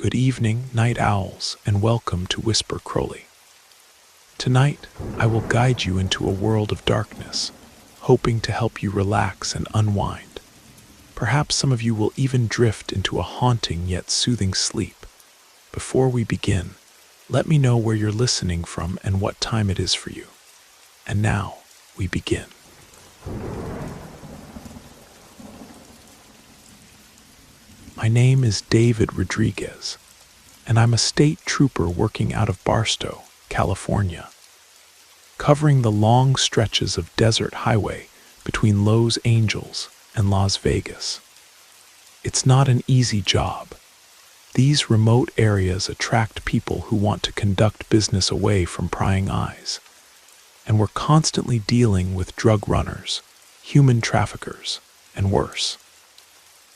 Good evening, night owls, and welcome to Whisper Crowley. Tonight, I will guide you into a world of darkness, hoping to help you relax and unwind. Perhaps some of you will even drift into a haunting yet soothing sleep. Before we begin, let me know where you're listening from and what time it is for you. And now, we begin. My name is David Rodriguez, and I'm a state trooper working out of Barstow, California, covering the long stretches of desert highway between Los Angeles and Las Vegas. It's not an easy job. These remote areas attract people who want to conduct business away from prying eyes, and we're constantly dealing with drug runners, human traffickers, and worse.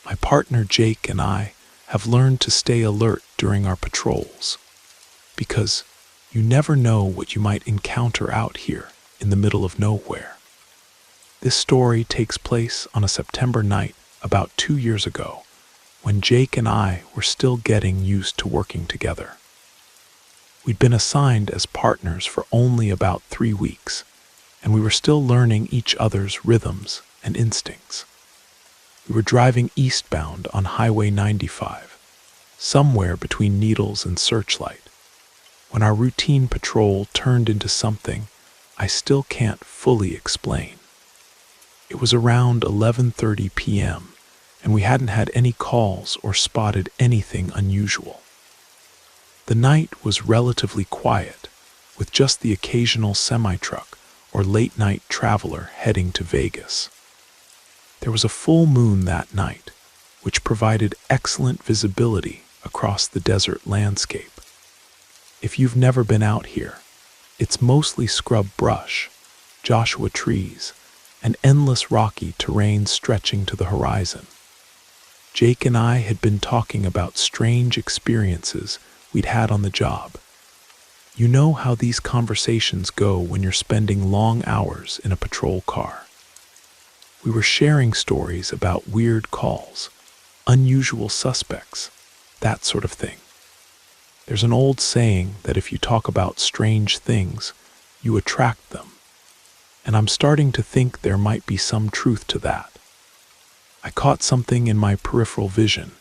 My partner Jake and I have learned to stay alert during our patrols, because you never know what you might encounter out here in the middle of nowhere. This story takes place on a September night about 2 years ago, when Jake and I were still getting used to working together. We'd been assigned as partners for only about 3 weeks, and we were still learning each other's rhythms and instincts. We were driving eastbound on Highway 95, somewhere between Needles and Searchlight, when our routine patrol turned into something I still can't fully explain. It was around 11:30 p.m., and we hadn't had any calls or spotted anything unusual. The night was relatively quiet, with just the occasional semi-truck or late-night traveler heading to Vegas. There was a full moon that night, which provided excellent visibility across the desert landscape. If you've never been out here, it's mostly scrub brush, Joshua trees, and endless rocky terrain stretching to the horizon. Jake and I had been talking about strange experiences we'd had on the job. You know how these conversations go when you're spending long hours in a patrol car. We were sharing stories about weird calls, unusual suspects, that sort of thing. There's an old saying that if you talk about strange things, you attract them. And I'm starting to think there might be some truth to that. I caught something in my peripheral vision,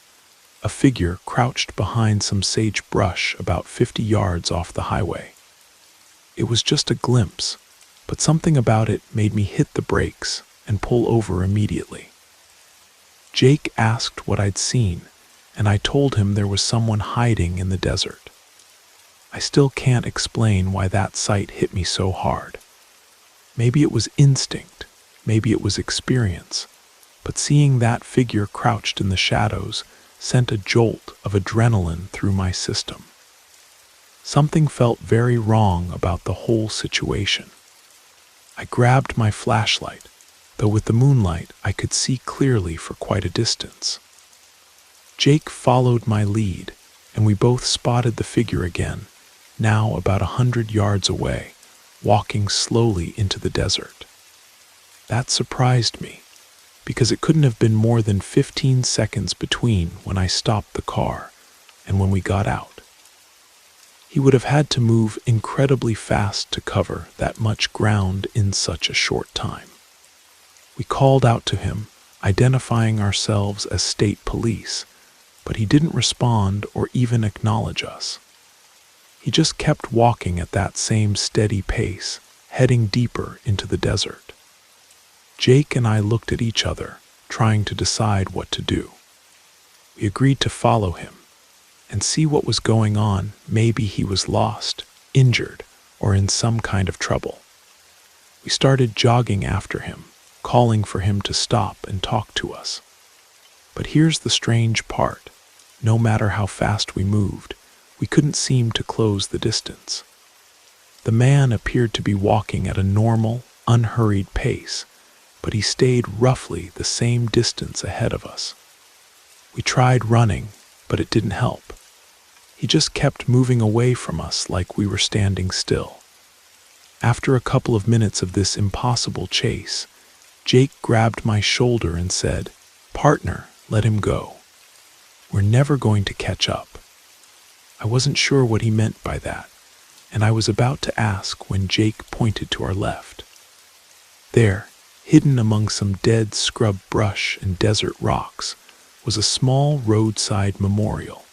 a figure crouched behind some sagebrush about 50 yards off the highway. It was just a glimpse, but something about it made me hit the brakes and pull over immediately. Jake asked what I'd seen, and I told him there was someone hiding in the desert. I still can't explain why that sight hit me so hard. Maybe it was instinct, maybe it was experience, but seeing that figure crouched in the shadows sent a jolt of adrenaline through my system. Something felt very wrong about the whole situation. I grabbed my flashlight, though with the moonlight I could see clearly for quite a distance. Jake followed my lead, and we both spotted the figure again, now about 100 yards away, walking slowly into the desert. That surprised me, because it couldn't have been more than 15 seconds between when I stopped the car and when we got out. He would have had to move incredibly fast to cover that much ground in such a short time. We called out to him, identifying ourselves as state police, but he didn't respond or even acknowledge us. He just kept walking at that same steady pace, heading deeper into the desert. Jake and I looked at each other, trying to decide what to do. We agreed to follow him and see what was going on. Maybe he was lost, injured, or in some kind of trouble. We started jogging after him, calling for him to stop and talk to us. But here's the strange part. No matter how fast we moved, we couldn't seem to close the distance. The man appeared to be walking at a normal, unhurried pace, but he stayed roughly the same distance ahead of us. We tried running, but it didn't help. He just kept moving away from us like we were standing still. After a couple of minutes of this impossible chase, Jake grabbed my shoulder and said, "Partner, let him go. We're never going to catch up." I wasn't sure what he meant by that, and I was about to ask when Jake pointed to our left. There, hidden among some dead scrub brush and desert rocks, was a small roadside memorial.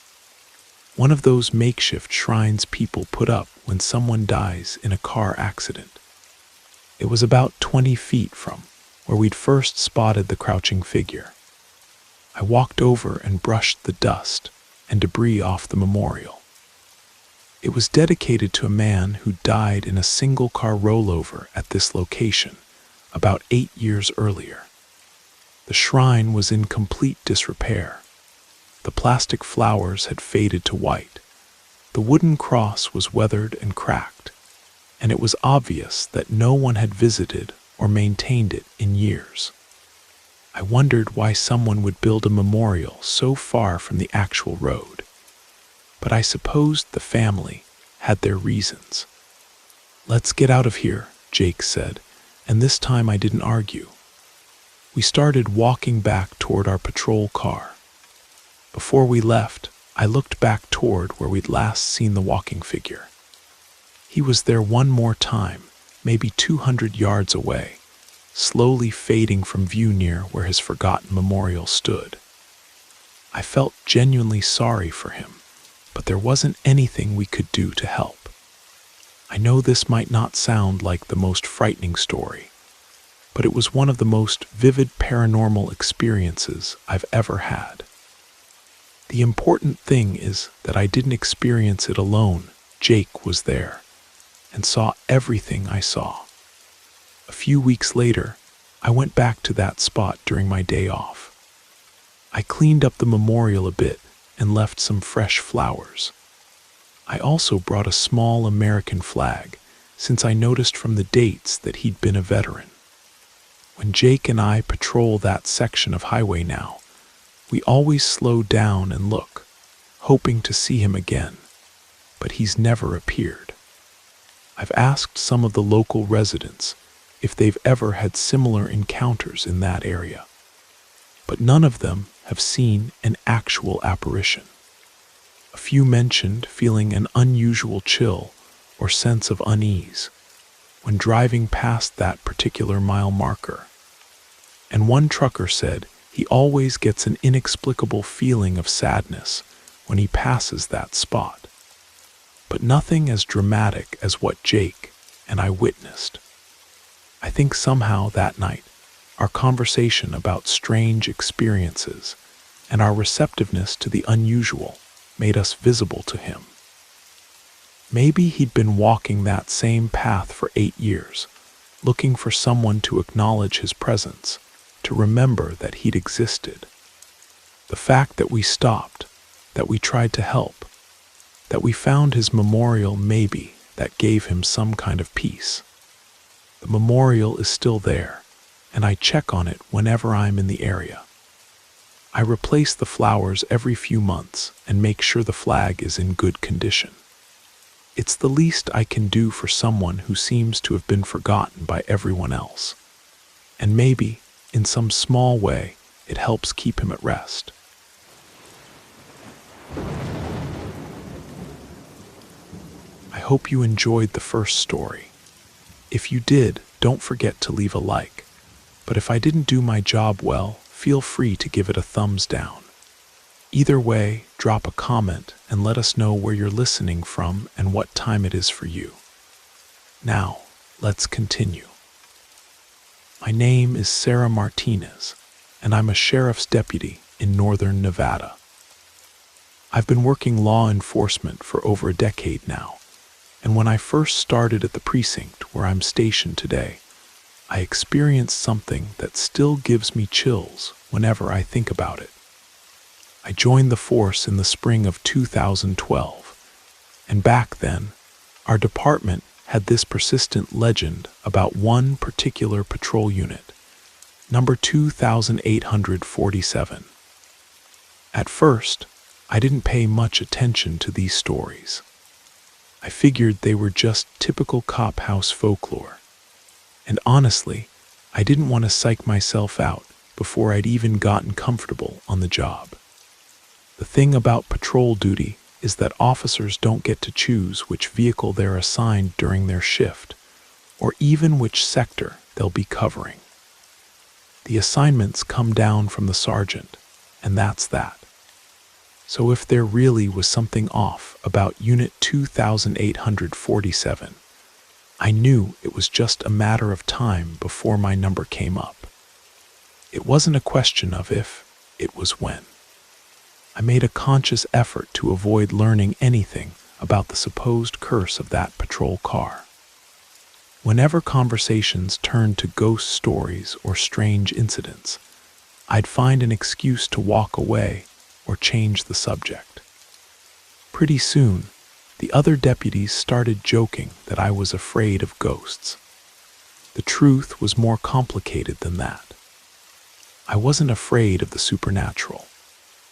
One of those makeshift shrines people put up when someone dies in a car accident. It was about 20 feet from where we'd first spotted the crouching figure. I walked over and brushed the dust and debris off the memorial. It was dedicated to a man who died in a single-car rollover at this location about 8 years earlier. The shrine was in complete disrepair. The plastic flowers had faded to white. The wooden cross was weathered and cracked, and it was obvious that no one had visited or maintained it in years. I wondered why someone would build a memorial so far from the actual road, but I supposed the family had their reasons. "Let's get out of here," Jake said, and this time I didn't argue. We started walking back toward our patrol car. Before we left, I looked back toward where we'd last seen the walking figure. He was there one more time, maybe 200 yards away, slowly fading from view near where his forgotten memorial stood. I felt genuinely sorry for him, but there wasn't anything we could do to help. I know this might not sound like the most frightening story, but it was one of the most vivid paranormal experiences I've ever had. The important thing is that I didn't experience it alone. Jake was there and saw everything I saw. A few weeks later, I went back to that spot during my day off. I cleaned up the memorial a bit and left some fresh flowers. I also brought a small American flag, since I noticed from the dates that he'd been a veteran. When Jake and I patrol that section of highway now, we always slow down and look, hoping to see him again, but he's never appeared. I've asked some of the local residents if they've ever had similar encounters in that area, but none of them have seen an actual apparition. A few mentioned feeling an unusual chill or sense of unease when driving past that particular mile marker. And one trucker said he always gets an inexplicable feeling of sadness when he passes that spot. But nothing as dramatic as what Jake and I witnessed. I think somehow that night, our conversation about strange experiences and our receptiveness to the unusual made us visible to him. Maybe he'd been walking that same path for 8 years, looking for someone to acknowledge his presence, to remember that he'd existed. The fact that we stopped, that we tried to help, that we found his memorial, maybe that gave him some kind of peace. The memorial is still there, and I check on it whenever I'm in the area. I replace the flowers every few months and make sure the flag is in good condition. It's the least I can do for someone who seems to have been forgotten by everyone else. And maybe, in some small way, it helps keep him at rest. I hope you enjoyed the first story. If you did, don't forget to leave a like. But if I didn't do my job well, feel free to give it a thumbs down. Either way, drop a comment and let us know where you're listening from and what time it is for you. Now, let's continue. My name is Sarah Martinez, and I'm a sheriff's deputy in northern Nevada. I've been working law enforcement for over a decade now, and when I first started at the precinct where I'm stationed today, I experienced something that still gives me chills whenever I think about it. I joined the force in the spring of 2012, and back then, our department had this persistent legend about one particular patrol unit, number 2847. At first, I didn't pay much attention to these stories. I figured they were just typical cop house folklore. And honestly, I didn't want to psych myself out before I'd even gotten comfortable on the job. The thing about patrol duty is that officers don't get to choose which vehicle they're assigned during their shift, or even which sector they'll be covering. The assignments come down from the sergeant, and that's that. So if there really was something off about Unit 2847, I knew it was just a matter of time before my number came up. It wasn't a question of if, it was when. I made a conscious effort to avoid learning anything about the supposed curse of that patrol car. Whenever conversations turned to ghost stories or strange incidents, I'd find an excuse to walk away or change the subject. Pretty soon, the other deputies started joking that I was afraid of ghosts. The truth was more complicated than that. I wasn't afraid of the supernatural,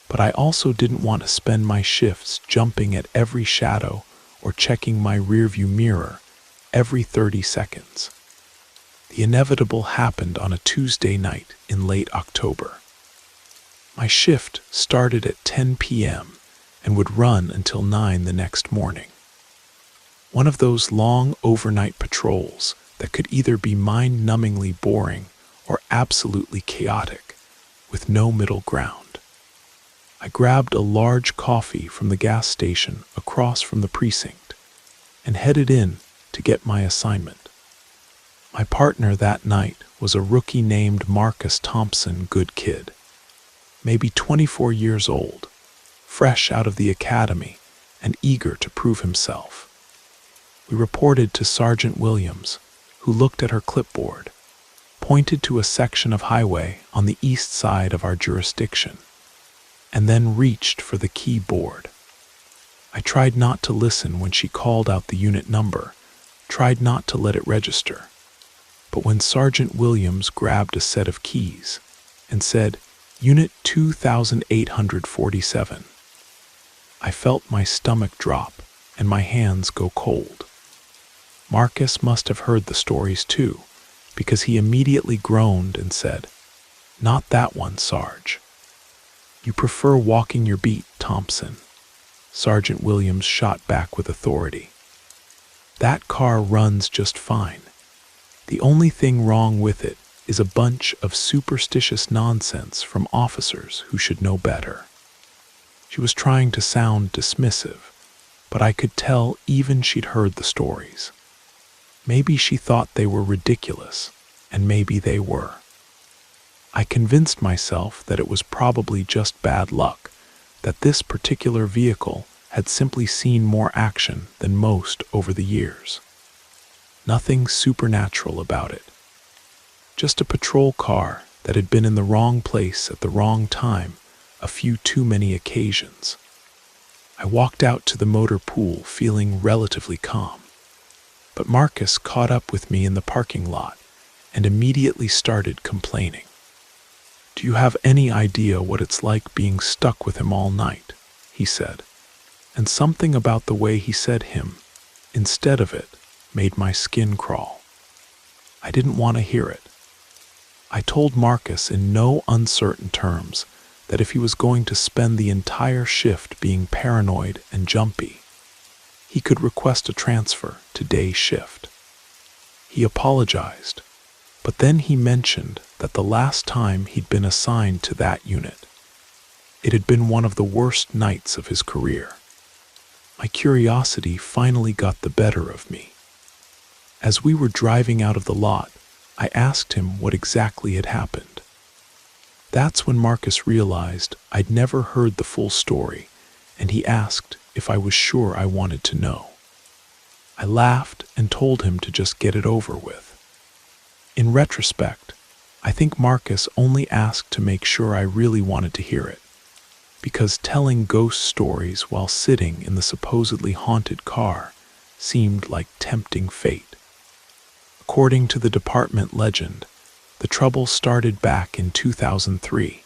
but I also didn't want to spend my shifts jumping at every shadow or checking my rearview mirror every 30 seconds. The inevitable happened on a Tuesday night in late October. My shift started at 10 p.m. and would run until 9 the next morning. One of those long overnight patrols that could either be mind-numbingly boring or absolutely chaotic, with no middle ground. I grabbed a large coffee from the gas station across from the precinct and headed in to get my assignment. My partner that night was a rookie named Marcus Thompson, good kid, maybe 24 years old, fresh out of the academy and eager to prove himself. We reported to Sergeant Williams, who looked at her clipboard, pointed to a section of highway on the east side of our jurisdiction, and then reached for the keyboard. I tried not to listen when she called out the unit number, tried not to let it register. But when Sergeant Williams grabbed a set of keys and said, Unit 2847, I felt my stomach drop and my hands go cold. Marcus must have heard the stories too, because he immediately groaned and said, Not that one, Sarge. You prefer walking your beat, Thompson. Sergeant Williams shot back with authority. That car runs just fine. The only thing wrong with it is a bunch of superstitious nonsense from officers who should know better. She was trying to sound dismissive, but I could tell even she'd heard the stories. Maybe she thought they were ridiculous, and maybe they were. I convinced myself that it was probably just bad luck, that this particular vehicle had simply seen more action than most over the years. Nothing supernatural about it. Just a patrol car that had been in the wrong place at the wrong time a few too many occasions. I walked out to the motor pool feeling relatively calm. But Marcus caught up with me in the parking lot and immediately started complaining. Do you have any idea what it's like being stuck with him all night? He said. And something about the way he said him, instead of it, made my skin crawl. I didn't want to hear it. I told Marcus in no uncertain terms that if he was going to spend the entire shift being paranoid and jumpy, he could request a transfer to day shift. He apologized, but then he mentioned that the last time he'd been assigned to that unit, it had been one of the worst nights of his career. My curiosity finally got the better of me. As we were driving out of the lot, I asked him what exactly had happened. That's when Marcus realized I'd never heard the full story, and he asked if I was sure I wanted to know. I laughed and told him to just get it over with. In retrospect, I think Marcus only asked to make sure I really wanted to hear it, because telling ghost stories while sitting in the supposedly haunted car seemed like tempting fate. According to the department legend, the trouble started back in 2003,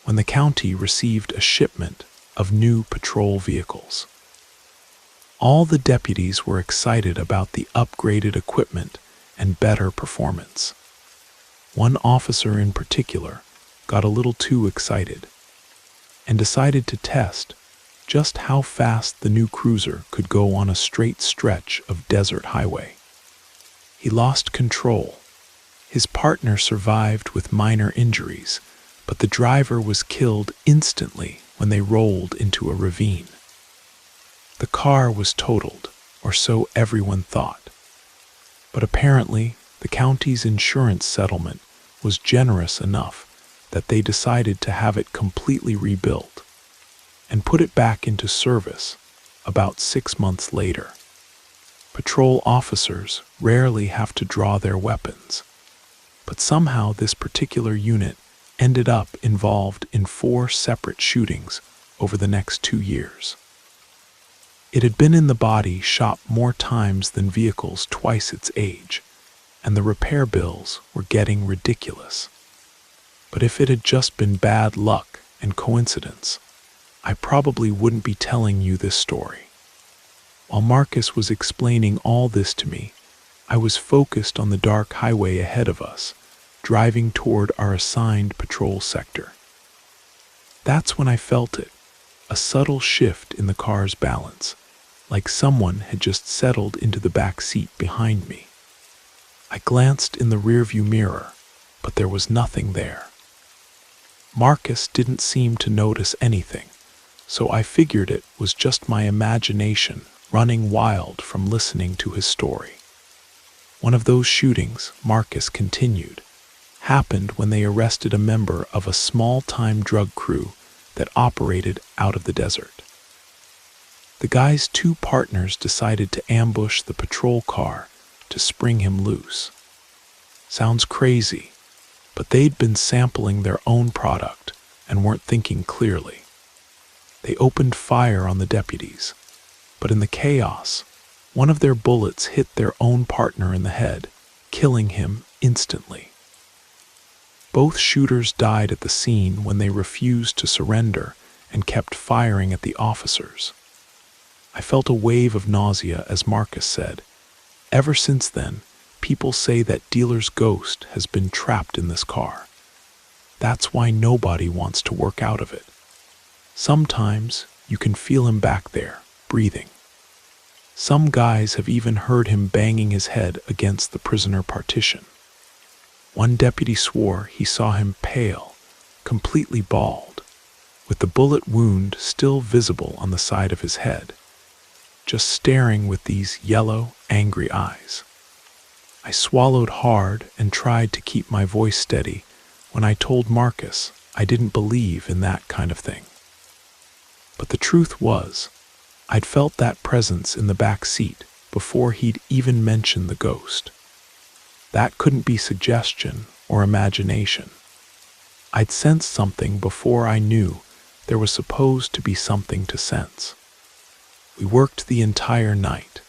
when the county received a shipment of new patrol vehicles. All the deputies were excited about the upgraded equipment and better performance. One officer in particular got a little too excited and decided to test just how fast the new cruiser could go on a straight stretch of desert highway. He lost control. His partner survived with minor injuries, but the driver was killed instantly when they rolled into a ravine. The car was totaled, or so everyone thought. But apparently, the county's insurance settlement was generous enough that they decided to have it completely rebuilt and put it back into service about 6 months later. Patrol officers rarely have to draw their weapons, but somehow this particular unit ended up involved in 4 separate shootings over the next 2 years. It had been in the body shop more times than vehicles twice its age, and the repair bills were getting ridiculous. But if it had just been bad luck and coincidence, I probably wouldn't be telling you this story. While Marcus was explaining all this to me, I was focused on the dark highway ahead of us, driving toward our assigned patrol sector. That's when I felt it, a subtle shift in the car's balance, like someone had just settled into the back seat behind me. I glanced in the rearview mirror, but there was nothing there. Marcus didn't seem to notice anything, so I figured it was just my imagination running wild from listening to his story. One of those shootings, Marcus continued, happened when they arrested a member of a small-time drug crew that operated out of the desert. The guy's 2 partners decided to ambush the patrol car to spring him loose. Sounds crazy, but they'd been sampling their own product and weren't thinking clearly. They opened fire on the deputies, but in the chaos, one of their bullets hit their own partner in the head, killing him instantly. Both shooters died at the scene when they refused to surrender and kept firing at the officers. I felt a wave of nausea as Marcus said, "Ever since then, people say that dealer's ghost has been trapped in this car. That's why nobody wants to work out of it. Sometimes you can feel him back there, breathing. Some guys have even heard him banging his head against the prisoner partition. One deputy swore he saw him pale, completely bald, with the bullet wound still visible on the side of his head, just staring with these yellow, angry eyes." I swallowed hard and tried to keep my voice steady when I told Marcus I didn't believe in that kind of thing. But the truth was, I'd felt that presence in the back seat before he'd even mentioned the ghost. That couldn't be suggestion or imagination. I'd sensed something before I knew there was supposed to be something to sense. We worked the entire night,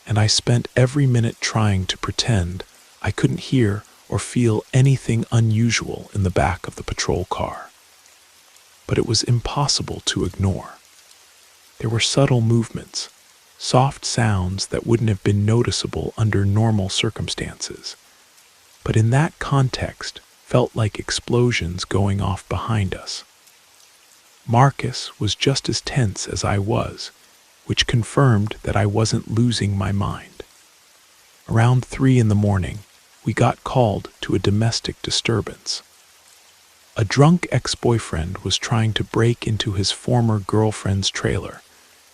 and I spent every minute trying to pretend I couldn't hear or feel anything unusual in the back of the patrol car. But it was impossible to ignore. There were subtle movements, soft sounds that wouldn't have been noticeable under normal circumstances, but in that context felt like explosions going off behind us. Marcus was just as tense as I was, which confirmed that I wasn't losing my mind. Around 3 a.m, we got called to a domestic disturbance. A drunk ex-boyfriend was trying to break into his former girlfriend's trailer,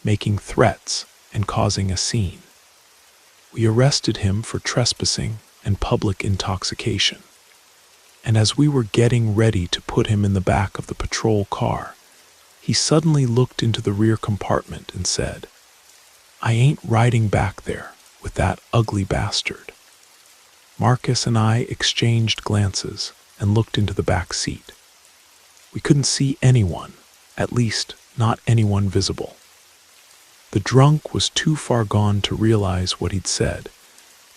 making threats and causing a scene. We arrested him for trespassing and public intoxication. And as we were getting ready to put him in the back of the patrol car, he suddenly looked into the rear compartment and said, "I ain't riding back there with that ugly bastard." Marcus and I exchanged glances and looked into the back seat. We couldn't see anyone, at least not anyone visible. The drunk was too far gone to realize what he'd said,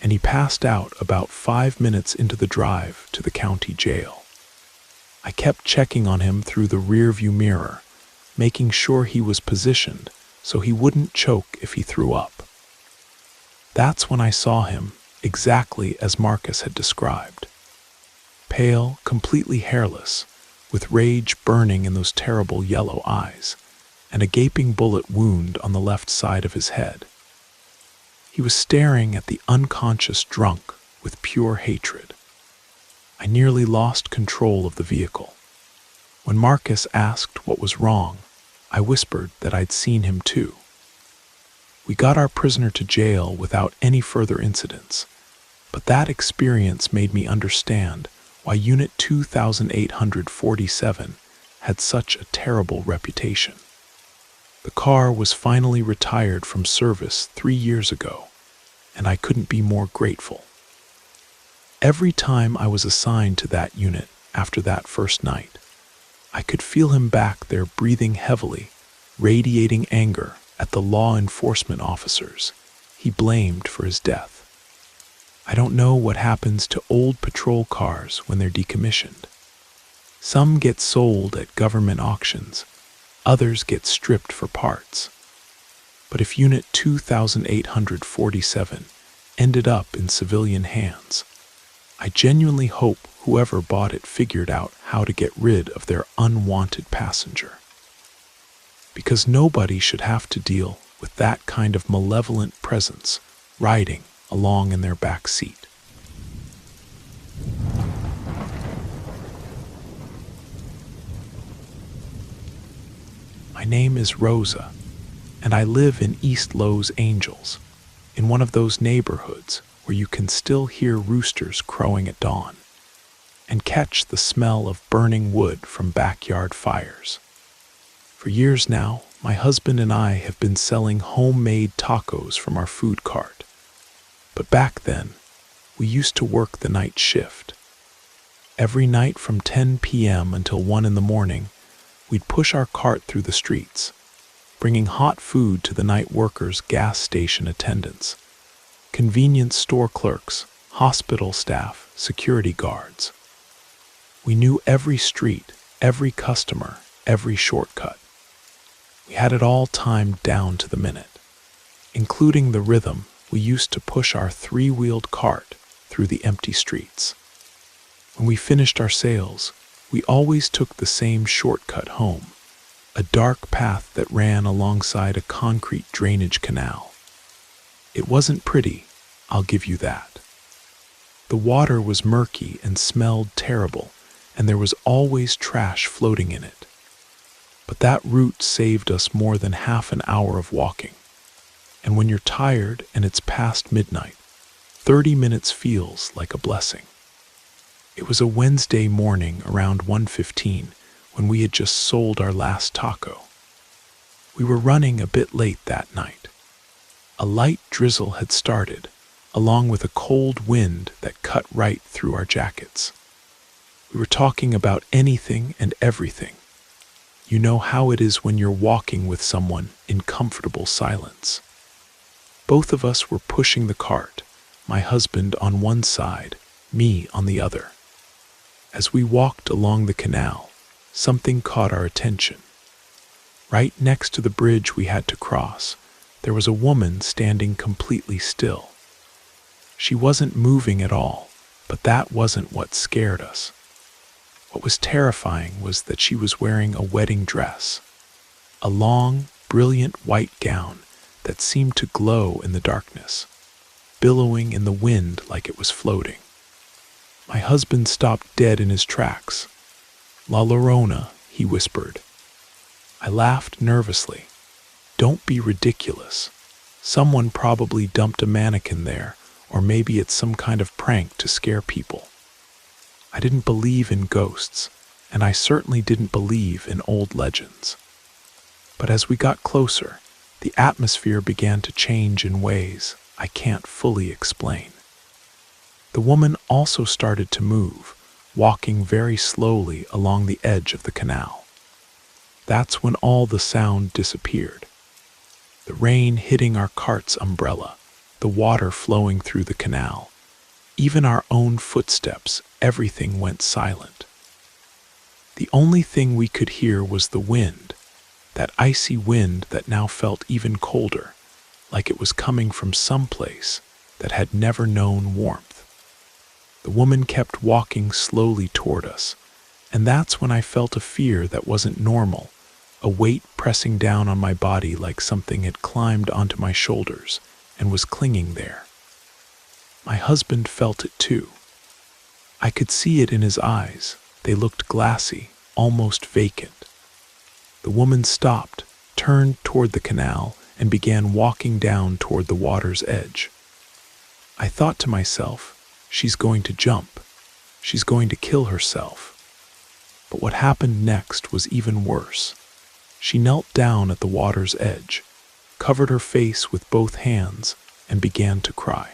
and he passed out about 5 minutes into the drive to the county jail. I kept checking on him through the rearview mirror, making sure he was positioned so he wouldn't choke if he threw up. That's when I saw him, exactly as Marcus had described. Pale, completely hairless, with rage burning in those terrible yellow eyes, and a gaping bullet wound on the left side of his head. He was staring at the unconscious drunk with pure hatred. I nearly lost control of the vehicle. When Marcus asked what was wrong, I whispered that I'd seen him too. We got our prisoner to jail without any further incidents, but that experience made me understand why Unit 2847 had such a terrible reputation. The car was finally retired from service 3 years ago, and I couldn't be more grateful. Every time I was assigned to that unit after that first night, I could feel him back there breathing heavily, radiating anger at the law enforcement officers he blamed for his death. I don't know what happens to old patrol cars when they're decommissioned. Some get sold at government auctions, others get stripped for parts. But if Unit 2847 ended up in civilian hands, I genuinely hope whoever bought it figured out how to get rid of their unwanted passenger. Because nobody should have to deal with that kind of malevolent presence riding along in their back seat. My name is Rosa, and I live in East Los Angeles, in one of those neighborhoods where you can still hear roosters crowing at dawn and catch the smell of burning wood from backyard fires. For years now, my husband and I have been selling homemade tacos from our food cart. But back then, we used to work the night shift. Every night from 10 p.m. until 1 in the morning, we'd push our cart through the streets, bringing hot food to the night workers, gas station attendants, convenience store clerks, hospital staff, security guards. We knew every street, every customer, every shortcut. We had it all timed down to the minute, including the rhythm we used to push our 3-wheeled cart through the empty streets. When we finished our sales, we always took the same shortcut home, a dark path that ran alongside a concrete drainage canal. It wasn't pretty, I'll give you that. The water was murky and smelled terrible, and there was always trash floating in it. But that route saved us more than half an hour of walking. And when you're tired and it's past midnight, 30 minutes feels like a blessing. It was a Wednesday morning around 1:15 when we had just sold our last taco. We were running a bit late that night. A light drizzle had started, along with a cold wind that cut right through our jackets. We were talking about anything and everything. You know how it is when you're walking with someone in comfortable silence. Both of us were pushing the cart, my husband on one side, me on the other. As we walked along the canal, something caught our attention. Right next to the bridge we had to cross, there was a woman standing completely still. She wasn't moving at all, but that wasn't what scared us. What was terrifying was that she was wearing a wedding dress, a long, brilliant white gown that seemed to glow in the darkness, billowing in the wind like it was floating. My husband stopped dead in his tracks. "La Llorona," he whispered. I laughed nervously. "Don't be ridiculous. Someone probably dumped a mannequin there, or maybe it's some kind of prank to scare people." I didn't believe in ghosts, and I certainly didn't believe in old legends. But as we got closer, the atmosphere began to change in ways I can't fully explain. The woman also started to move, walking very slowly along the edge of the canal. That's when all the sound disappeared. The rain hitting our cart's umbrella, the water flowing through the canal, even our own footsteps, everything went silent. The only thing we could hear was the wind, that icy wind that now felt even colder, like it was coming from someplace that had never known warmth. The woman kept walking slowly toward us, and that's when I felt a fear that wasn't normal, a weight pressing down on my body like something had climbed onto my shoulders and was clinging there. My husband felt it too. I could see it in his eyes. They looked glassy, almost vacant. The woman stopped, turned toward the canal, and began walking down toward the water's edge. I thought to myself, she's going to jump. She's going to kill herself. But what happened next was even worse. She knelt down at the water's edge, covered her face with both hands, and began to cry.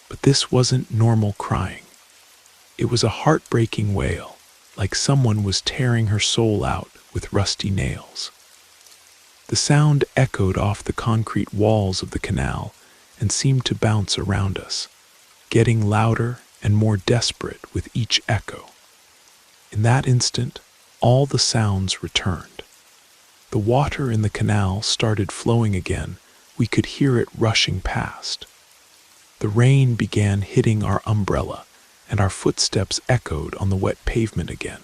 But this wasn't normal crying. It was a heartbreaking wail, like someone was tearing her soul out with rusty nails. The sound echoed off the concrete walls of the canal and seemed to bounce around us, getting louder and more desperate with each echo. In that instant, all the sounds returned. The water in the canal started flowing again. We could hear it rushing past. The rain began hitting our umbrella, and our footsteps echoed on the wet pavement again.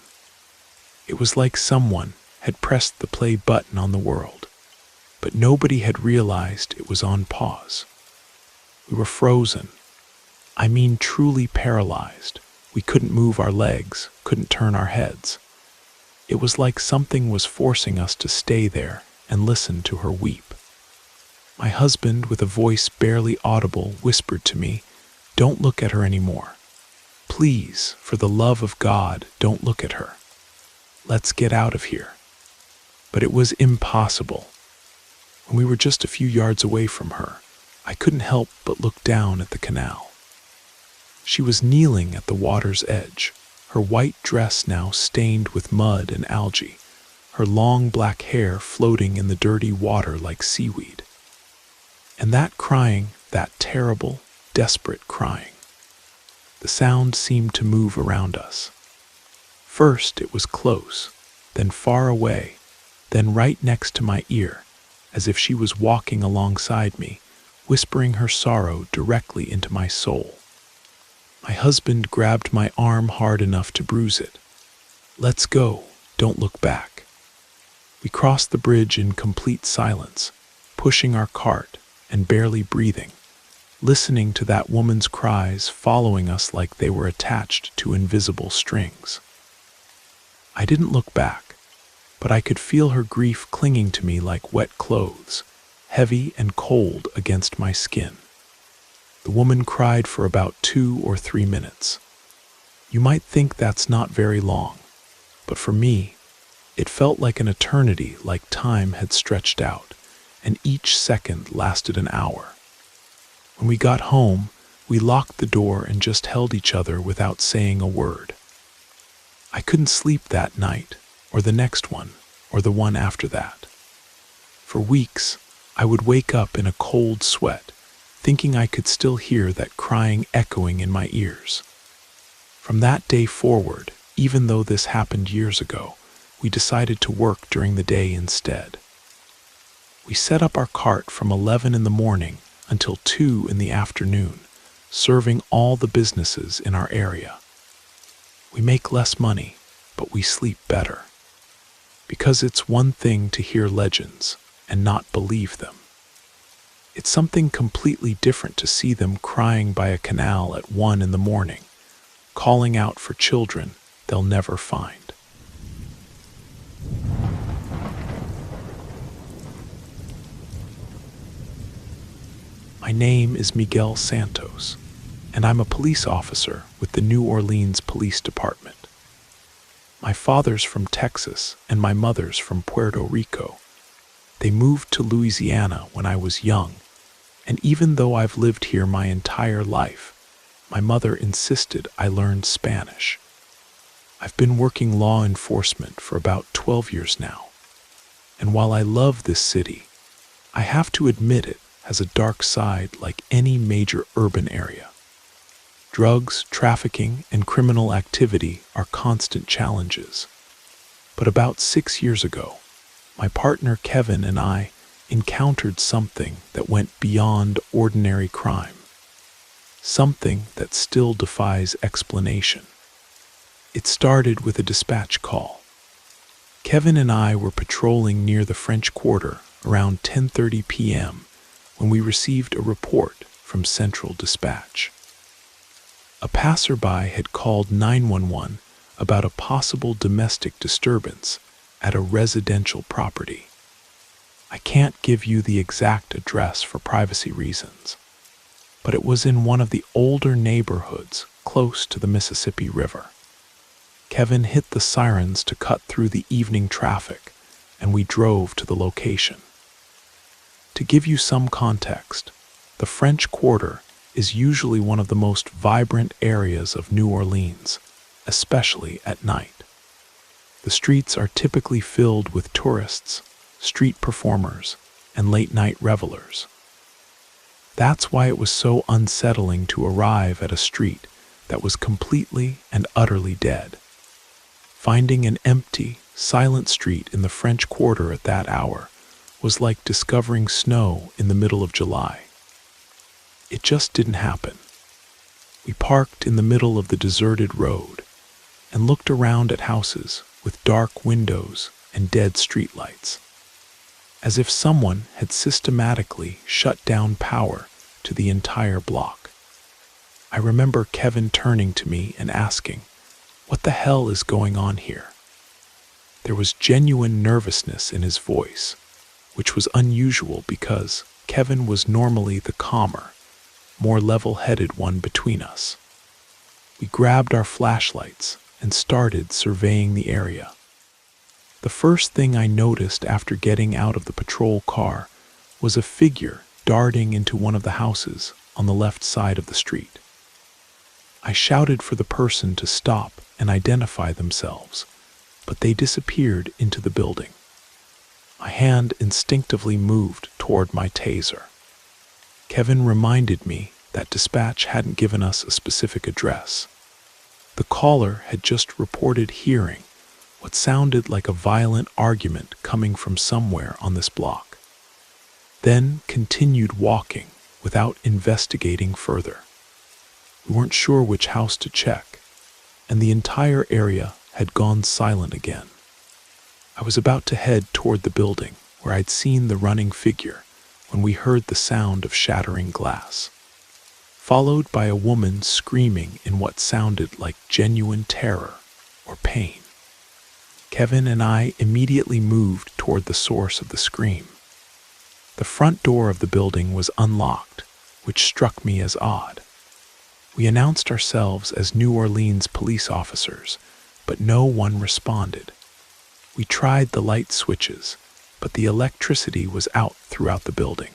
It was like someone had pressed the play button on the world, but nobody had realized it was on pause. We were frozen. I mean, truly paralyzed. We couldn't move our legs, couldn't turn our heads. It was like something was forcing us to stay there and listen to her weep. My husband, with a voice barely audible, whispered to me, "Don't look at her anymore. Please, for the love of God, don't look at her. Let's get out of here." But it was impossible. When we were just a few yards away from her, I couldn't help but look down at the canal. She was kneeling at the water's edge, her white dress now stained with mud and algae, her long black hair floating in the dirty water like seaweed. And that crying, that terrible, desperate crying. The sound seemed to move around us. First it was close, then far away, then right next to my ear, as if she was walking alongside me, whispering her sorrow directly into my soul. My husband grabbed my arm hard enough to bruise it. "Let's go, don't look back." We crossed the bridge in complete silence, pushing our cart and barely breathing, listening to that woman's cries following us like they were attached to invisible strings. I didn't look back, but I could feel her grief clinging to me like wet clothes, heavy and cold against my skin. The woman cried for about 2 or 3 minutes. You might think that's not very long, but for me, it felt like an eternity, like time had stretched out, and each second lasted an hour. When we got home, we locked the door and just held each other without saying a word. I couldn't sleep that night, or the next one, or the one after that. For weeks, I would wake up in a cold sweat, thinking I could still hear that crying echoing in my ears. From that day forward, even though this happened years ago, we decided to work during the day instead. We set up our cart from 11 in the morning until 2 in the afternoon, serving all the businesses in our area. We make less money, but we sleep better. Because it's one thing to hear legends and not believe them. It's something completely different to see them crying by a canal at 1 in the morning, calling out for children they'll never find. My name is Miguel Santos, and I'm a police officer with the New Orleans Police Department. My father's from Texas and my mother's from Puerto Rico. They moved to Louisiana when I was young, and even though I've lived here my entire life, my mother insisted I learn Spanish. I've been working law enforcement for about 12 years now, and while I love this city, I have to admit it has a dark side like any major urban area. Drugs, trafficking, and criminal activity are constant challenges. But about 6 years ago, my partner Kevin and I encountered something that went beyond ordinary crime. Something that still defies explanation. It started with a dispatch call. Kevin and I were patrolling near the French Quarter around 10:30 p.m. when we received a report from Central Dispatch. A passerby had called 911 about a possible domestic disturbance at a residential property. I can't give you the exact address for privacy reasons, but it was in one of the older neighborhoods close to the Mississippi River. Kevin hit the sirens to cut through the evening traffic, and we drove to the location. To give you some context, the French Quarter is usually one of the most vibrant areas of New Orleans, especially at night. The streets are typically filled with tourists, street performers, and late-night revelers. That's why it was so unsettling to arrive at a street that was completely and utterly dead. Finding an empty, silent street in the French Quarter at that hour was like discovering snow in the middle of July. It just didn't happen. We parked in the middle of the deserted road and looked around at houses with dark windows and dead streetlights, as if someone had systematically shut down power to the entire block. I remember Kevin turning to me and asking, "What the hell is going on here?" There was genuine nervousness in his voice, which was unusual because Kevin was normally the calmer, more level-headed one between us. We grabbed our flashlights and started surveying the area. The first thing I noticed after getting out of the patrol car was a figure darting into one of the houses on the left side of the street. I shouted for the person to stop and identify themselves, but they disappeared into the building. My hand instinctively moved toward my taser. Kevin reminded me that dispatch hadn't given us a specific address. The caller had just reported hearing what sounded like a violent argument coming from somewhere on this block, then continued walking without investigating further. We weren't sure which house to check, and the entire area had gone silent again. I was about to head toward the building where I'd seen the running figure when we heard the sound of shattering glass, followed by a woman screaming in what sounded like genuine terror or pain. Kevin and I immediately moved toward the source of the scream. The front door of the building was unlocked, which struck me as odd. We announced ourselves as New Orleans police officers, but no one responded. We tried the light switches, but the electricity was out throughout the building.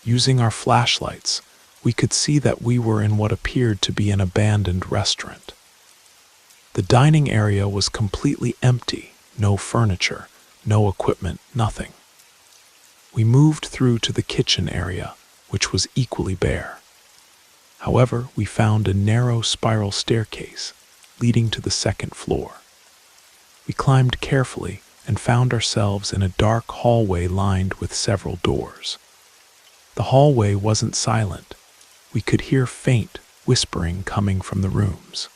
Using our flashlights, we could see that we were in what appeared to be an abandoned restaurant. The dining area was completely empty, no furniture, no equipment, nothing. We moved through to the kitchen area, which was equally bare. However, we found a narrow spiral staircase leading to the second floor. We climbed carefully and found ourselves in a dark hallway lined with several doors. The hallway wasn't silent. We could hear faint whispering coming from the rooms.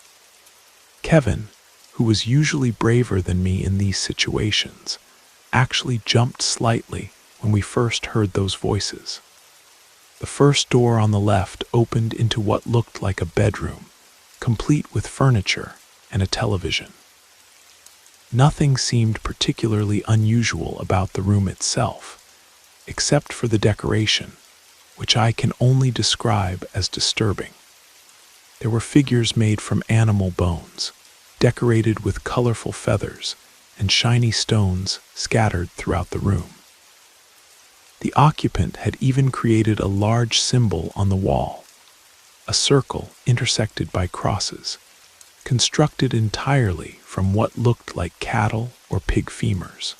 Kevin, who was usually braver than me in these situations, actually jumped slightly when we first heard those voices. The first door on the left opened into what looked like a bedroom, complete with furniture and a television. Nothing seemed particularly unusual about the room itself, except for the decoration, which I can only describe as disturbing. There were figures made from animal bones, decorated with colorful feathers and shiny stones scattered throughout the room. The occupant had even created a large symbol on the wall, a circle intersected by crosses, constructed entirely from what looked like cattle or pig femurs.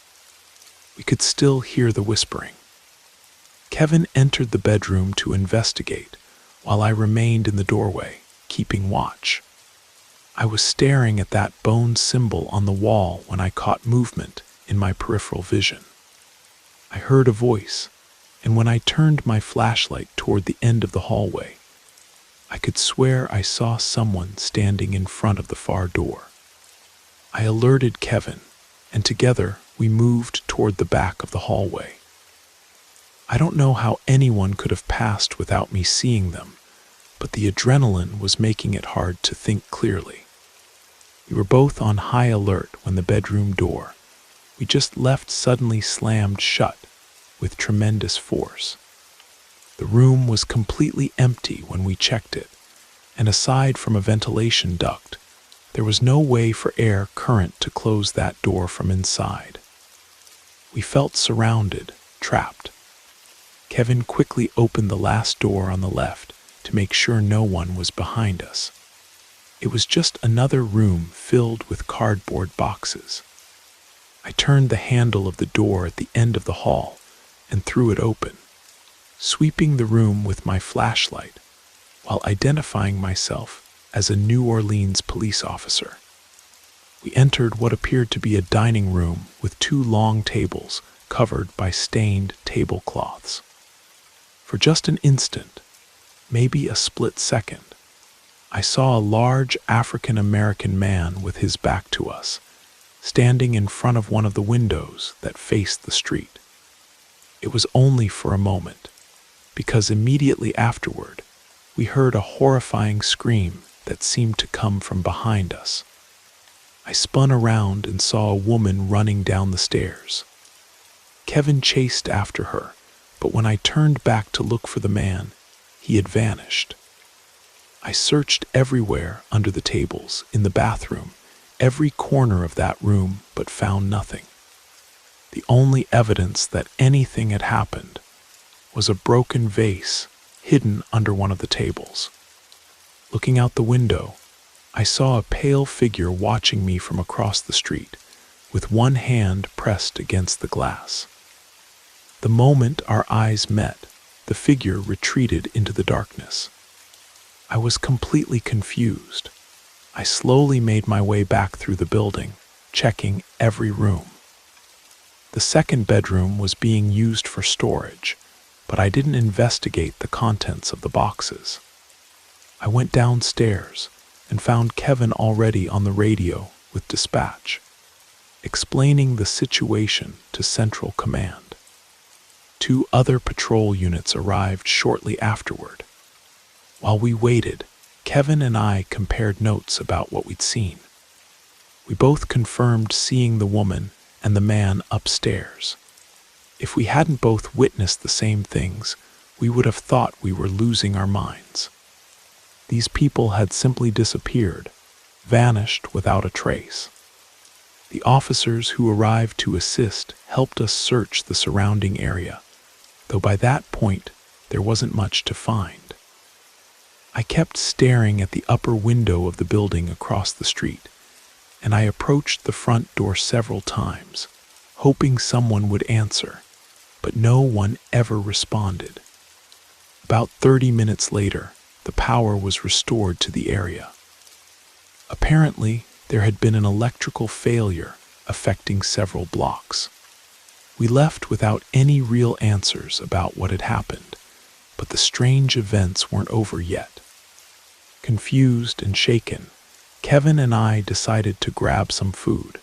We could still hear the whispering. Kevin entered the bedroom to investigate, while I remained in the doorway, keeping watch. I was staring at that bone symbol on the wall when I caught movement in my peripheral vision. I heard a voice, and when I turned my flashlight toward the end of the hallway, I could swear I saw someone standing in front of the far door. I alerted Kevin, and together we moved toward the back of the hallway. I don't know how anyone could have passed without me seeing them, but the adrenaline was making it hard to think clearly. We were both on high alert when the bedroom door we just left suddenly slammed shut with tremendous force. The room was completely empty when we checked it, and aside from a ventilation duct, there was no way for air current to close that door from inside. We felt surrounded, trapped. Kevin quickly opened the last door on the left to make sure no one was behind us. It was just another room filled with cardboard boxes. I turned the handle of the door at the end of the hall and threw it open, sweeping the room with my flashlight while identifying myself as a New Orleans police officer. We entered what appeared to be a dining room with 2 long tables covered by stained tablecloths. For just an instant, maybe a split second, I saw a large African-American man with his back to us, standing in front of one of the windows that faced the street. It was only for a moment, because immediately afterward, we heard a horrifying scream that seemed to come from behind us. I spun around and saw a woman running down the stairs. Kevin chased after her, but when I turned back to look for the man, he had vanished. I searched everywhere under the tables, in the bathroom, every corner of that room, but found nothing. The only evidence that anything had happened was a broken vase hidden under one of the tables. Looking out the window, I saw a pale figure watching me from across the street, with one hand pressed against the glass. The moment our eyes met, the figure retreated into the darkness. I was completely confused. I slowly made my way back through the building, checking every room. The second bedroom was being used for storage, but I didn't investigate the contents of the boxes. I went downstairs and found Kevin already on the radio with dispatch, explaining the situation to Central Command. 2 other patrol units arrived shortly afterward. While we waited, Kevin and I compared notes about what we'd seen. We both confirmed seeing the woman and the man upstairs. If we hadn't both witnessed the same things, we would have thought we were losing our minds. These people had simply disappeared, vanished without a trace. The officers who arrived to assist helped us search the surrounding area, though by that point there wasn't much to find. I kept staring at the upper window of the building across the street, and I approached the front door several times, hoping someone would answer, but no one ever responded. About 30 minutes later, the power was restored to the area. Apparently, there had been an electrical failure affecting several blocks. We left without any real answers about what had happened, but the strange events weren't over yet. Confused and shaken, Kevin and I decided to grab some food.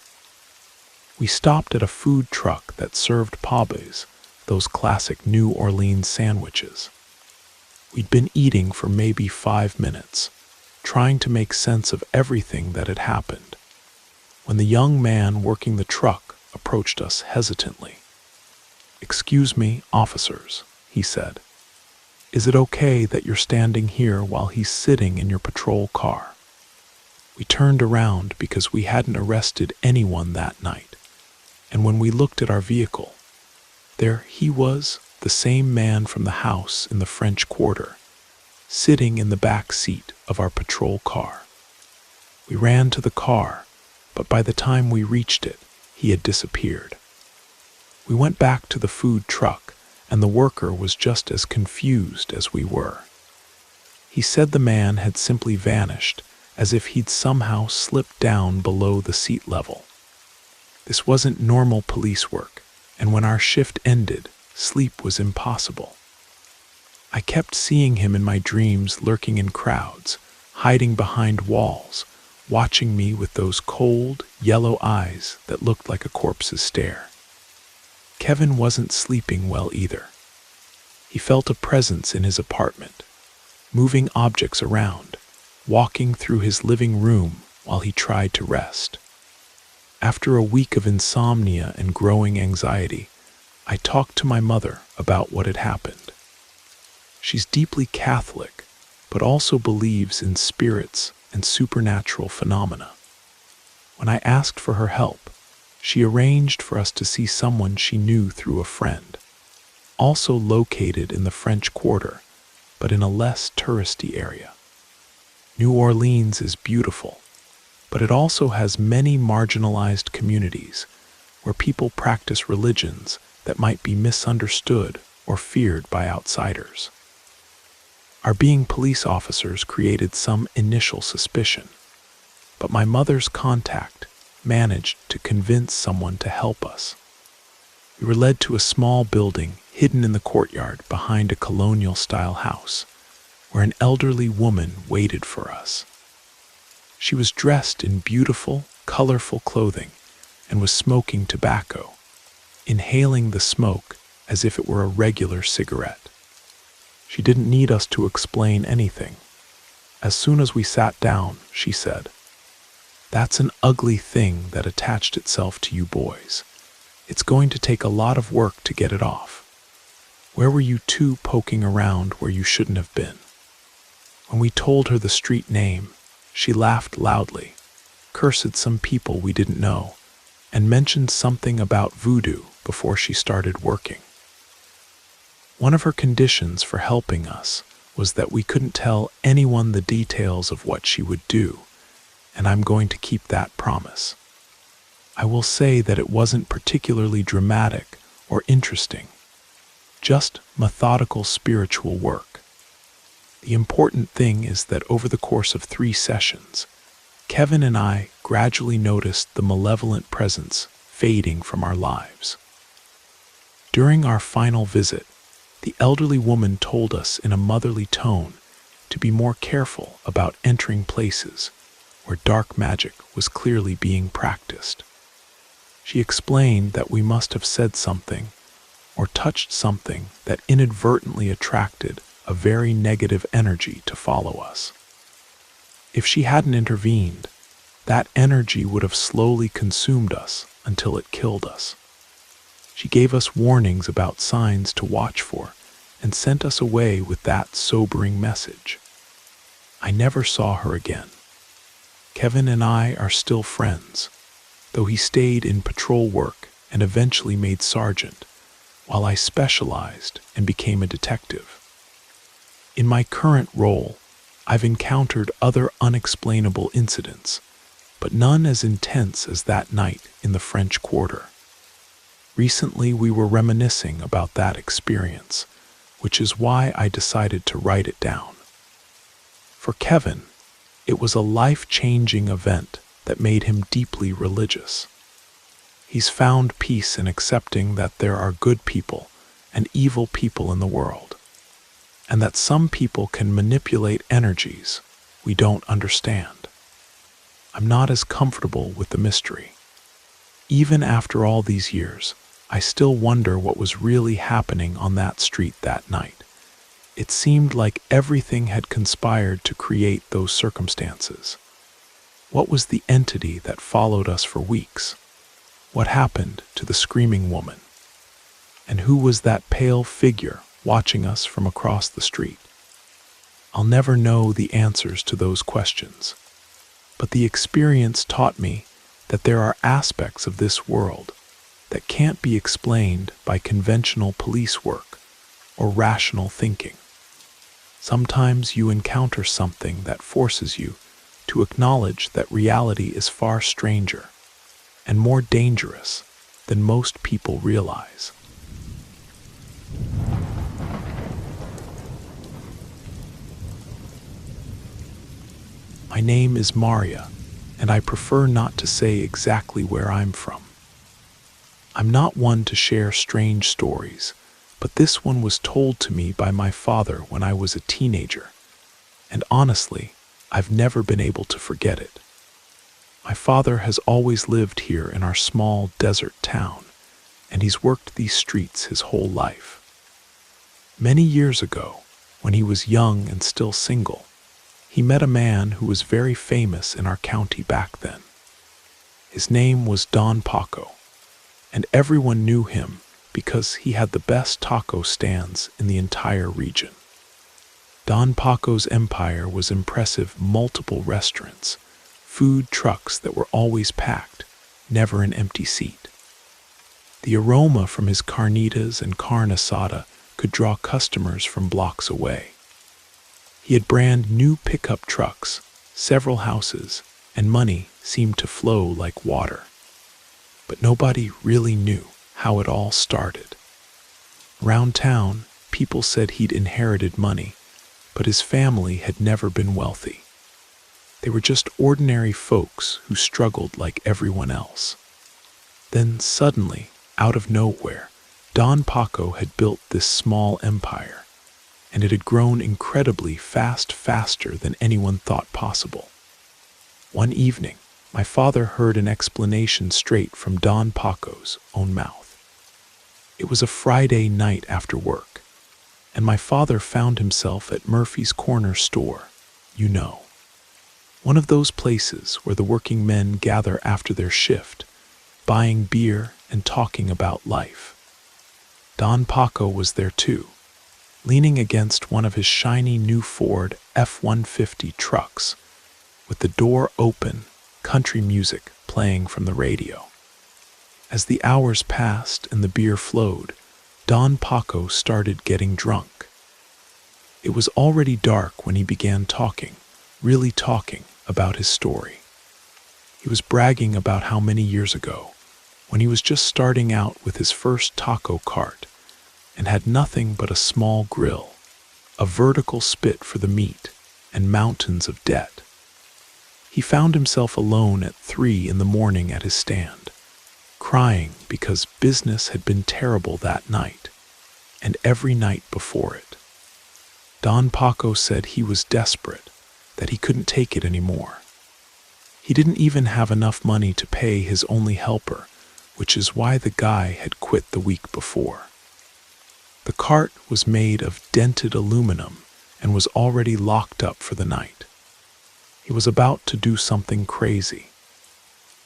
We stopped at a food truck that served pabes, those classic New Orleans sandwiches. We'd been eating for maybe 5 minutes, trying to make sense of everything that had happened, when the young man working the truck approached us hesitantly. "Excuse me, officers," he said. "Is it okay that you're standing here while he's sitting in your patrol car?" We turned around because we hadn't arrested anyone that night, and when we looked at our vehicle, there he was, the same man from the house in the French Quarter, sitting in the back seat of our patrol car. We ran to the car, but by the time we reached it, he had disappeared. We went back to the food truck, and the worker was just as confused as we were. He said the man had simply vanished, as if he'd somehow slipped down below the seat level. This wasn't normal police work, and when our shift ended, sleep was impossible. I kept seeing him in my dreams lurking in crowds, hiding behind walls, watching me with those cold, yellow eyes that looked like a corpse's stare. Kevin wasn't sleeping well either. He felt a presence in his apartment, moving objects around, walking through his living room while he tried to rest. After a week of insomnia and growing anxiety, I talked to my mother about what had happened. She's deeply Catholic, but also believes in spirits and supernatural phenomena. When I asked for her help, she arranged for us to see someone she knew through a friend, also located in the French Quarter, but in a less touristy area. New Orleans is beautiful, but it also has many marginalized communities where people practice religions that might be misunderstood or feared by outsiders. Our being police officers created some initial suspicion, but my mother's contact managed to convince someone to help us. We were led to a small building hidden in the courtyard behind a colonial-style house, where an elderly woman waited for us. She was dressed in beautiful, colorful clothing and was smoking tobacco, inhaling the smoke as if it were a regular cigarette. She didn't need us to explain anything. As soon as we sat down, she said, "That's an ugly thing that attached itself to you boys. It's going to take a lot of work to get it off. Where were you two poking around where you shouldn't have been?" When we told her the street name, she laughed loudly, cursed some people we didn't know, and mentioned something about voodoo before she started working. One of her conditions for helping us was that we couldn't tell anyone the details of what she would do, and I'm going to keep that promise. I will say that it wasn't particularly dramatic or interesting, just methodical spiritual work. The important thing is that over the course of 3 sessions, Kevin and I gradually noticed the malevolent presence fading from our lives. During our final visit, the elderly woman told us in a motherly tone to be more careful about entering places where dark magic was clearly being practiced. She explained that we must have said something or touched something that inadvertently attracted a very negative energy to follow us. If she hadn't intervened, that energy would have slowly consumed us until it killed us. She gave us warnings about signs to watch for and sent us away with that sobering message. I never saw her again. Kevin and I are still friends, though he stayed in patrol work and eventually made sergeant, while I specialized and became a detective. In my current role, I've encountered other unexplainable incidents, but none as intense as that night in the French Quarter. Recently, we were reminiscing about that experience, which is why I decided to write it down. For Kevin, it was a life-changing event that made him deeply religious. He's found peace in accepting that there are good people and evil people in the world, and that some people can manipulate energies we don't understand. I'm not as comfortable with the mystery. Even after all these years, I still wonder what was really happening on that street that night. It seemed like everything had conspired to create those circumstances. What was the entity that followed us for weeks? What happened to the screaming woman? And who was that pale figure watching us from across the street? I'll never know the answers to those questions, but the experience taught me that there are aspects of this world that can't be explained by conventional police work or rational thinking. Sometimes you encounter something that forces you to acknowledge that reality is far stranger and more dangerous than most people realize. My name is Maria, and I prefer not to say exactly where I'm from. I'm not one to share strange stories, but this one was told to me by my father when I was a teenager, and honestly, I've never been able to forget it. My father has always lived here in our small desert town, and he's worked these streets his whole life. Many years ago, when he was young and still single, he met a man who was very famous in our county back then. His name was Don Paco, and everyone knew him because he had the best taco stands in the entire region. Don Paco's empire was impressive: multiple restaurants, food trucks that were always packed, never an empty seat. The aroma from his carnitas and carne asada could draw customers from blocks away. He had brand new pickup trucks, several houses, and money seemed to flow like water. But nobody really knew how it all started. Around town, people said he'd inherited money, but his family had never been wealthy. They were just ordinary folks who struggled like everyone else. Then suddenly, out of nowhere, Don Paco had built this small empire, and it had grown incredibly fast, faster than anyone thought possible. One evening, my father heard an explanation straight from Don Paco's own mouth. It was a Friday night after work, and my father found himself at Murphy's Corner store, one of those places where the working men gather after their shift, buying beer and talking about life. Don Paco was there too, leaning against one of his shiny new Ford F-150 trucks, with the door open, country music playing from the radio. As the hours passed and the beer flowed, Don Paco started getting drunk. It was already dark when he began talking, really talking about his story. He was bragging about how many years ago, when he was just starting out with his first taco cart and had nothing but a small grill, a vertical spit for the meat, and mountains of debt. He found himself alone at 3 a.m. at his stand, crying because business had been terrible that night, and every night before it. Don Paco said he was desperate, that he couldn't take it anymore. He didn't even have enough money to pay his only helper, which is why the guy had quit the week before. The cart was made of dented aluminum and was already locked up for the night. He was about to do something crazy.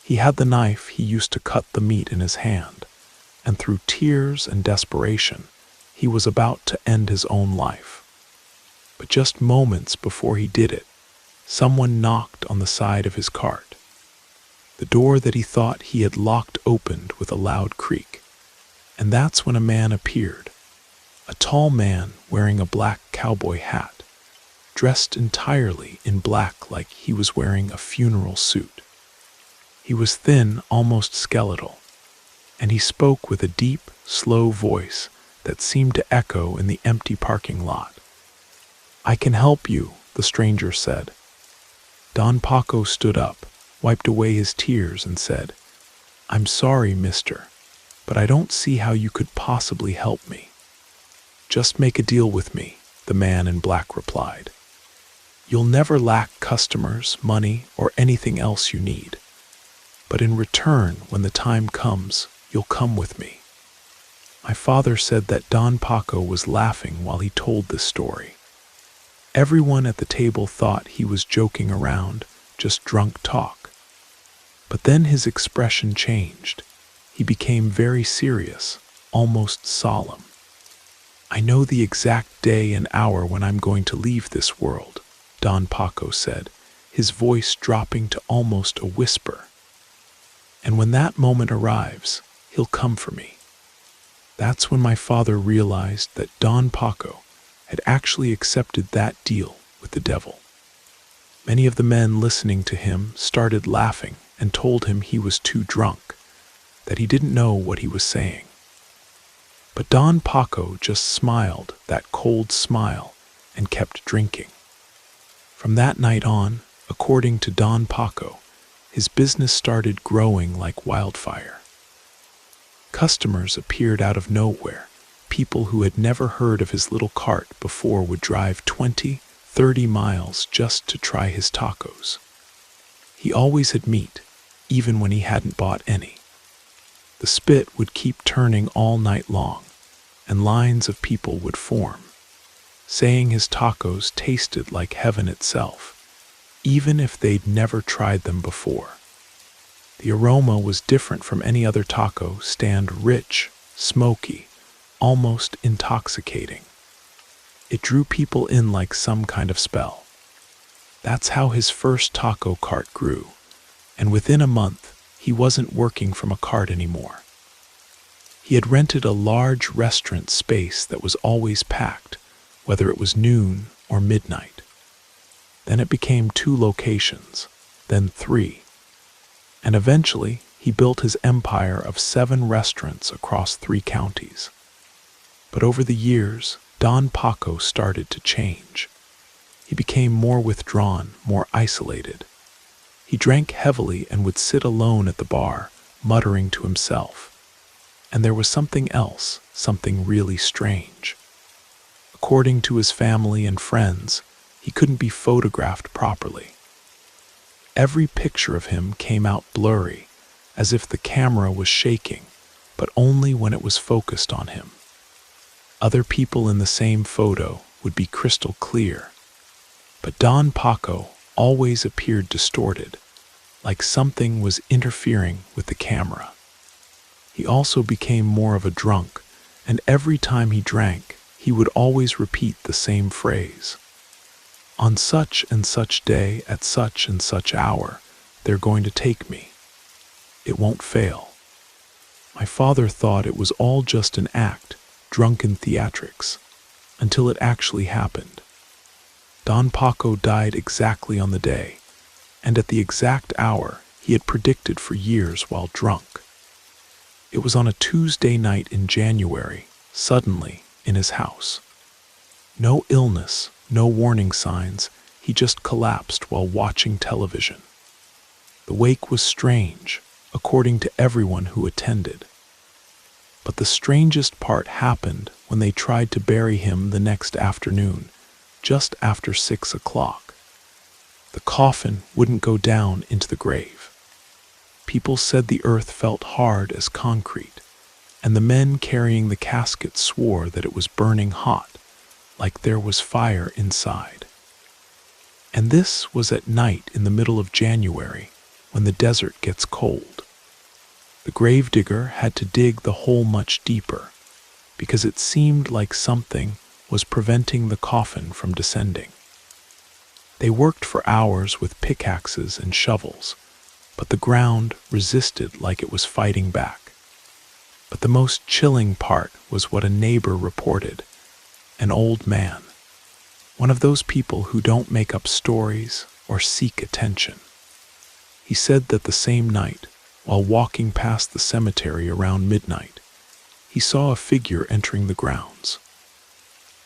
He had the knife he used to cut the meat in his hand, and through tears and desperation, he was about to end his own life. But just moments before he did it, someone knocked on the side of his cart. The door that he thought he had locked opened with a loud creak, and that's when a man appeared, a tall man wearing a black cowboy hat, dressed entirely in black like he was wearing a funeral suit. He was thin, almost skeletal, and he spoke with a deep, slow voice that seemed to echo in the empty parking lot. "I can help you," the stranger said. Don Paco stood up, wiped away his tears, and said, "I'm sorry, mister, but I don't see how you could possibly help me." "Just make a deal with me," the man in black replied. "You'll never lack customers, money, or anything else you need. But in return, when the time comes, you'll come with me." My father said that Don Paco was laughing while he told this story. Everyone at the table thought he was joking around, just drunk talk. But then his expression changed. He became very serious, almost solemn. "I know the exact day and hour when I'm going to leave this world," Don Paco said, his voice dropping to almost a whisper. "And when that moment arrives, he'll come for me." That's when my father realized that Don Paco had actually accepted that deal with the devil. Many of the men listening to him started laughing and told him he was too drunk, that he didn't know what he was saying. But Don Paco just smiled that cold smile and kept drinking. From that night on, according to Don Paco, his business started growing like wildfire. Customers appeared out of nowhere. People who had never heard of his little cart before would drive 20, 30 miles just to try his tacos. He always had meat, even when he hadn't bought any. The spit would keep turning all night long, and lines of people would form, saying his tacos tasted like heaven itself, even if they'd never tried them before. The aroma was different from any other taco stand, rich, smoky, almost intoxicating. It drew people in like some kind of spell. That's how his first taco cart grew, and within a month, he wasn't working from a cart anymore. He had rented a large restaurant space that was always packed, whether it was noon or midnight. Then it became 2 locations, then 3. And eventually, he built his empire of 7 restaurants across 3 counties. But over the years, Don Paco started to change. He became more withdrawn, more isolated. He drank heavily and would sit alone at the bar, muttering to himself. And there was something else, something really strange. According to his family and friends, he couldn't be photographed properly. Every picture of him came out blurry, as if the camera was shaking, but only when it was focused on him. Other people in the same photo would be crystal clear, but Don Paco always appeared distorted, like something was interfering with the camera. He also became more of a drunk, and every time he drank, he would always repeat the same phrase. On such and such day at such and such hour, they're going to take me. It won't fail. My father thought it was all just an act, drunken theatrics, until it actually happened. Don Paco died exactly on the day, and at the exact hour he had predicted for years while drunk. It was on a Tuesday night in January, suddenly, in his house. No illness, no warning signs, he just collapsed while watching television. The wake was strange, according to everyone who attended. But the strangest part happened when they tried to bury him the next afternoon, just after 6 o'clock. The coffin wouldn't go down into the grave. People said the earth felt hard as concrete, and the men carrying the casket swore that it was burning hot, like there was fire inside. And this was at night in the middle of January, when the desert gets cold. The gravedigger had to dig the hole much deeper, because it seemed like something was preventing the coffin from descending. They worked for hours with pickaxes and shovels, but the ground resisted like it was fighting back. But the most chilling part was what a neighbor reported. An old man, one of those people who don't make up stories or seek attention. He said that the same night, while walking past the cemetery around midnight, he saw a figure entering the grounds.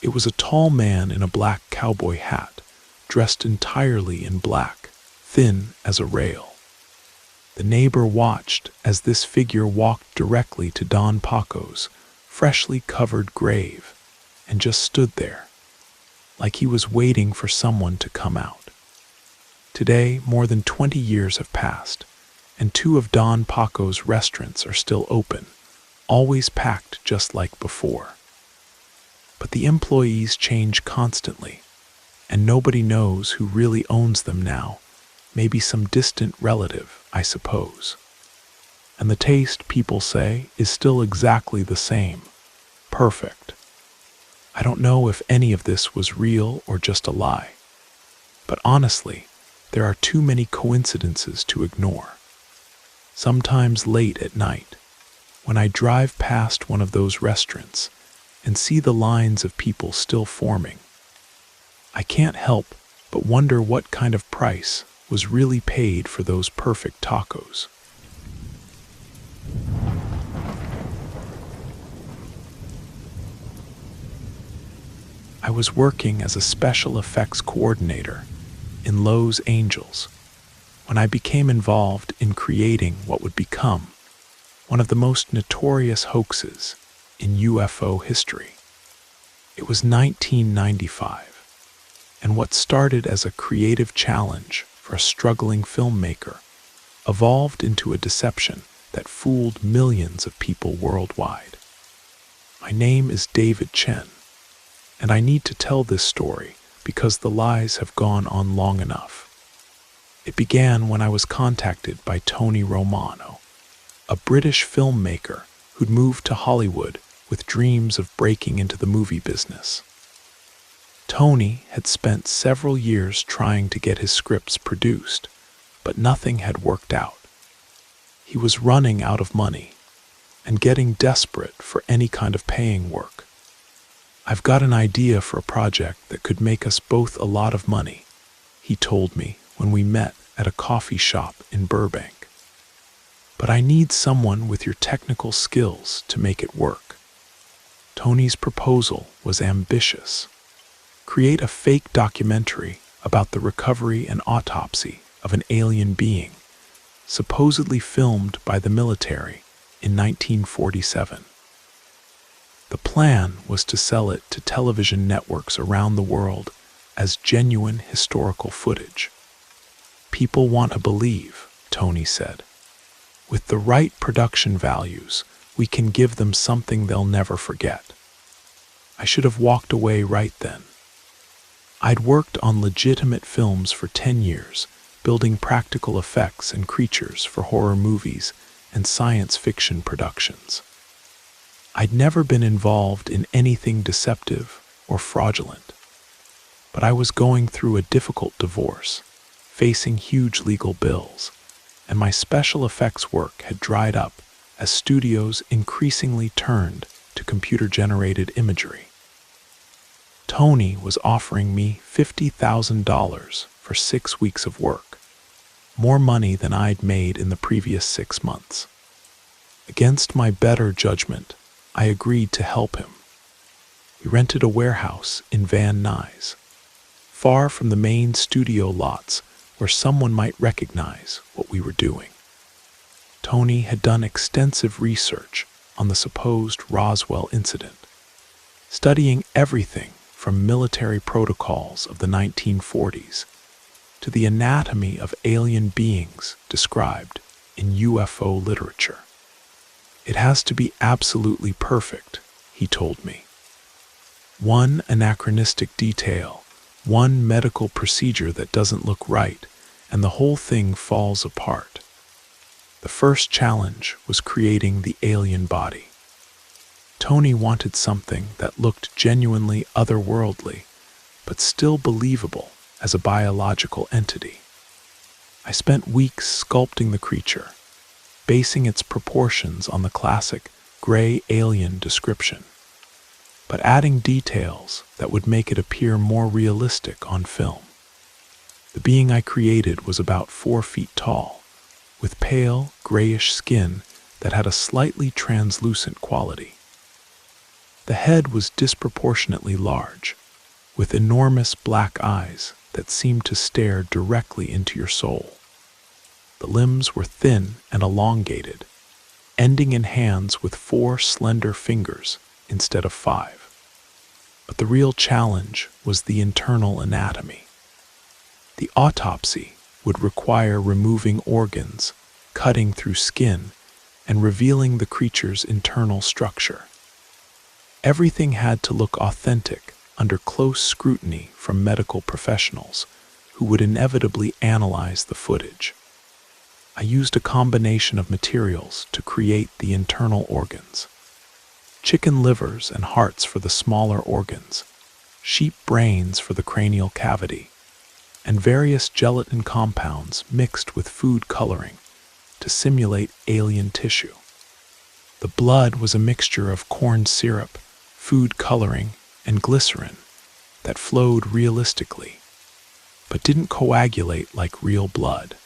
It was a tall man in a black cowboy hat, dressed entirely in black, thin as a rail. The neighbor watched as this figure walked directly to Don Paco's freshly covered grave and just stood there, like he was waiting for someone to come out. Today, more than 20 years have passed, and 2 of Don Paco's restaurants are still open, always packed just like before. But the employees change constantly, and nobody knows who really owns them now, maybe some distant relative, I suppose. And the taste, people say, is still exactly the same. Perfect. I don't know if any of this was real or just a lie. But honestly, there are too many coincidences to ignore. Sometimes late at night, when I drive past one of those restaurants and see the lines of people still forming, I can't help but wonder what kind of price was really paid for those perfect tacos. I was working as a special effects coordinator in Los Angeles when I became involved in creating what would become one of the most notorious hoaxes in UFO history. It was 1995, and what started as a creative challenge for a struggling filmmaker evolved into a deception that fooled millions of people worldwide. My name is David Chen, and I need to tell this story because the lies have gone on long enough. It began when I was contacted by Tony Romano, a British filmmaker who'd moved to Hollywood with dreams of breaking into the movie business. Tony had spent several years trying to get his scripts produced, but nothing had worked out. He was running out of money and getting desperate for any kind of paying work. "I've got an idea for a project that could make us both a lot of money," he told me when we met at a coffee shop in Burbank. "But I need someone with your technical skills to make it work." Tony's proposal was ambitious. Create a fake documentary about the recovery and autopsy of an alien being, supposedly filmed by the military in 1947. The plan was to sell it to television networks around the world as genuine historical footage. "People want to believe," Tony said. "With the right production values, we can give them something they'll never forget." I should have walked away right then. I'd worked on legitimate films for 10 years, building practical effects and creatures for horror movies and science fiction productions. I'd never been involved in anything deceptive or fraudulent. But I was going through a difficult divorce, facing huge legal bills, and my special effects work had dried up as studios increasingly turned to computer-generated imagery. Tony was offering me $50,000 for 6 weeks of work, more money than I'd made in the previous 6 months. Against my better judgment, I agreed to help him. We rented a warehouse in Van Nuys, far from the main studio lots where someone might recognize what we were doing. Tony had done extensive research on the supposed Roswell incident, studying everything from military protocols of the 1940s to the anatomy of alien beings described in UFO literature. "It has to be absolutely perfect," he told me. "One anachronistic detail, one medical procedure that doesn't look right, and the whole thing falls apart." The first challenge was creating the alien body. Tony wanted something that looked genuinely otherworldly, but still believable as a biological entity. I spent weeks sculpting the creature, basing its proportions on the classic gray alien description, but adding details that would make it appear more realistic on film. The being I created was about 4 feet tall, with pale, grayish skin that had a slightly translucent quality. The head was disproportionately large, with enormous black eyes that seemed to stare directly into your soul. The limbs were thin and elongated, ending in hands with 4 slender fingers instead of 5. But the real challenge was the internal anatomy. The autopsy would require removing organs, cutting through skin, and revealing the creature's internal structure. Everything had to look authentic under close scrutiny from medical professionals who would inevitably analyze the footage. I used a combination of materials to create the internal organs: chicken livers and hearts for the smaller organs, sheep brains for the cranial cavity, and various gelatin compounds mixed with food coloring to simulate alien tissue. The blood was a mixture of corn syrup, food coloring, and glycerin that flowed realistically, but didn't coagulate like real blood.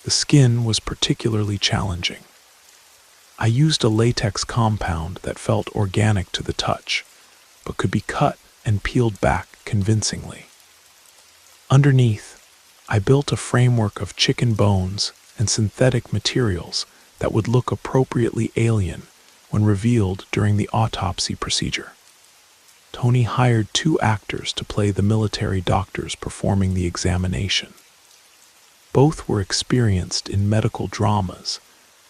The skin was particularly challenging. I used a latex compound that felt organic to the touch, but could be cut and peeled back convincingly. Underneath, I built a framework of chicken bones and synthetic materials that would look appropriately alien when revealed during the autopsy procedure. Tony hired 2 actors to play the military doctors performing the examination. Both were experienced in medical dramas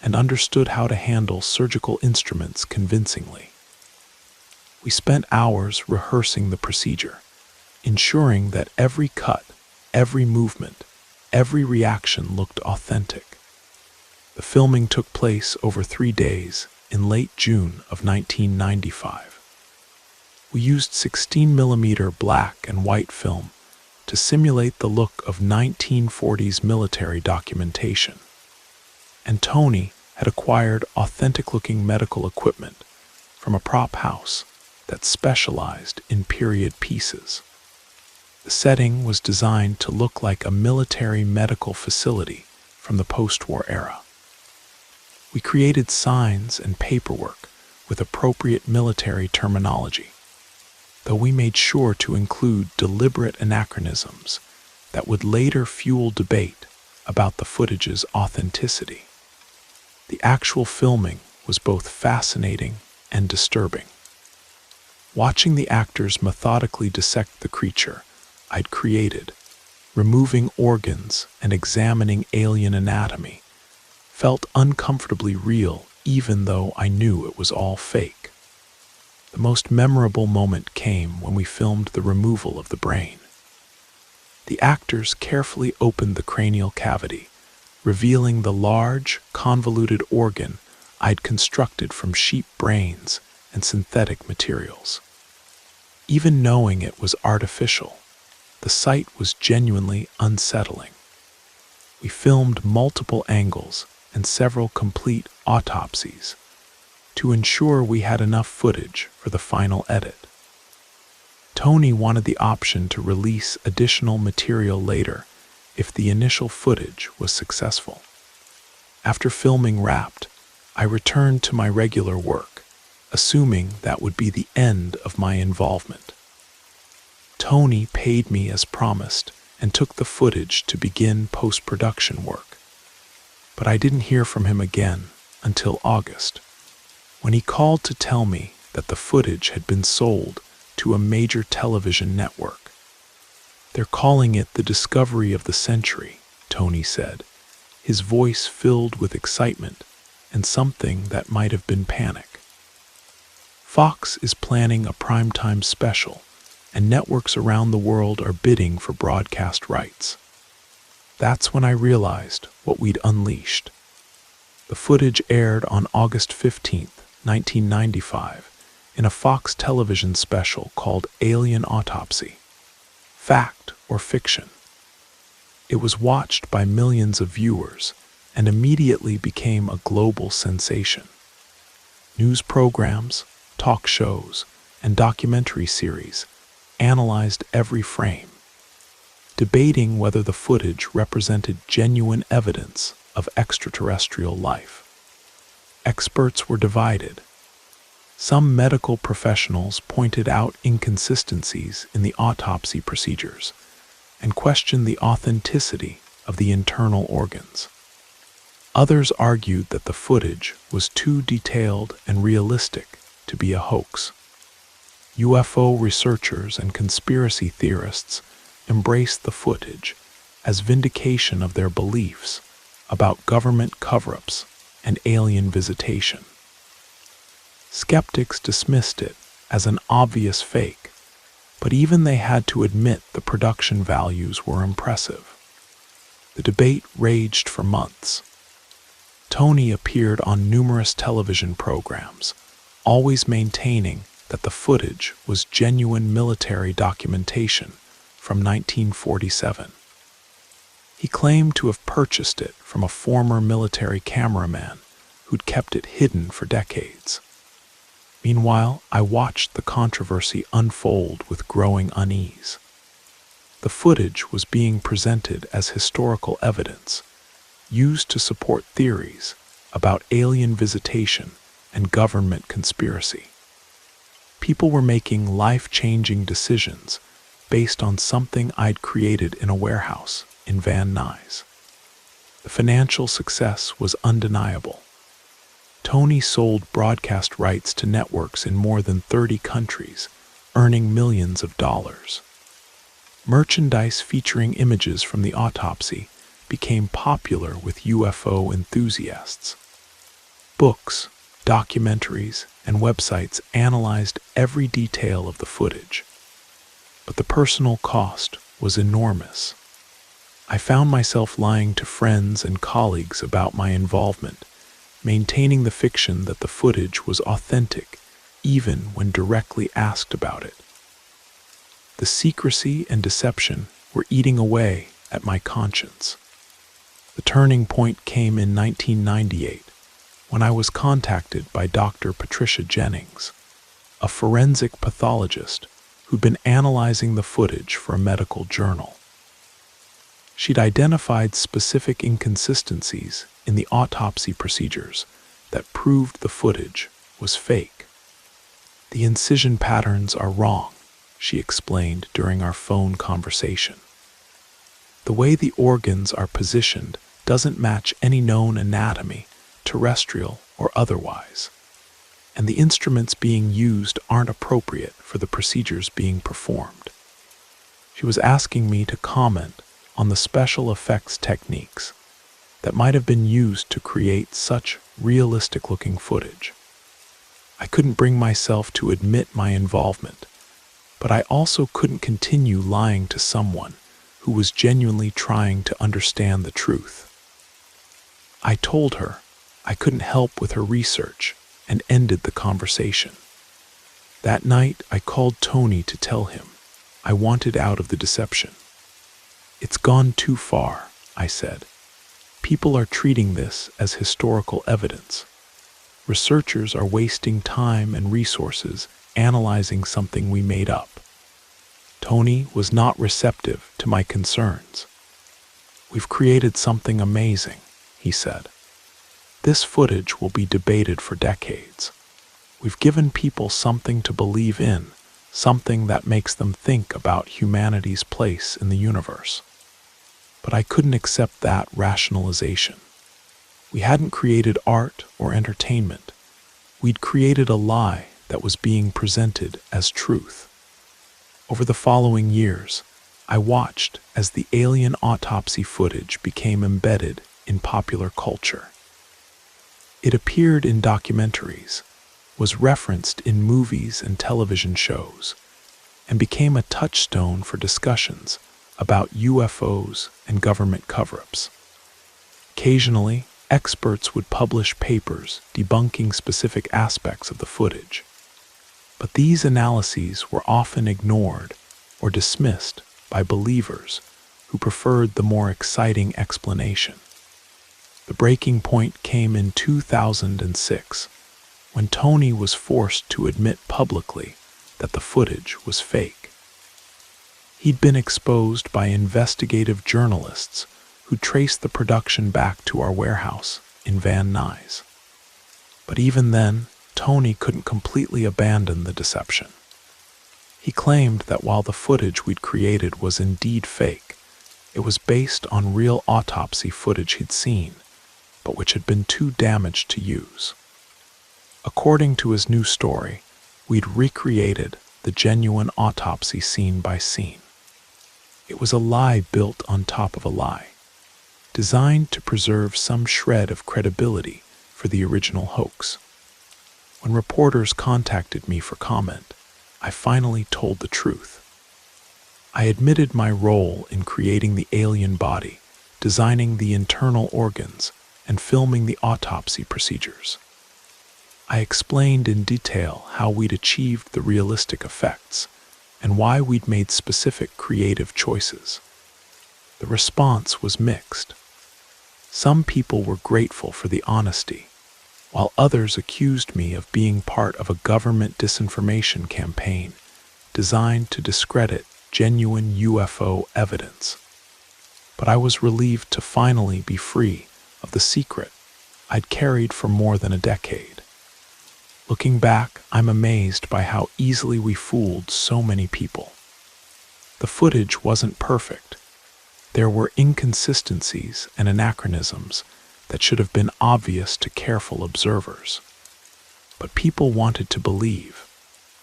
and understood how to handle surgical instruments convincingly. We spent hours rehearsing the procedure, ensuring that every cut, every movement, every reaction looked authentic. The filming took place over 3 days in late June of 1995. We used 16mm black and white film to simulate the look of 1940s military documentation. And Tony had acquired authentic-looking medical equipment from a prop house that specialized in period pieces. The setting was designed to look like a military medical facility from the post-war era. We created signs and paperwork with appropriate military terminology, though we made sure to include deliberate anachronisms that would later fuel debate about the footage's authenticity. The actual filming was both fascinating and disturbing. Watching the actors methodically dissect the creature I'd created, removing organs and examining alien anatomy, felt uncomfortably real even though I knew it was all fake. The most memorable moment came when we filmed the removal of the brain. The actors carefully opened the cranial cavity, revealing the large, convoluted organ I'd constructed from sheep brains and synthetic materials. Even knowing it was artificial, the sight was genuinely unsettling. We filmed multiple angles and several complete autopsies to ensure we had enough footage for the final edit. Tony wanted the option to release additional material later if the initial footage was successful. After filming wrapped, I returned to my regular work, assuming that would be the end of my involvement. Tony paid me as promised and took the footage to begin post-production work. But I didn't hear from him again until August, when he called to tell me that the footage had been sold to a major television network. "They're calling it the discovery of the century," Tony said, his voice filled with excitement and something that might have been panic. "Fox is planning a primetime special, and networks around the world are bidding for broadcast rights." That's when I realized what we'd unleashed. The footage aired on August 15th, 1995, in a Fox television special called Alien Autopsy: Fact or Fiction. It was watched by millions of viewers and immediately became a global sensation. News programs, talk shows, and documentary series analyzed every frame, debating whether the footage represented genuine evidence of extraterrestrial life. Experts were divided. Some medical professionals pointed out inconsistencies in the autopsy procedures and questioned the authenticity of the internal organs. Others argued that the footage was too detailed and realistic to be a hoax. UFO researchers and conspiracy theorists embraced the footage as vindication of their beliefs about government cover-ups and alien visitation. Skeptics dismissed it as an obvious fake, but even they had to admit the production values were impressive. The debate raged for months. Tony appeared on numerous television programs, always maintaining that the footage was genuine military documentation from 1947. He claimed to have purchased it from a former military cameraman who'd kept it hidden for decades. Meanwhile, I watched the controversy unfold with growing unease. The footage was being presented as historical evidence, used to support theories about alien visitation and government conspiracy. People were making life-changing decisions based on something I'd created in a warehouse in Van Nuys. The financial success was undeniable. Tony sold broadcast rights to networks in more than 30 countries, earning millions of dollars. Merchandise featuring images from the autopsy became popular with UFO enthusiasts. Books, documentaries, and websites analyzed every detail of the footage. But the personal cost was enormous. I found myself lying to friends and colleagues about my involvement, maintaining the fiction that the footage was authentic, even when directly asked about it. The secrecy and deception were eating away at my conscience. The turning point came in 1998, when I was contacted by Dr. Patricia Jennings, a forensic pathologist who'd been analyzing the footage for a medical journal. She'd identified specific inconsistencies in the autopsy procedures that proved the footage was fake. "The incision patterns are wrong," she explained during our phone conversation. "The way the organs are positioned doesn't match any known anatomy, terrestrial or otherwise, and the instruments being used aren't appropriate for the procedures being performed." She was asking me to comment on the special effects techniques that might have been used to create such realistic-looking footage. I couldn't bring myself to admit my involvement, but I also couldn't continue lying to someone who was genuinely trying to understand the truth. I told her I couldn't help with her research and ended the conversation. That night, I called Tony to tell him I wanted out of the deception. "It's gone too far," I said. "People are treating this as historical evidence. Researchers are wasting time and resources analyzing something we made up." Tony was not receptive to my concerns. "We've created something amazing," he said. "This footage will be debated for decades. We've given people something to believe in, something that makes them think about humanity's place in the universe." But I couldn't accept that rationalization. We hadn't created art or entertainment. We'd created a lie that was being presented as truth. Over the following years, I watched as the alien autopsy footage became embedded in popular culture. It appeared in documentaries, was referenced in movies and television shows, and became a touchstone for discussions about UFOs and government cover-ups. Occasionally, experts would publish papers debunking specific aspects of the footage. But these analyses were often ignored or dismissed by believers who preferred the more exciting explanation. The breaking point came in 2006, when Tony was forced to admit publicly that the footage was fake. He'd been exposed by investigative journalists who traced the production back to our warehouse in Van Nuys. But even then, Tony couldn't completely abandon the deception. He claimed that while the footage we'd created was indeed fake, it was based on real autopsy footage he'd seen, but which had been too damaged to use. According to his new story, we'd recreated the genuine autopsy scene by scene. It was a lie built on top of a lie, designed to preserve some shred of credibility for the original hoax. When reporters contacted me for comment, I finally told the truth. I admitted my role in creating the alien body, designing the internal organs, and filming the autopsy procedures. I explained in detail how we'd achieved the realistic effects and why we'd made specific creative choices. The response was mixed. Some people were grateful for the honesty, while others accused me of being part of a government disinformation campaign designed to discredit genuine UFO evidence. But I was relieved to finally be free of the secret I'd carried for more than a decade. Looking back, I'm amazed by how easily we fooled so many people. The footage wasn't perfect. There were inconsistencies and anachronisms that should have been obvious to careful observers. But people wanted to believe,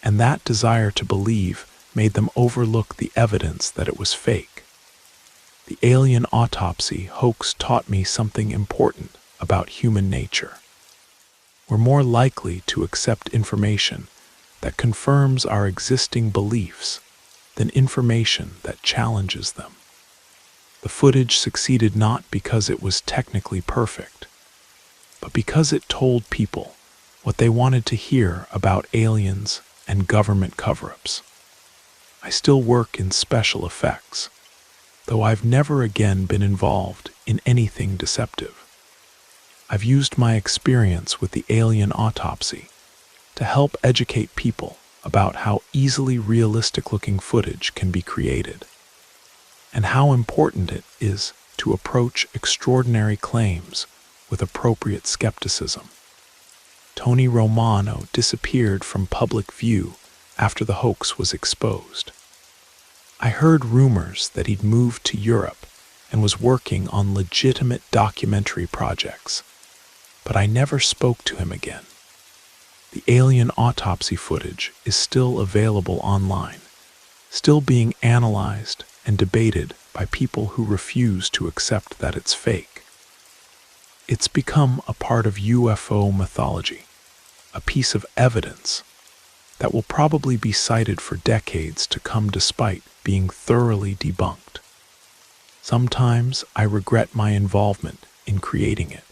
and that desire to believe made them overlook the evidence that it was fake. The alien autopsy hoax taught me something important about human nature. We're more likely to accept information that confirms our existing beliefs than information that challenges them. The footage succeeded not because it was technically perfect, but because it told people what they wanted to hear about aliens and government cover-ups. I still work in special effects, though I've never again been involved in anything deceptive. I've used my experience with the alien autopsy to help educate people about how easily realistic-looking footage can be created, and how important it is to approach extraordinary claims with appropriate skepticism. Tony Romano disappeared from public view after the hoax was exposed. I heard rumors that he'd moved to Europe and was working on legitimate documentary projects, but I never spoke to him again. The alien autopsy footage is still available online, still being analyzed and debated by people who refuse to accept that it's fake. It's become a part of UFO mythology, a piece of evidence that will probably be cited for decades to come despite being thoroughly debunked. Sometimes I regret my involvement in creating it.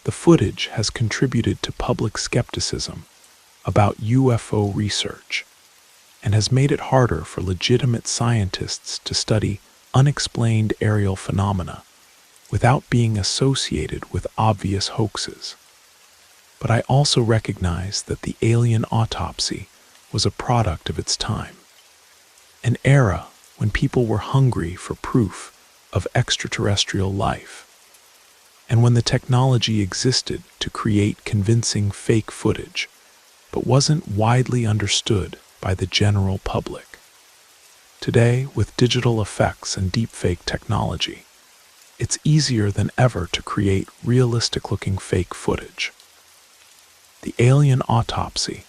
The footage has contributed to public skepticism about UFO research and has made it harder for legitimate scientists to study unexplained aerial phenomena without being associated with obvious hoaxes. But I also recognize that the alien autopsy was a product of its time, an era when people were hungry for proof of extraterrestrial life, and when the technology existed to create convincing fake footage, but wasn't widely understood by the general public. Today, with digital effects and deepfake technology, it's easier than ever to create realistic-looking fake footage. The alien autopsy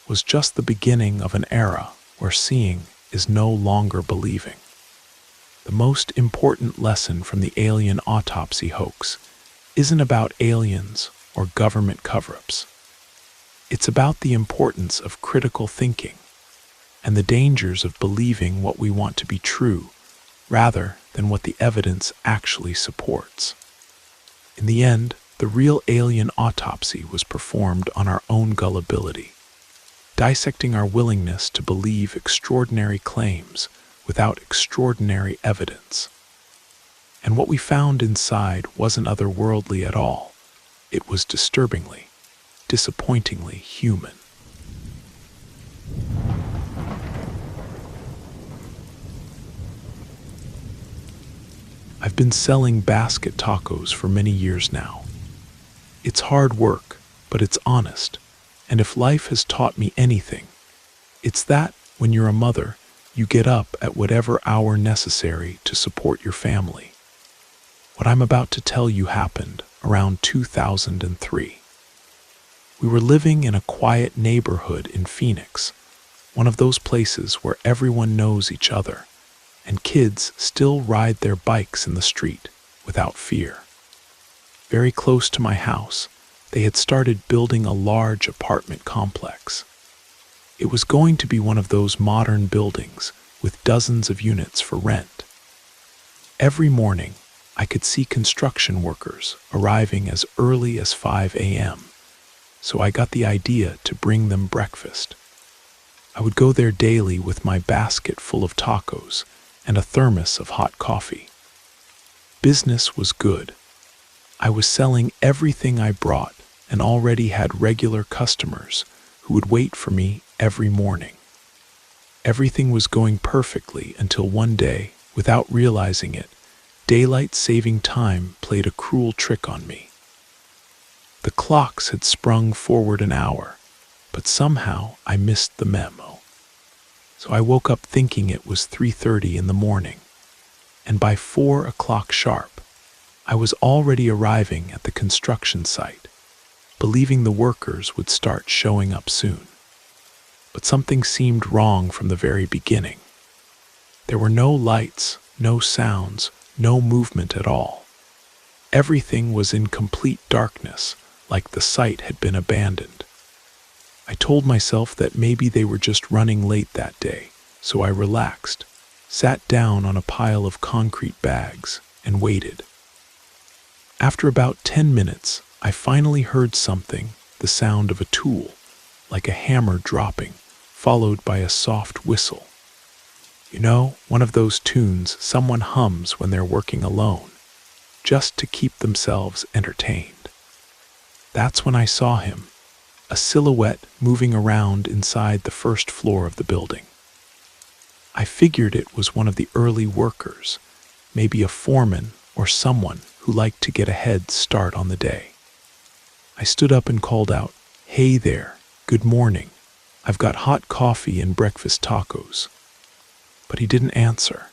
was just the beginning of an era where seeing is no longer believing. The most important lesson from the alien autopsy hoax isn't about aliens or government cover-ups. It's about the importance of critical thinking and the dangers of believing what we want to be true rather than what the evidence actually supports. In the end, the real alien autopsy was performed on our own gullibility, dissecting our willingness to believe extraordinary claims without extraordinary evidence. And what we found inside wasn't otherworldly at all. It was disturbingly, disappointingly human. I've been selling basket tacos for many years now. It's hard work, but it's honest. And if life has taught me anything, it's that when you're a mother, you get up at whatever hour necessary to support your family. What I'm about to tell you happened around 2003. We were living in a quiet neighborhood in Phoenix, one of those places where everyone knows each other, and kids still ride their bikes in the street without fear. Very close to my house, they had started building a large apartment complex. It was going to be one of those modern buildings with dozens of units for rent. Every morning, I could see construction workers arriving as early as 5 a.m., so I got the idea to bring them breakfast. I would go there daily with my basket full of tacos and a thermos of hot coffee. Business was good. I was selling everything I brought and already had regular customers who would wait for me every morning. Everything was going perfectly until one day, without realizing it, daylight saving time played a cruel trick on me. The clocks had sprung forward an hour, but somehow I missed the memo. So I woke up thinking it was 3:30 in the morning, and by 4 o'clock sharp, I was already arriving at the construction site, believing the workers would start showing up soon. But something seemed wrong from the very beginning. There were no lights, no sounds, no movement at all. Everything was in complete darkness, like the site had been abandoned. I told myself that maybe they were just running late that day, so I relaxed, sat down on a pile of concrete bags, and waited. After about 10 minutes, I finally heard something, the sound of a tool, like a hammer dropping, followed by a soft whistle. You know, one of those tunes someone hums when they're working alone, just to keep themselves entertained. That's when I saw him, a silhouette moving around inside the first floor of the building. I figured it was one of the early workers, maybe a foreman or someone who liked to get a head start on the day. I stood up and called out, "Hey there, good morning. I've got hot coffee and breakfast tacos." But he didn't answer.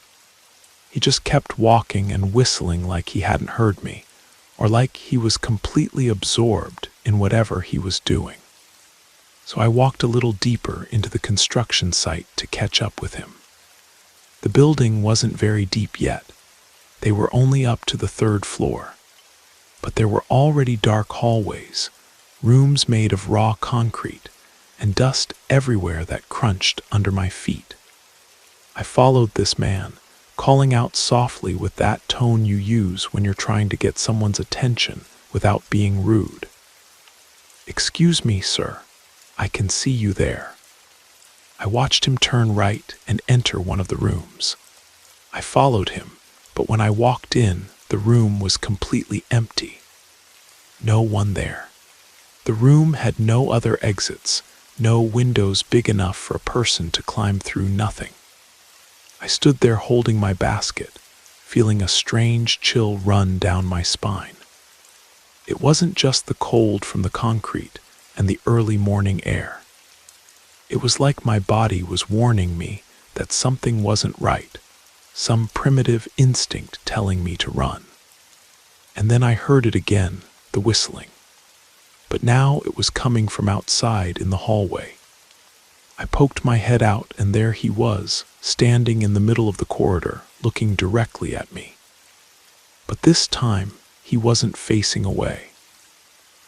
He just kept walking and whistling like he hadn't heard me, or like he was completely absorbed in whatever he was doing. So I walked a little deeper into the construction site to catch up with him. The building wasn't very deep yet. They were only up to the 3rd floor. But there were already dark hallways, rooms made of raw concrete, and dust everywhere that crunched under my feet. I followed this man, calling out softly with that tone you use when you're trying to get someone's attention without being rude. "Excuse me, sir. I can see you there." I watched him turn right and enter one of the rooms. I followed him, but when I walked in, the room was completely empty. No one there. The room had no other exits, no windows big enough for a person to climb through, nothing. I stood there holding my basket, feeling a strange chill run down my spine. It wasn't just the cold from the concrete and the early morning air. It was like my body was warning me that something wasn't right, some primitive instinct telling me to run. And then I heard it again, the whistling. But now it was coming from outside in the hallway. I poked my head out, and there he was, standing in the middle of the corridor, looking directly at me. But this time, he wasn't facing away.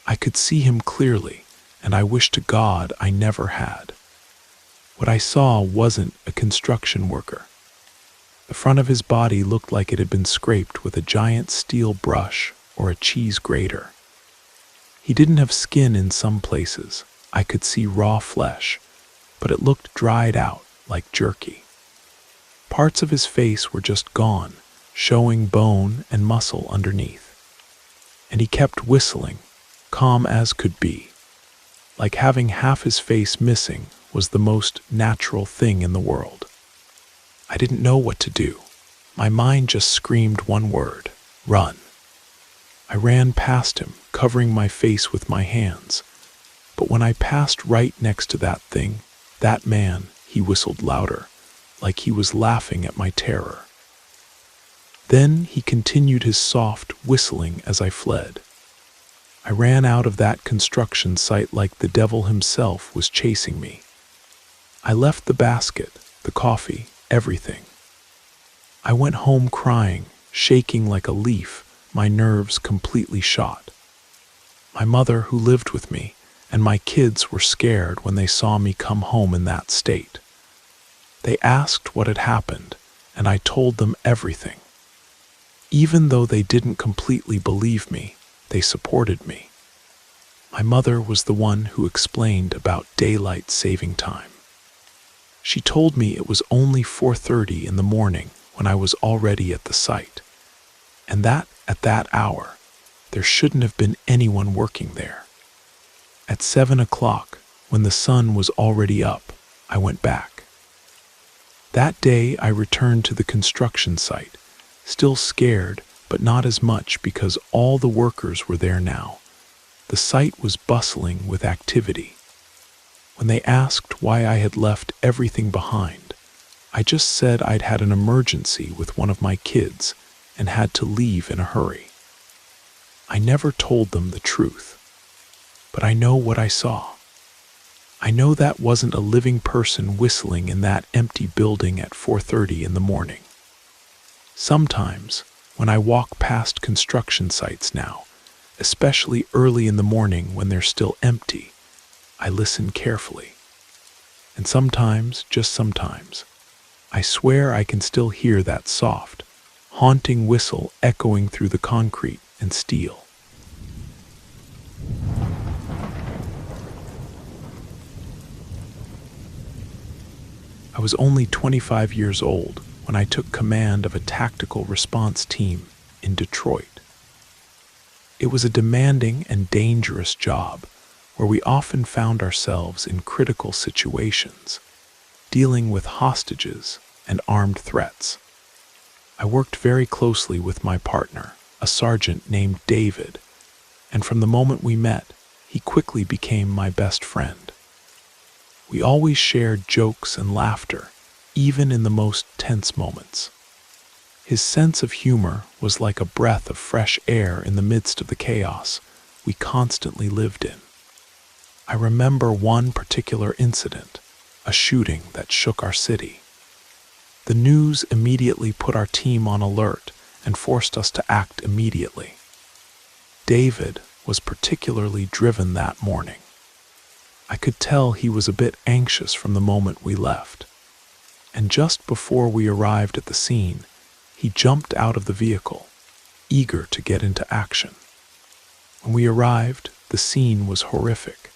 I could see him clearly, and I wish to God I never had. What I saw wasn't a construction worker. The front of his body looked like it had been scraped with a giant steel brush or a cheese grater. He didn't have skin in some places. I could see raw flesh, but it looked dried out like jerky. Parts of his face were just gone, showing bone and muscle underneath. And he kept whistling, calm as could be. Like having half his face missing was the most natural thing in the world. I didn't know what to do. My mind just screamed one word: run. I ran past him, covering my face with my hands. But when I passed right next to that thing, that man, he whistled louder, like he was laughing at my terror. Then he continued his soft whistling as I fled. I ran out of that construction site like the devil himself was chasing me. I left the basket, the coffee, everything. I went home crying, shaking like a leaf, my nerves completely shot. My mother, who lived with me, and my kids were scared when they saw me come home in that state. They asked what had happened, and I told them everything. Even though they didn't completely believe me, they supported me. My mother was the one who explained about daylight saving time. She told me it was only 4:30 in the morning when I was already at the site, and that at that hour, there shouldn't have been anyone working there. At 7 o'clock, when the sun was already up, I went back. That day I returned to the construction site, still scared, but not as much because all the workers were there now. The site was bustling with activity. When they asked why I had left everything behind, I just said I'd had an emergency with one of my kids and had to leave in a hurry. I never told them the truth. But I know what I saw. I know that wasn't a living person whistling in that empty building at 4:30 in the morning. Sometimes, when I walk past construction sites now, especially early in the morning when they're still empty, I listen carefully. And sometimes, just sometimes, I swear I can still hear that soft, haunting whistle echoing through the concrete and steel. I was only 25 years old when I took command of a tactical response team in Detroit. It was a demanding and dangerous job where we often found ourselves in critical situations, dealing with hostages and armed threats. I worked very closely with my partner, a sergeant named David, and from the moment we met, he quickly became my best friend. We always shared jokes and laughter, even in the most tense moments. His sense of humor was like a breath of fresh air in the midst of the chaos we constantly lived in. I remember one particular incident, a shooting that shook our city. The news immediately put our team on alert and forced us to act immediately. David was particularly driven that morning. I could tell he was a bit anxious from the moment we left. And just before we arrived at the scene, he jumped out of the vehicle, eager to get into action. When we arrived, the scene was horrific.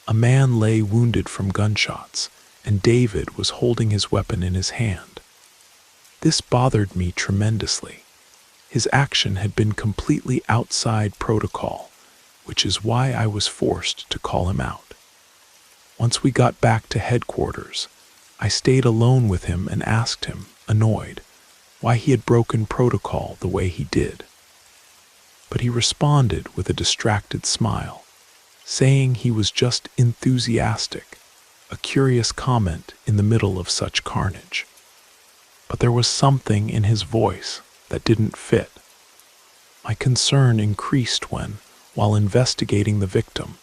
A man lay wounded from gunshots, and David was holding his weapon in his hand. This bothered me tremendously. His action had been completely outside protocol, which is why I was forced to call him out. Once we got back to headquarters, I stayed alone with him and asked him, annoyed, why he had broken protocol the way he did. But he responded with a distracted smile, saying he was just enthusiastic, a curious comment in the middle of such carnage. But there was something in his voice that didn't fit. My concern increased when, while investigating the victim,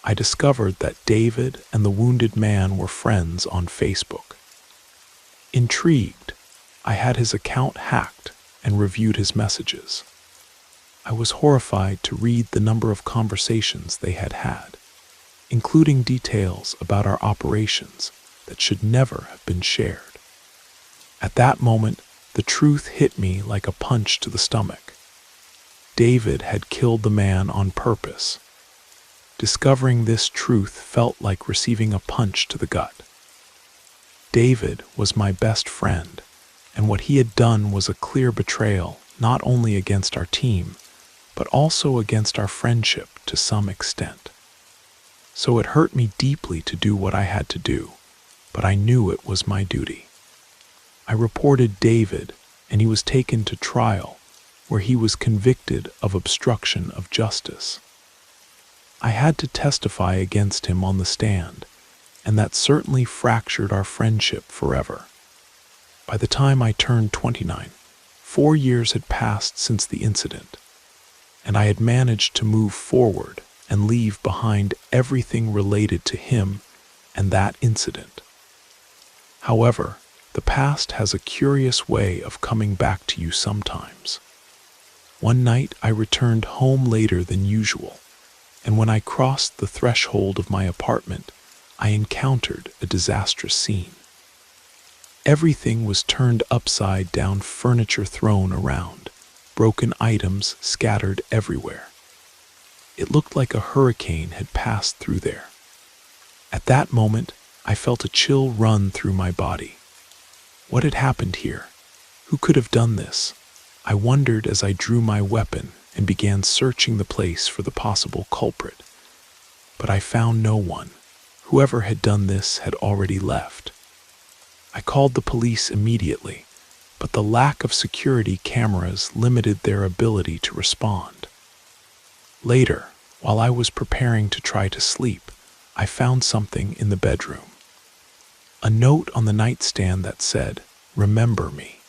I discovered that David and the wounded man were friends on Facebook. Intrigued, I had his account hacked and reviewed his messages. I was horrified to read the number of conversations they had had, including details about our operations that should never have been shared. At that moment, the truth hit me like a punch to the stomach. David had killed the man on purpose. Discovering this truth felt like receiving a punch to the gut. David was my best friend, and what he had done was a clear betrayal not only against our team, but also against our friendship to some extent. So it hurt me deeply to do what I had to do, but I knew it was my duty. I reported David, and he was taken to trial, where he was convicted of obstruction of justice. I had to testify against him on the stand, and that certainly fractured our friendship forever. By the time I turned 29, 4 years had passed since the incident, and I had managed to move forward and leave behind everything related to him and that incident. However, the past has a curious way of coming back to you sometimes. One night I returned home later than usual, and when I crossed the threshold of my apartment, I encountered a disastrous scene. Everything was turned upside down, furniture thrown around, broken items scattered everywhere. It looked like a hurricane had passed through there. At that moment, I felt a chill run through my body. What had happened here? Who could have done this? I wondered as I drew my weapon and began searching the place for the possible culprit. But I found no one. Whoever had done this had already left. I called the police immediately, but the lack of security cameras limited their ability to respond. Later, while I was preparing to try to sleep, I found something in the bedroom. A note on the nightstand that said, "Remember me."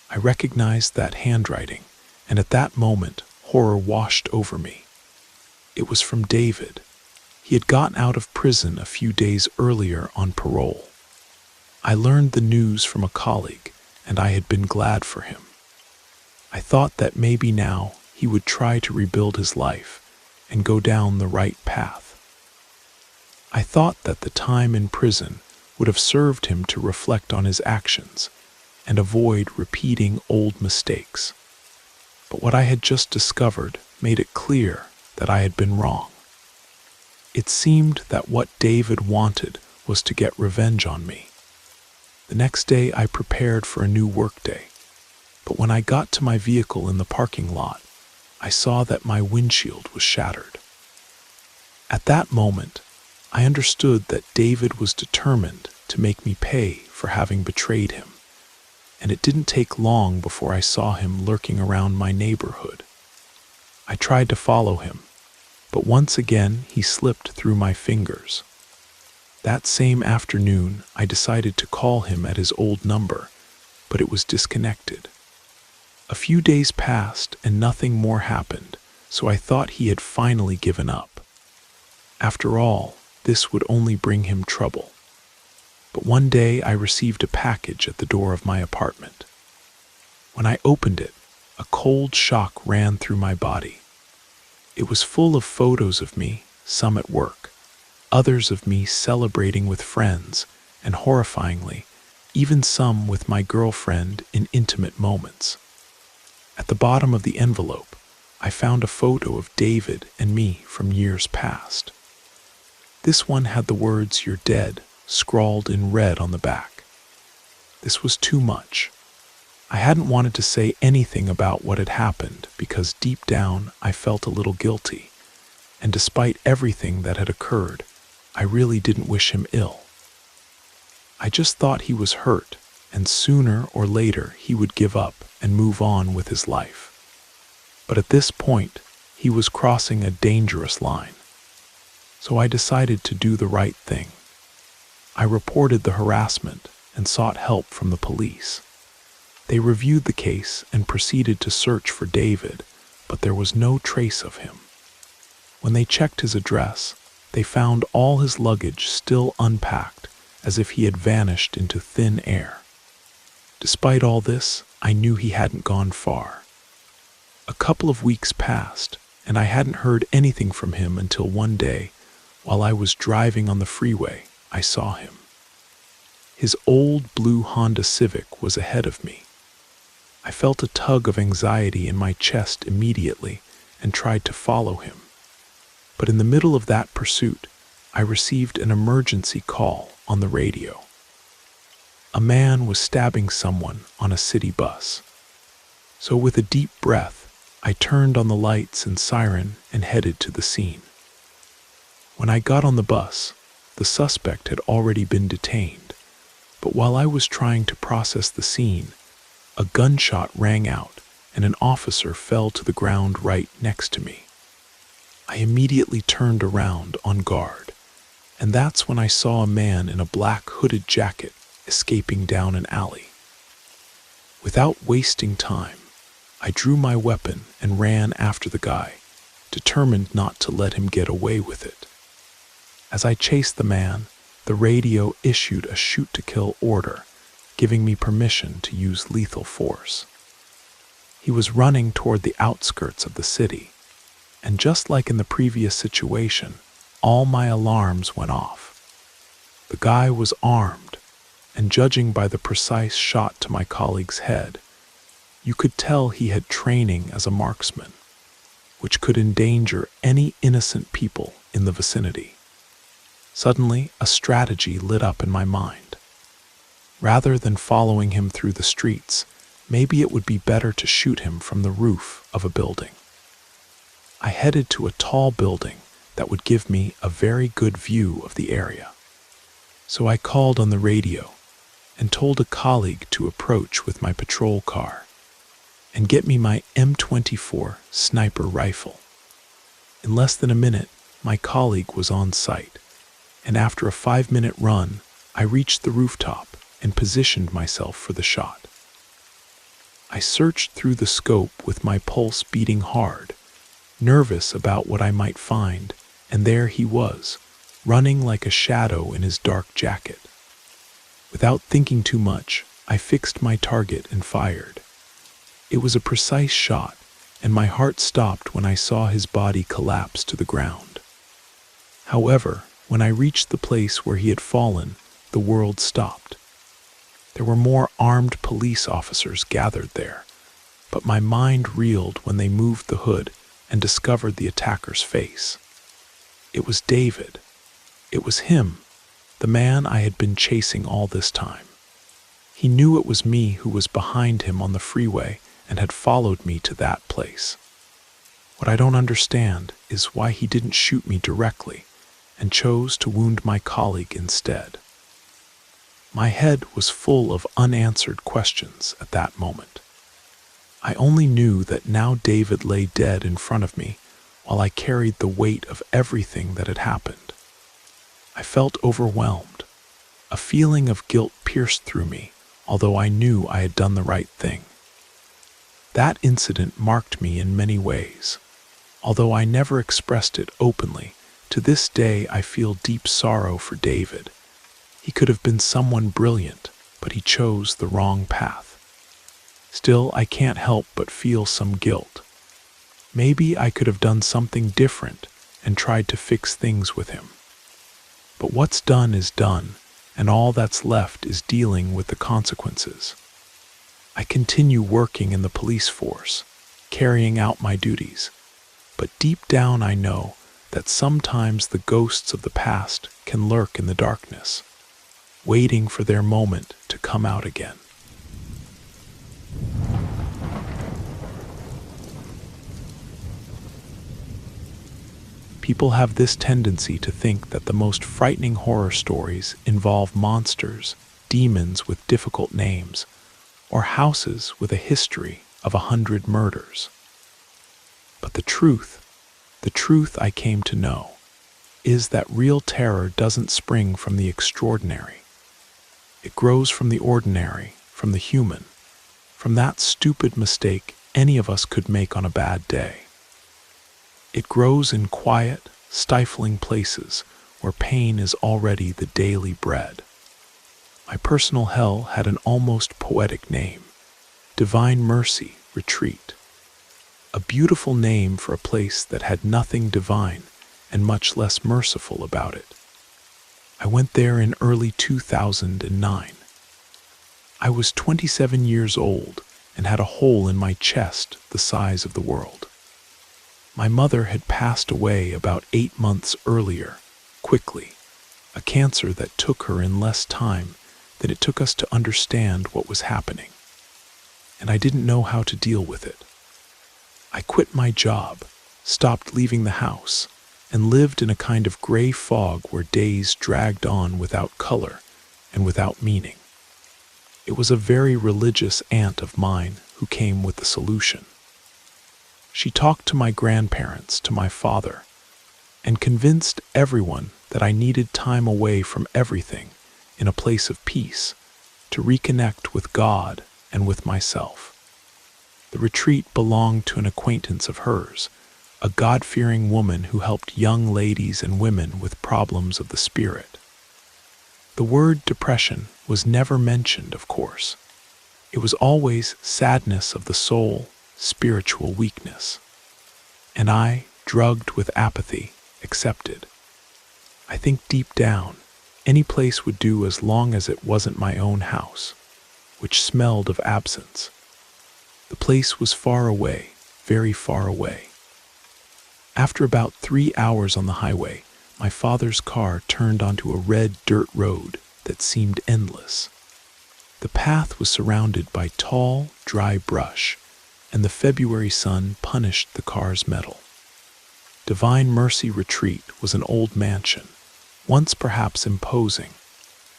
I recognized that handwriting, and at that moment, horror washed over me. It was from David. He had gotten out of prison a few days earlier on parole. I learned the news from a colleague, and I had been glad for him. I thought that maybe now he would try to rebuild his life and go down the right path. I thought that the time in prison would have served him to reflect on his actions and avoid repeating old mistakes. But what I had just discovered made it clear that I had been wrong. It seemed that what David wanted was to get revenge on me. The next day I prepared for a new workday, but when I got to my vehicle in the parking lot, I saw that my windshield was shattered. At that moment, I understood that David was determined to make me pay for having betrayed him, and it didn't take long before I saw him lurking around my neighborhood. I tried to follow him, but once again he slipped through my fingers. That same afternoon, I decided to call him at his old number, but it was disconnected. A few days passed and nothing more happened, so I thought he had finally given up. After all, this would only bring him trouble. But one day I received a package at the door of my apartment. When I opened it, a cold shock ran through my body. It was full of photos of me, some at work, others of me celebrating with friends, and horrifyingly, even some with my girlfriend in intimate moments. At the bottom of the envelope, I found a photo of David and me from years past. This one had the words "You're dead" scrawled in red on the back. This was too much. I hadn't wanted to say anything about what had happened because deep down I felt a little guilty, and despite everything that had occurred, I really didn't wish him ill. I just thought he was hurt, and sooner or later he would give up and move on with his life. But at this point, he was crossing a dangerous line. So I decided to do the right thing. I reported the harassment and sought help from the police. They reviewed the case and proceeded to search for David, but there was no trace of him. When they checked his address, they found all his luggage still unpacked, as if he had vanished into thin air. Despite all this, I knew he hadn't gone far. A couple of weeks passed, and I hadn't heard anything from him until one day, while I was driving on the freeway, I saw him. His old blue Honda Civic was ahead of me. I felt a tug of anxiety in my chest immediately and tried to follow him. But in the middle of that pursuit, I received an emergency call on the radio. A man was stabbing someone on a city bus. So with a deep breath, I turned on the lights and siren and headed to the scene. When I got on the bus, the suspect had already been detained, but while I was trying to process the scene, a gunshot rang out and an officer fell to the ground right next to me. I immediately turned around on guard, and that's when I saw a man in a black hooded jacket escaping down an alley. Without wasting time, I drew my weapon and ran after the guy, determined not to let him get away with it. As I chased the man, the radio issued a shoot-to-kill order, giving me permission to use lethal force. He was running toward the outskirts of the city, and just like in the previous situation, all my alarms went off. The guy was armed, and judging by the precise shot to my colleague's head, you could tell he had training as a marksman, which could endanger any innocent people in the vicinity. Suddenly, a strategy lit up in my mind. Rather than following him through the streets, maybe it would be better to shoot him from the roof of a building. I headed to a tall building that would give me a very good view of the area. So I called on the radio and told a colleague to approach with my patrol car and get me my M24 sniper rifle. In less than a minute, my colleague was on site, and after a 5-minute run, I reached the rooftop and positioned myself for the shot. I searched through the scope with my pulse beating hard, nervous about what I might find, and there he was, running like a shadow in his dark jacket. Without thinking too much, I fixed my target and fired. It was a precise shot, and my heart stopped when I saw his body collapse to the ground. However, when I reached the place where he had fallen, the world stopped. There were more armed police officers gathered there, but my mind reeled when they moved the hood and discovered the attacker's face. It was David. It was him, the man I had been chasing all this time. He knew it was me who was behind him on the freeway and had followed me to that place. What I don't understand is why he didn't shoot me directly and chose to wound my colleague instead. My head was full of unanswered questions at that moment. I only knew that now David lay dead in front of me while I carried the weight of everything that had happened. I felt overwhelmed. A feeling of guilt pierced through me, although I knew I had done the right thing. That incident marked me in many ways. Although I never expressed it openly, to this day I feel deep sorrow for David. He could have been someone brilliant, but he chose the wrong path. Still, I can't help but feel some guilt. Maybe I could have done something different and tried to fix things with him. But what's done is done, and all that's left is dealing with the consequences. I continue working in the police force, carrying out my duties, but deep down I know that sometimes the ghosts of the past can lurk in the darkness, waiting for their moment to come out again. People have this tendency to think that the most frightening horror stories involve monsters, demons with difficult names, or houses with a history of 100 murders. But the truth I came to know, is that real terror doesn't spring from the extraordinary. It grows from the ordinary, from the human, from that stupid mistake any of us could make on a bad day. It grows in quiet, stifling places where pain is already the daily bread. My personal hell had an almost poetic name, Divine Mercy Retreat. A beautiful name for a place that had nothing divine and much less merciful about it. I went there in early 2009. I was 27 years old and had a hole in my chest the size of the world. My mother had passed away about 8 months earlier, quickly, a cancer that took her in less time than it took us to understand what was happening. And I didn't know how to deal with it. I quit my job, stopped leaving the house, and lived in a kind of gray fog where days dragged on without color and without meaning. It was a very religious aunt of mine who came with the solution. She talked to my grandparents, to my father, and convinced everyone that I needed time away from everything in a place of peace to reconnect with God and with myself. The retreat belonged to an acquaintance of hers, a God-fearing woman who helped young ladies and women with problems of the spirit. The word depression was never mentioned, of course. It was always sadness of the soul, spiritual weakness. And I, drugged with apathy, accepted. I think deep down, any place would do as long as it wasn't my own house, which smelled of absence. The place was far away, very far away. After about 3 hours on the highway, my father's car turned onto a red dirt road that seemed endless. The path was surrounded by tall, dry brush, and the February sun punished the car's metal. Divine Mercy Retreat was an old mansion, once perhaps imposing,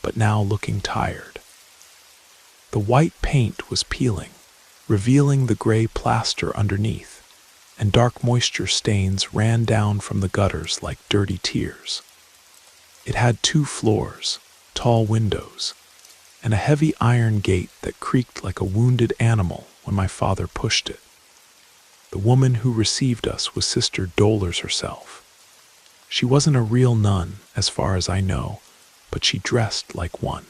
but now looking tired. The white paint was peeling, revealing the gray plaster underneath, and dark moisture stains ran down from the gutters like dirty tears. It had 2 floors, tall windows, and a heavy iron gate that creaked like a wounded animal when my father pushed it. The woman who received us was Sister Dolores herself. She wasn't a real nun, as far as I know, but she dressed like one.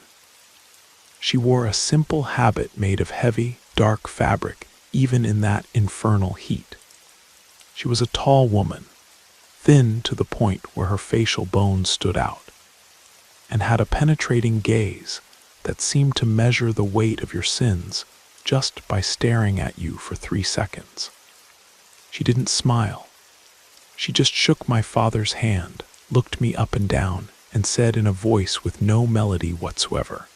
She wore a simple habit made of heavy, dark fabric, even in that infernal heat. She was a tall woman, thin to the point where her facial bones stood out, and had a penetrating gaze that seemed to measure the weight of your sins just by staring at you for 3 seconds. She didn't smile. She just shook my father's hand, looked me up and down, and said in a voice with no melody whatsoever,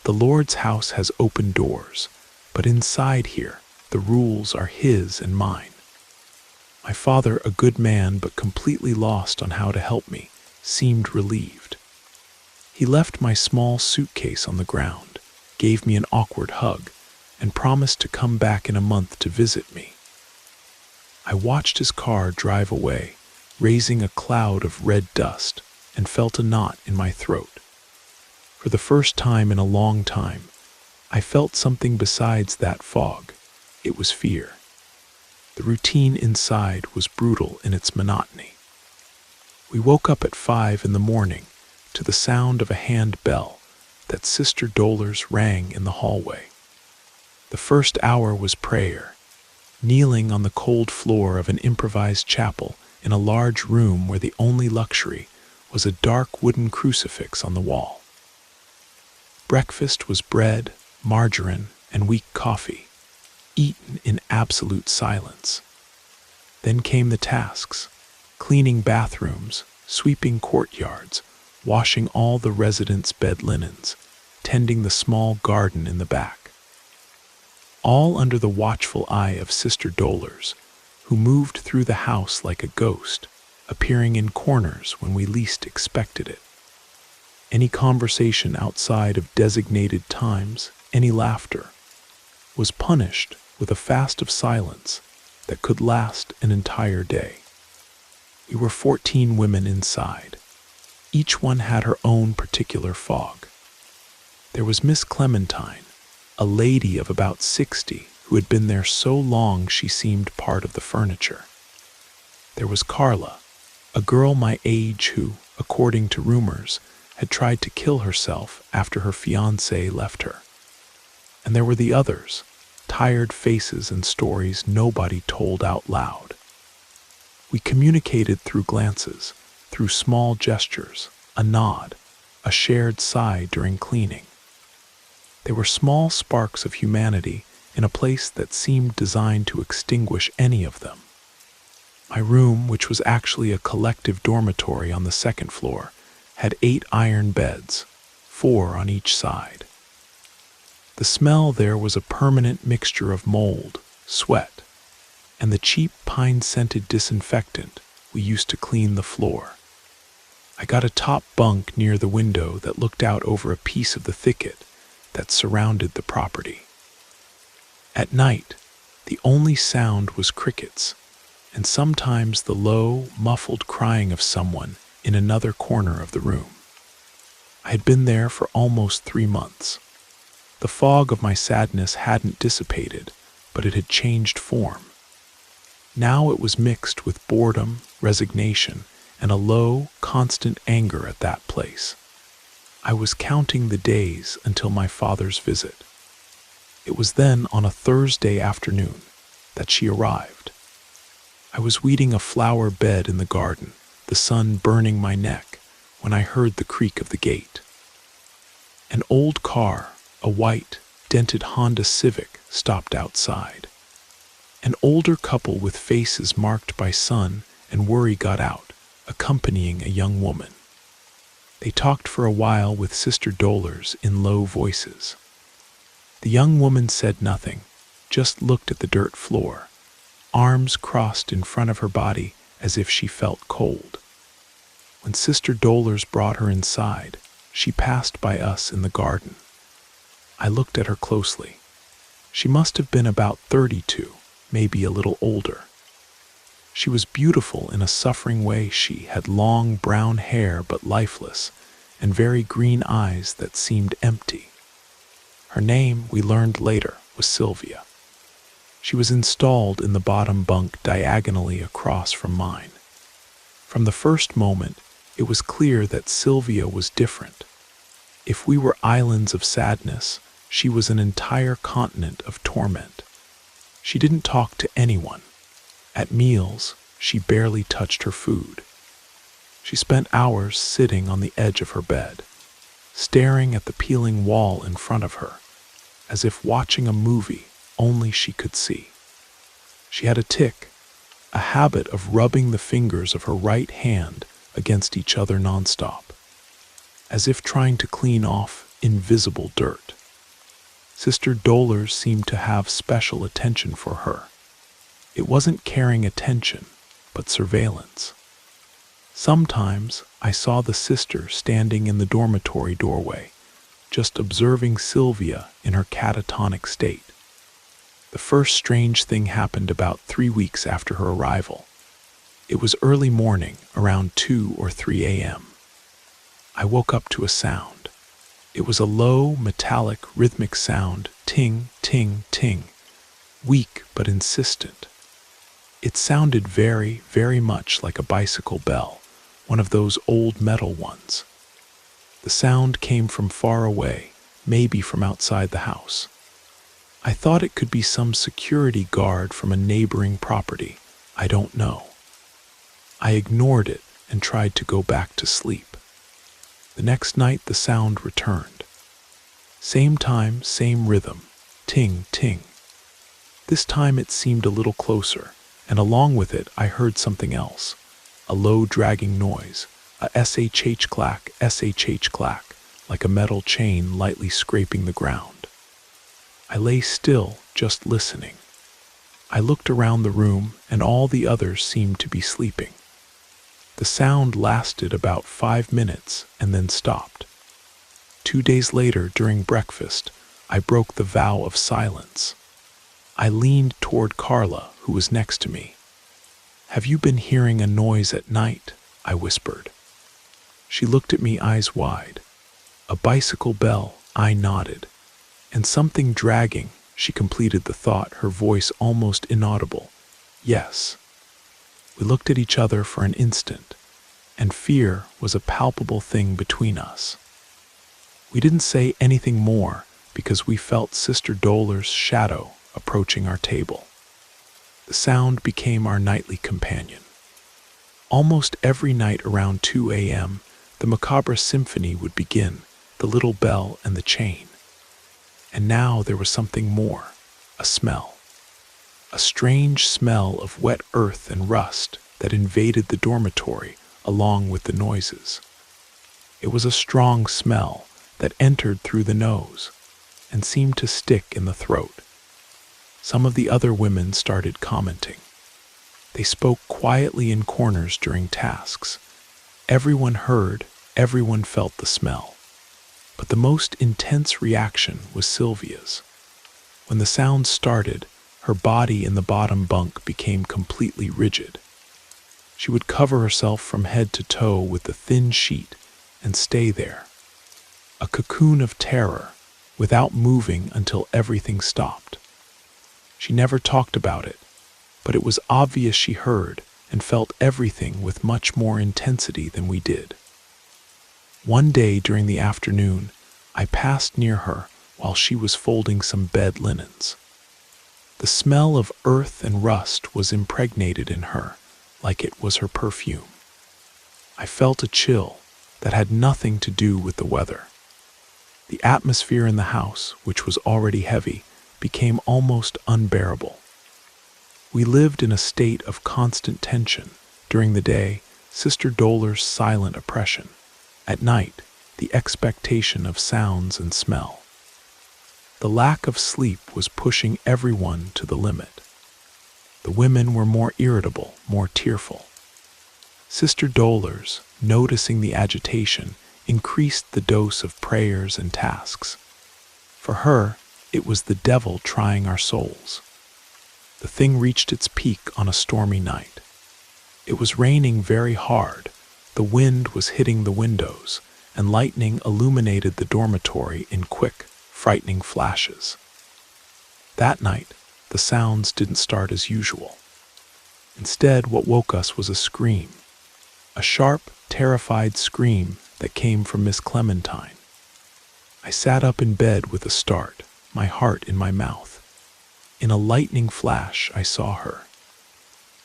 "The Lord's house has open doors, but inside here, the rules are His and mine." My father, a good man but completely lost on how to help me, seemed relieved. He left my small suitcase on the ground, gave me an awkward hug, and promised to come back in a month to visit me. I watched his car drive away, raising a cloud of red dust, and felt a knot in my throat. For the first time in a long time, I felt something besides that fog. It was fear. The routine inside was brutal in its monotony. We woke up at 5 in the morning to the sound of a hand bell that Sister Dollars rang in the hallway. The first hour was prayer, kneeling on the cold floor of an improvised chapel in a large room where the only luxury was a dark wooden crucifix on the wall. Breakfast was bread, margarine, and weak coffee, eaten in absolute silence. Then came the tasks: cleaning bathrooms, sweeping courtyards, washing all the residents' bed linens, tending the small garden in the back. All under the watchful eye of Sister Dollars, who moved through the house like a ghost, appearing in corners when we least expected it. Any conversation outside of designated times, any laughter, was punished with a fast of silence that could last an entire day. We were 14 women inside. Each one had her own particular fog. There was Miss Clementine, a lady of about 60 who had been there so long she seemed part of the furniture. There was Carla, a girl my age who, according to rumors, had tried to kill herself after her fiancé left her. And there were the others, tired faces and stories nobody told out loud. We communicated through glances, through small gestures, a nod, a shared sigh during cleaning. They were small sparks of humanity in a place that seemed designed to extinguish any of them. My room, which was actually a collective dormitory on the second floor, had 8 iron beds, 4 on each side. The smell there was a permanent mixture of mold, sweat, and the cheap pine-scented disinfectant we used to clean the floor. I got a top bunk near the window that looked out over a piece of the thicket that surrounded the property. At night, the only sound was crickets, and sometimes the low, muffled crying of someone in another corner of the room. I had been there for almost 3 months. The fog of my sadness hadn't dissipated, but it had changed form. Now it was mixed with boredom, resignation, and a low, constant anger at that place. I was counting the days until my father's visit. It was then on a Thursday afternoon that she arrived. I was weeding a flower bed in the garden, the sun burning my neck, when I heard the creak of the gate. An old car, a white, dented Honda Civic, stopped outside. An older couple with faces marked by sun and worry got out, accompanying a young woman. They talked for a while with Sister Dollars in low voices. The young woman said nothing, just looked at the dirt floor, arms crossed in front of her body as if she felt cold. When Sister Dollars brought her inside, she passed by us in the garden. I looked at her closely. She must have been about 32, maybe a little older. She was beautiful in a suffering way. She had long brown hair but lifeless, and very green eyes that seemed empty. Her name, we learned later, was Sylvia. She was installed in the bottom bunk diagonally across from mine. From the first moment, it was clear that Sylvia was different. If we were islands of sadness, she was an entire continent of torment. She didn't talk to anyone. At meals, she barely touched her food. She spent hours sitting on the edge of her bed, staring at the peeling wall in front of her, as if watching a movie only she could see. She had a tic, a habit of rubbing the fingers of her right hand against each other nonstop, as if trying to clean off invisible dirt. Sister Dolores seemed to have special attention for her. It wasn't caring attention, but surveillance. Sometimes I saw the sister standing in the dormitory doorway, just observing Sylvia in her catatonic state. The first strange thing happened about 3 weeks after her arrival. It was early morning, around 2 or 3 a.m. I woke up to a sound. It was a low, metallic, rhythmic sound, ting, ting, ting, weak but insistent. It sounded very, very much like a bicycle bell, one of those old metal ones. The sound came from far away, maybe from outside the house. I thought it could be some security guard from a neighboring property. I don't know. I ignored it and tried to go back to sleep. The next night the sound returned. Same time, same rhythm, ting, ting. This time it seemed a little closer, and along with it I heard something else, a low dragging noise, a shh clack, like a metal chain lightly scraping the ground. I lay still, just listening. I looked around the room, and all the others seemed to be sleeping. The sound lasted about 5 minutes and then stopped. 2 days later, during breakfast, I broke the vow of silence. I leaned toward Carla, who was next to me. "Have you been hearing a noise at night?" I whispered. She looked at me, eyes wide. "A bicycle bell," I nodded. "And something dragging," she completed the thought, her voice almost inaudible. "Yes." We looked at each other for an instant, and fear was a palpable thing between us. We didn't say anything more because we felt Sister Dolores' shadow approaching our table. The sound became our nightly companion. Almost every night around 2 a.m., the macabre symphony would begin, the little bell and the chain. And now there was something more, a smell. A strange smell of wet earth and rust that invaded the dormitory along with the noises. It was a strong smell that entered through the nose and seemed to stick in the throat. Some of the other women started commenting. They spoke quietly in corners during tasks. Everyone heard, everyone felt the smell. But the most intense reaction was Sylvia's. When the sound started, her body in the bottom bunk became completely rigid. She would cover herself from head to toe with the thin sheet and stay there, a cocoon of terror, without moving until everything stopped. She never talked about it, but it was obvious she heard and felt everything with much more intensity than we did. One day during the afternoon, I passed near her while she was folding some bed linens. The smell of earth and rust was impregnated in her, like it was her perfume. I felt a chill that had nothing to do with the weather. The atmosphere in the house, which was already heavy, became almost unbearable. We lived in a state of constant tension. During the day, Sister Dolores' silent oppression. At night, the expectation of sounds and smell. The lack of sleep was pushing everyone to the limit. The women were more irritable, more tearful. Sister Dolores, noticing the agitation, increased the dose of prayers and tasks. For her, it was the devil trying our souls. The thing reached its peak on a stormy night. It was raining very hard, the wind was hitting the windows, and lightning illuminated the dormitory in quick, frightening flashes. That night, the sounds didn't start as usual. Instead, what woke us was a scream. A sharp, terrified scream that came from Miss Clementine. I sat up in bed with a start, my heart in my mouth. In a lightning flash, I saw her.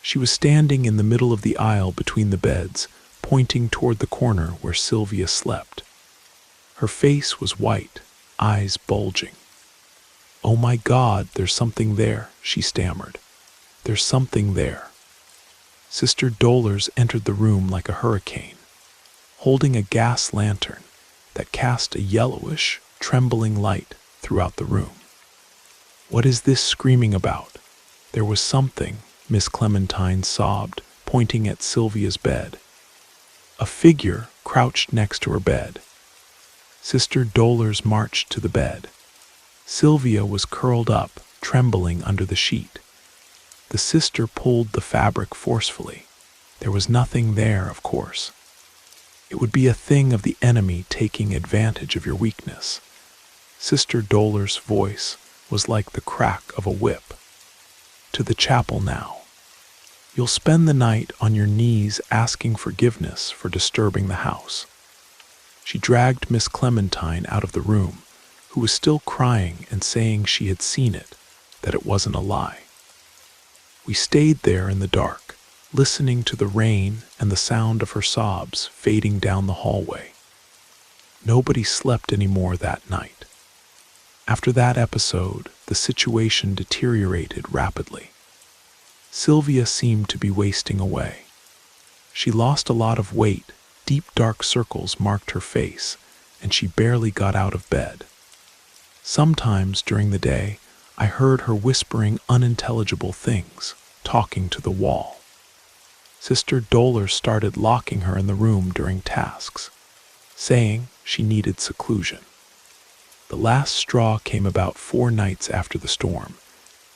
She was standing in the middle of the aisle between the beds, pointing toward the corner where Sylvia slept. Her face was white, eyes bulging. "Oh my God, there's something there," she stammered. "There's something there." Sister Dolores entered the room like a hurricane, holding a gas lantern that cast a yellowish, trembling light throughout the room. "What is this screaming about?" "There was something," Miss Clementine sobbed, pointing at Sylvia's bed. A figure crouched next to her bed. Sister Dolores marched to the bed. Sylvia was curled up, trembling under the sheet. The sister pulled the fabric forcefully. There was nothing there, of course. It would be a thing of the enemy taking advantage of your weakness. Sister Dolores' voice was like the crack of a whip. "To the chapel now. You'll spend the night on your knees asking forgiveness for disturbing the house." She dragged Miss Clementine out of the room, who was still crying and saying she had seen it, that it wasn't a lie. We stayed there in the dark, listening to the rain and the sound of her sobs fading down the hallway. Nobody slept anymore that night. After that episode, the situation deteriorated rapidly. Sylvia seemed to be wasting away. She lost a lot of weight, deep dark circles marked her face, and she barely got out of bed. Sometimes during the day, I heard her whispering unintelligible things, talking to the wall. Sister Dolores started locking her in the room during tasks, saying she needed seclusion. The last straw came about 4 nights after the storm.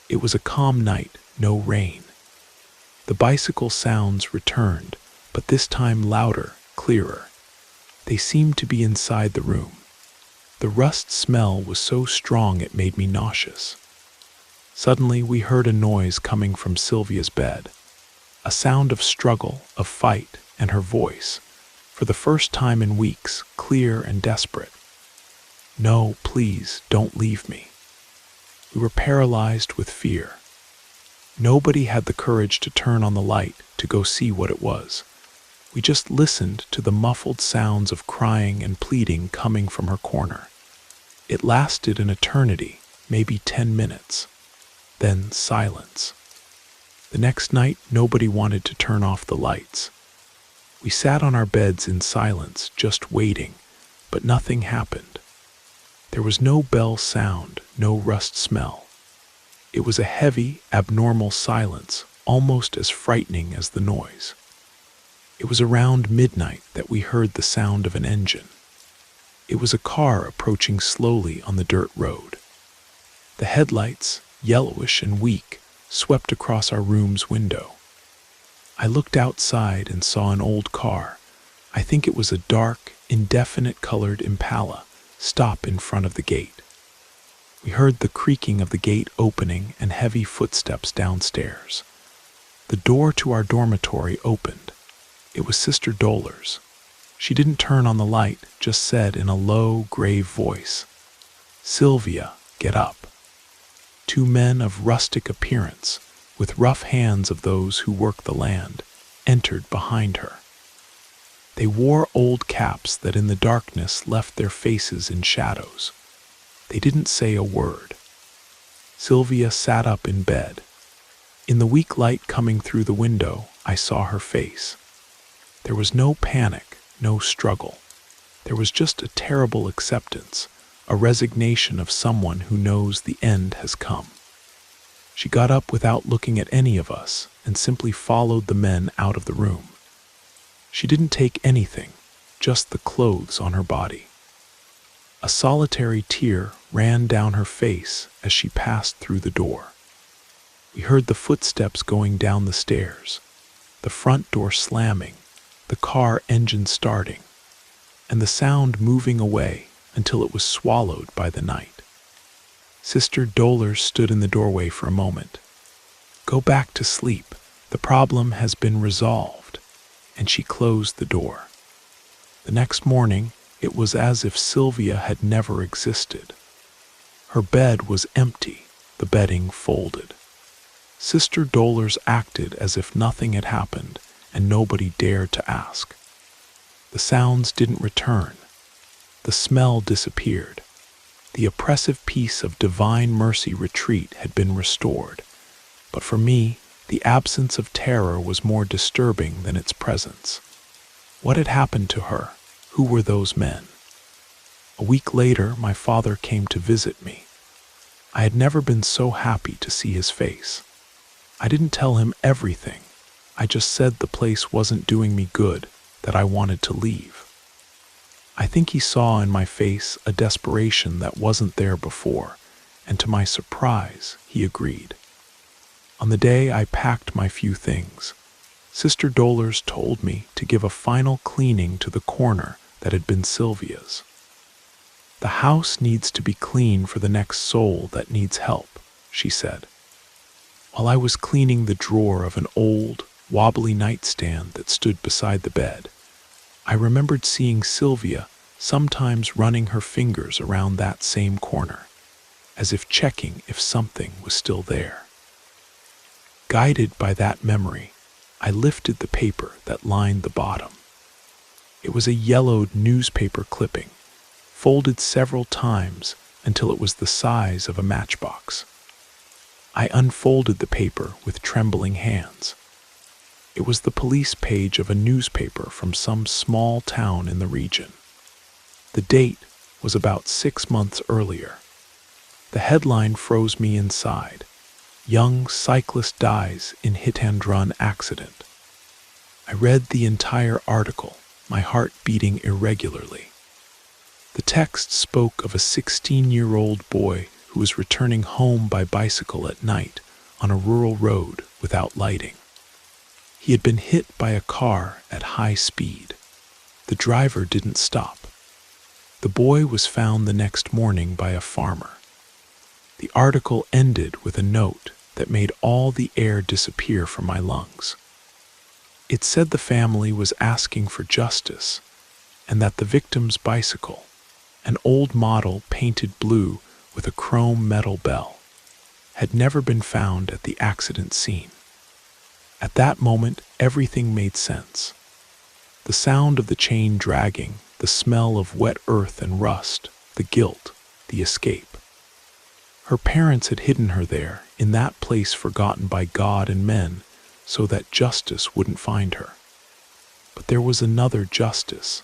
It was a calm night, no rain. The bicycle sounds returned, but this time louder, clearer. They seemed to be inside the room. The rust smell was so strong it made me nauseous. Suddenly we heard a noise coming from Sylvia's bed. A sound of struggle, of fight, and her voice, for the first time in weeks, clear and desperate. "No, please, don't leave me." We were paralyzed with fear. Nobody had the courage to turn on the light to go see what it was. We just listened to the muffled sounds of crying and pleading coming from her corner. It lasted an eternity, maybe 10 minutes. Then silence. The next night, nobody wanted to turn off the lights. We sat on our beds in silence, just waiting, but nothing happened. There was no bell sound, no rust smell. It was a heavy, abnormal silence, almost as frightening as the noise. It was around midnight that we heard the sound of an engine. It was a car approaching slowly on the dirt road. The headlights, yellowish and weak, swept across our room's window. I looked outside and saw an old car. I think it was a dark, indefinite-colored Impala, stop in front of the gate. We heard the creaking of the gate opening and heavy footsteps downstairs. The door to our dormitory opened. It was Sister Dolores. She didn't turn on the light, just said in a low, grave voice, "Sylvia, get up." 2 men of rustic appearance, with rough hands of those who work the land, entered behind her. They wore old caps that in the darkness left their faces in shadows. They didn't say a word. Sylvia sat up in bed. In the weak light coming through the window, I saw her face. There was no panic, no struggle. There was just a terrible acceptance, a resignation of someone who knows the end has come. She got up without looking at any of us and simply followed the men out of the room. She didn't take anything, just the clothes on her body. A solitary tear ran down her face as she passed through the door. We heard the footsteps going down the stairs, the front door slamming, the car engine starting, and the sound moving away until it was swallowed by the night. Sister Dolores stood in the doorway for a moment. "Go back to sleep. The problem has been resolved." And she closed the door. The next morning, It was as if Sylvia had never existed. Her bed was empty, the bedding folded. Sister Dolores acted as if nothing had happened, and nobody dared to ask. The sounds didn't return. The smell disappeared. The oppressive peace of divine mercy retreat had been restored. But for me, the absence of terror was more disturbing than its presence. What had happened to her? Who were those men? A week later, my father came to visit me. I had never been so happy to see his face. I didn't tell him everything. I just said the place wasn't doing me good, that I wanted to leave. I think he saw in my face a desperation that wasn't there before, and to my surprise, he agreed. On the day I packed my few things, Sister Dolores told me to give a final cleaning to the corner that had been Sylvia's. The house needs to be clean for the next soul that needs help, she said. While I was cleaning the drawer of an old, wobbly nightstand that stood beside the bed, I remembered seeing Sylvia sometimes running her fingers around that same corner, as if checking if something was still there. Guided by that memory, I lifted the paper that lined the bottom. It was a yellowed newspaper clipping, folded several times until it was the size of a matchbox. I unfolded the paper with trembling hands. It was the police page of a newspaper from some small town in the region. The date was about 6 months earlier. The headline froze me inside. Young cyclist dies in hit-and-run accident. I read the entire article, my heart beating irregularly. The text spoke of a 16-year-old boy who was returning home by bicycle at night on a rural road without lighting. He had been hit by a car at high speed. The driver didn't stop. The boy was found the next morning by a farmer. The article ended with a note that made all the air disappear from my lungs. It said the family was asking for justice, and that the victim's bicycle, an old model painted blue with a chrome metal bell, had never been found at the accident scene. At that moment, everything made sense. The sound of the chain dragging, the smell of wet earth and rust, the guilt, the escape. Her parents had hidden her there, in that place forgotten by God and men, so that justice wouldn't find her. But there was another justice,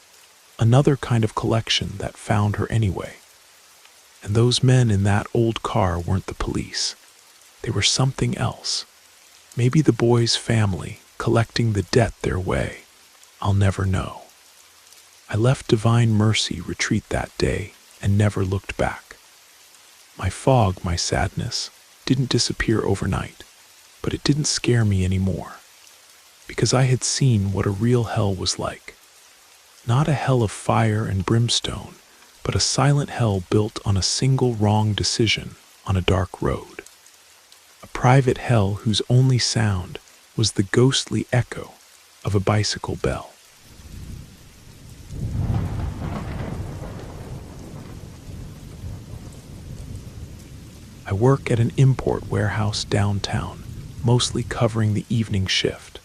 another kind of collection that found her anyway. And those men in that old car weren't the police. They were something else. Maybe the boy's family, collecting the debt their way. I'll never know. I left Divine Mercy retreat that day and never looked back. My fog, my sadness, didn't disappear overnight, but it didn't scare me anymore, because I had seen what a real hell was like. Not a hell of fire and brimstone, but a silent hell built on a single wrong decision on a dark road. A private hell whose only sound was the ghostly echo of a bicycle bell. I work at an import warehouse downtown, mostly covering the evening shift.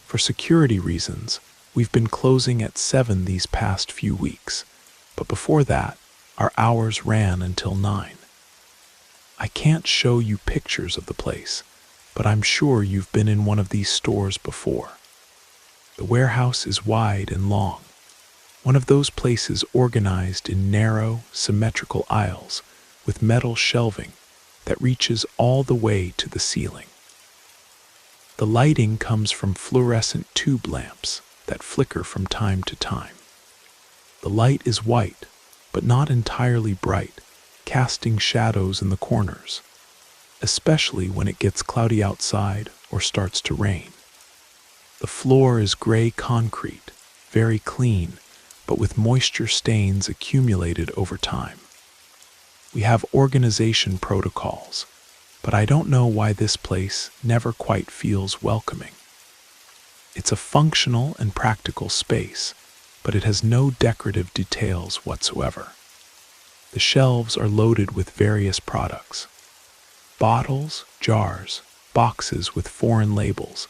For security reasons, we've been closing at 7 these past few weeks, but before that, our hours ran until 9. I can't show you pictures of the place, but I'm sure you've been in one of these stores before. The warehouse is wide and long, one of those places organized in narrow, symmetrical aisles with metal shelving that reaches all the way to the ceiling. The lighting comes from fluorescent tube lamps that flicker from time to time. The light is white, but not entirely bright, casting shadows in the corners, especially when it gets cloudy outside or starts to rain. The floor is gray concrete, very clean, but with moisture stains accumulated over time. We have organization protocols, but I don't know why this place never quite feels welcoming. It's a functional and practical space, but it has no decorative details whatsoever. The shelves are loaded with various products: bottles, jars, boxes with foreign labels,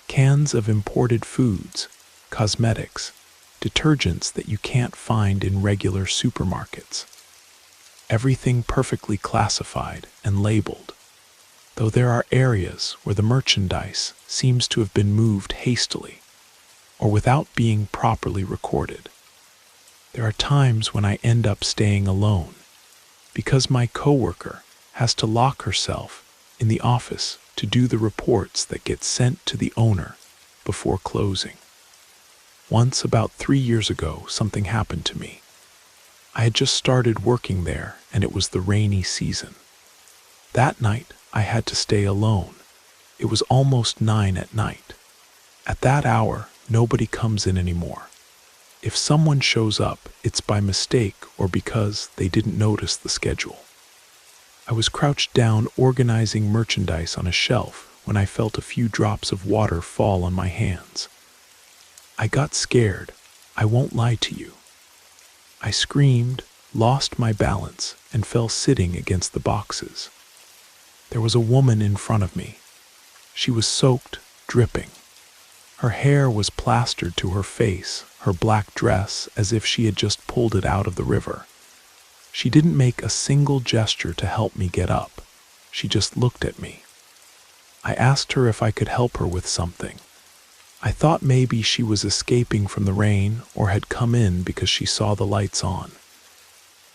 cans of imported foods, cosmetics, detergents that you can't find in regular supermarkets. Everything perfectly classified and labeled, though there are areas where the merchandise seems to have been moved hastily or without being properly recorded. There are times when I end up staying alone because my coworker has to lock herself in the office to do the reports that get sent to the owner before closing. Once, about 3 years ago, something happened to me. I had just started working there, and it was the rainy season. That night, I had to stay alone. It was almost 9 at night. At that hour, nobody comes in anymore. If someone shows up, it's by mistake or because they didn't notice the schedule. I was crouched down organizing merchandise on a shelf when I felt a few drops of water fall on my hands. I got scared, I won't lie to you. I screamed, lost my balance, and fell sitting against the boxes. There was a woman in front of me. She was soaked, dripping. Her hair was plastered to her face, her black dress as if she had just pulled it out of the river. She didn't make a single gesture to help me get up. She just looked at me. I asked her if I could help her with something. I thought maybe she was escaping from the rain or had come in because she saw the lights on.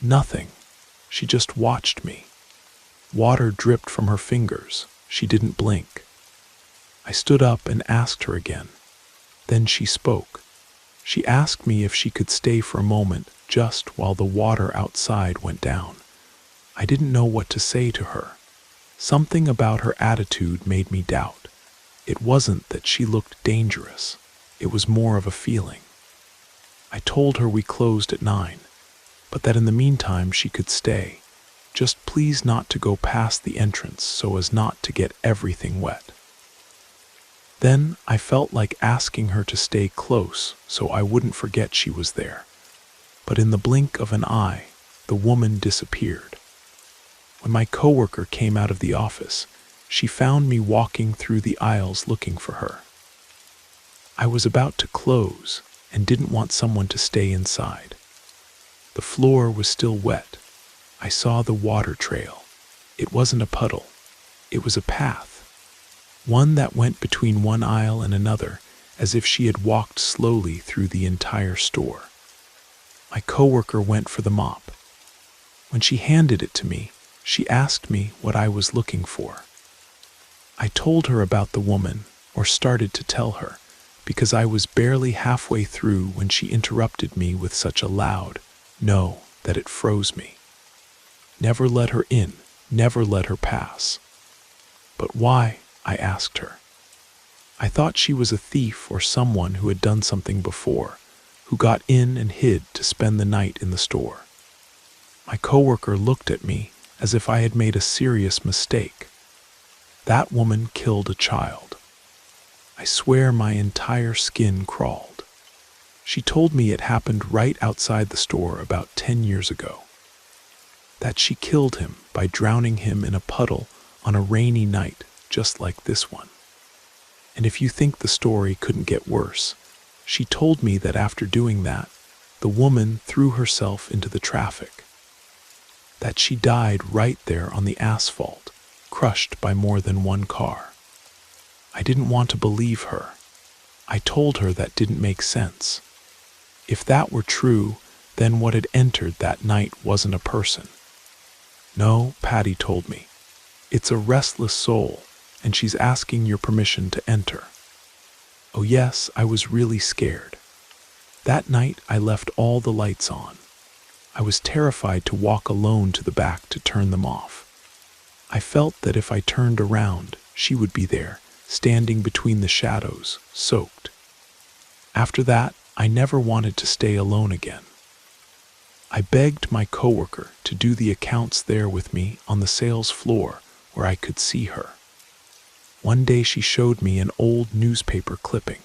Nothing. She just watched me. Water dripped from her fingers. She didn't blink. I stood up and asked her again. Then she spoke. She asked me if she could stay for a moment just while the water outside went down. I didn't know what to say to her. Something about her attitude made me doubt. It wasn't that she looked dangerous. It was more of a feeling. I told her we closed at 9, but that in the meantime she could stay. Just please not to go past the entrance so as not to get everything wet. Then I felt like asking her to stay close so I wouldn't forget she was there. But in the blink of an eye, the woman disappeared. When my coworker came out of the office, she found me walking through the aisles looking for her. I was about to close and didn't want someone to stay inside. The floor was still wet. I saw the water trail. It wasn't a puddle. It was a path. One that went between one aisle and another, as if she had walked slowly through the entire store. My coworker went for the mop. When she handed it to me, she asked me what I was looking for. I told her about the woman, or started to tell her, because I was barely halfway through when she interrupted me with such a loud no that it froze me. Never let her in, never let her pass. But why? I asked her. I thought she was a thief or someone who had done something before, who got in and hid to spend the night in the store. My coworker looked at me as if I had made a serious mistake. That woman killed a child. I swear my entire skin crawled. She told me it happened right outside the store about 10 years ago. That she killed him by drowning him in a puddle on a rainy night just like this one. And if you think the story couldn't get worse, she told me that after doing that, the woman threw herself into the traffic. That she died right there on the asphalt, crushed by more than one car. I didn't want to believe her. I told her that didn't make sense. If that were true, then what had entered that night wasn't a person. No, Patty told me. It's a restless soul, and she's asking your permission to enter. Oh yes, I was really scared. That night I left all the lights on. I was terrified to walk alone to the back to turn them off. I felt that if I turned around, she would be there, standing between the shadows, soaked. After that, I never wanted to stay alone again. I begged my coworker to do the accounts there with me on the sales floor where I could see her. One day she showed me an old newspaper clipping.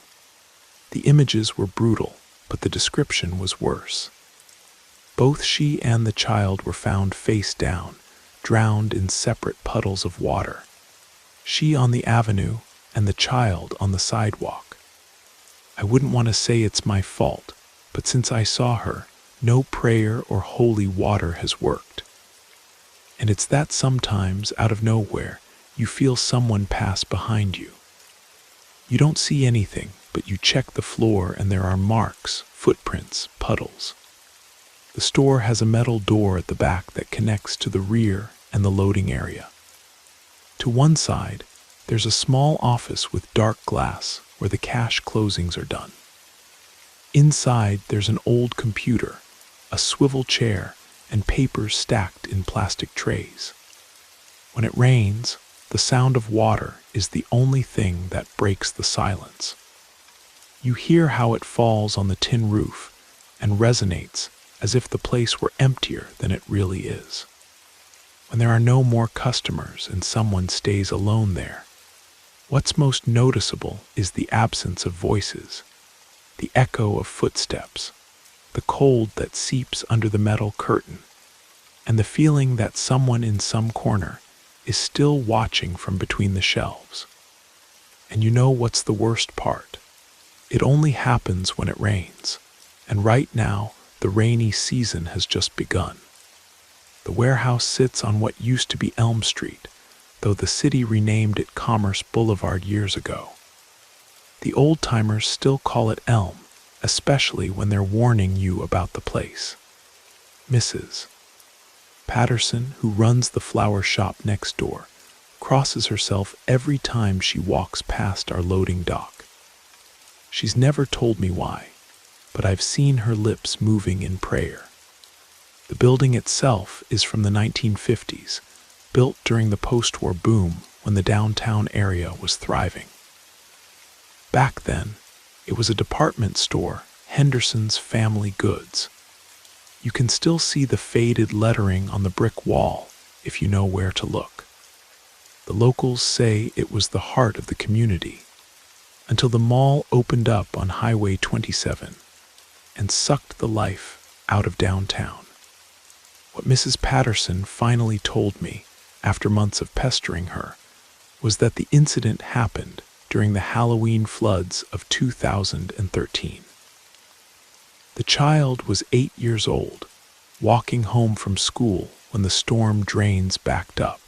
The images were brutal. but the description was worse. Both she and the child were found face down, drowned in separate puddles of water. She on the avenue and the child on the sidewalk. I wouldn't want to say it's my fault, but since I saw her, no prayer or holy water has worked. And it's that sometimes, out of nowhere, you feel someone pass behind you. You don't see anything, but you check the floor and there are marks, footprints, puddles. The store has a metal door at the back that connects to the rear and the loading area. To one side, there's a small office with dark glass where the cash closings are done. Inside, there's an old computer, a swivel chair, and papers stacked in plastic trays. When it rains, the sound of water is the only thing that breaks the silence. You hear how it falls on the tin roof and resonates as if the place were emptier than it really is. When there are no more customers and someone stays alone there, what's most noticeable is the absence of voices, the echo of footsteps, the cold that seeps under the metal curtain, and the feeling that someone in some corner is still watching from between the shelves. And you know what's the worst part? It only happens when it rains, and right now, the rainy season has just begun. The warehouse sits on what used to be Elm Street, though the city renamed it Commerce Boulevard years ago. The old-timers still call it Elm, especially when they're warning you about the place. Mrs. Patterson, who runs the flower shop next door, crosses herself every time she walks past our loading dock. She's never told me why, but I've seen her lips moving in prayer. The building itself is from the 1950s, built during the post-war boom when the downtown area was thriving. Back then, it was a department store, Henderson's Family Goods. You can still see the faded lettering on the brick wall if you know where to look. The locals say it was the heart of the community, until the mall opened up on Highway 27 and sucked the life out of downtown. What Mrs. Patterson finally told me, after months of pestering her, was that the incident happened during the Halloween floods of 2013. The child was 8 years old, walking home from school when the storm drains backed up.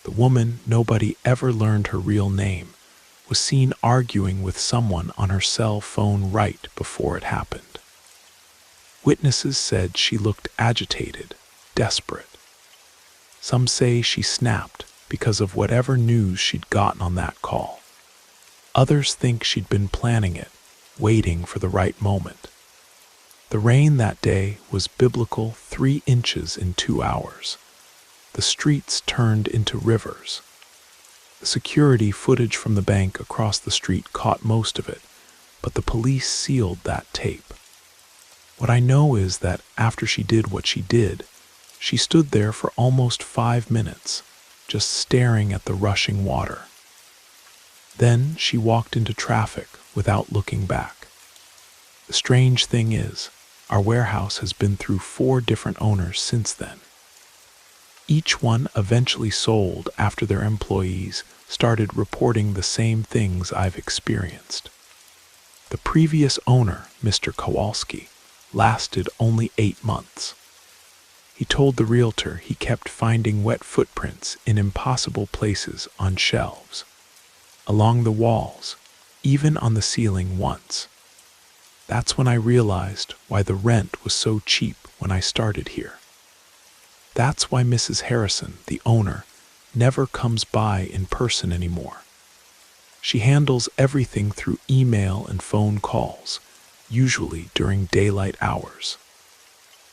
The woman, nobody ever learned her real name, was seen arguing with someone on her cell phone right before it happened. Witnesses said she looked agitated, desperate. Some say she snapped because of whatever news she'd gotten on that call. Others think she'd been planning it, waiting for the right moment. The rain that day was biblical 3 inches in 2 hours. The streets turned into rivers. The security footage from the bank across the street caught most of it, but the police sealed that tape. What I know is that after she did what she did, she stood there for almost 5 minutes, just staring at the rushing water. Then she walked into traffic without looking back. The strange thing is, our warehouse has been through 4 different owners since then. Each one eventually sold after their employees started reporting the same things I've experienced. The previous owner, Mr. Kowalski, lasted only 8 months. He told the realtor he kept finding wet footprints in impossible places on shelves, along the walls, even on the ceiling once. That's when I realized why the rent was so cheap when I started here. That's why Mrs. Harrison, the owner, never comes by in person anymore. She handles everything through email and phone calls, usually during daylight hours.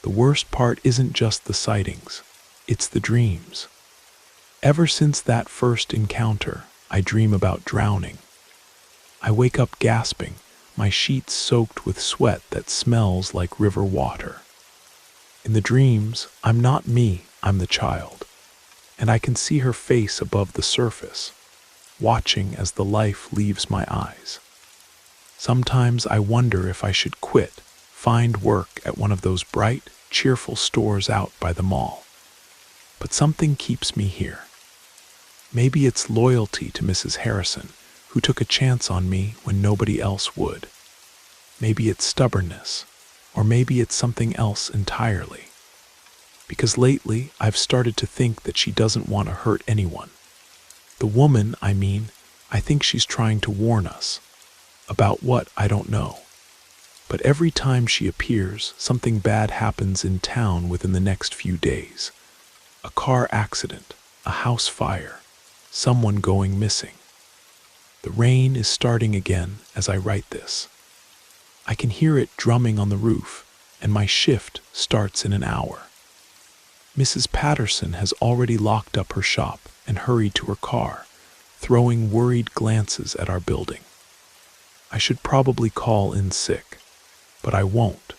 The worst part isn't just the sightings, it's the dreams. Ever since that first encounter, I dream about drowning. I wake up gasping, my sheets soaked with sweat that smells like river water. In the dreams, I'm not me, I'm the child, and I can see her face above the surface, watching as the life leaves my eyes. Sometimes I wonder if I should quit, find work at one of those bright, cheerful stores out by the mall. But something keeps me here. Maybe it's loyalty to Mrs. Harrison, who took a chance on me when nobody else would. Maybe it's stubbornness, or maybe it's something else entirely. Because lately, I've started to think that she doesn't want to hurt anyone. The woman, I think she's trying to warn us. About what, I don't know. But every time she appears, something bad happens in town within the next few days. A car accident, a house fire, someone going missing. The rain is starting again as I write this. I can hear it drumming on the roof, and my shift starts in an hour. Mrs. Patterson has already locked up her shop and hurried to her car, throwing worried glances at our building. I should probably call in sick, but I won't.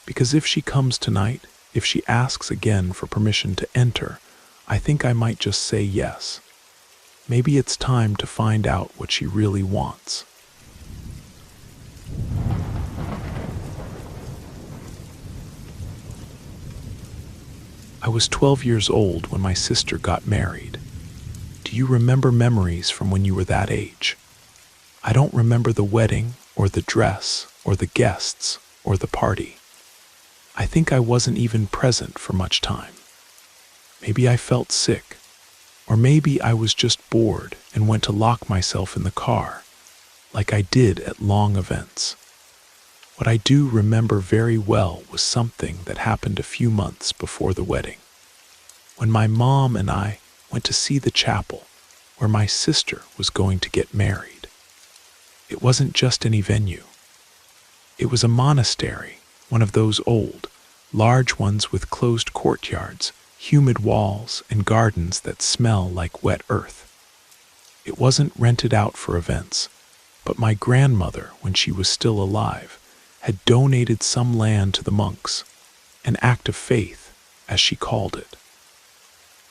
Because if she comes tonight, if she asks again for permission to enter, I think I might just say yes. Maybe it's time to find out what she really wants. I was 12 years old when my sister got married. Do you remember memories from when you were that age? I don't remember the wedding, or the dress, or the guests, or the party. I think I wasn't even present for much time. Maybe I felt sick, or maybe I was just bored and went to lock myself in the car, like I did at long events. What I do remember very well was something that happened a few months before the wedding. When my mom and I went to see the chapel where my sister was going to get married. It wasn't just any venue. It was a monastery, one of those old, large ones with closed courtyards, humid walls, and gardens that smell like wet earth. It wasn't rented out for events, but my grandmother, when she was still alive, had donated some land to the monks, an act of faith, as she called it.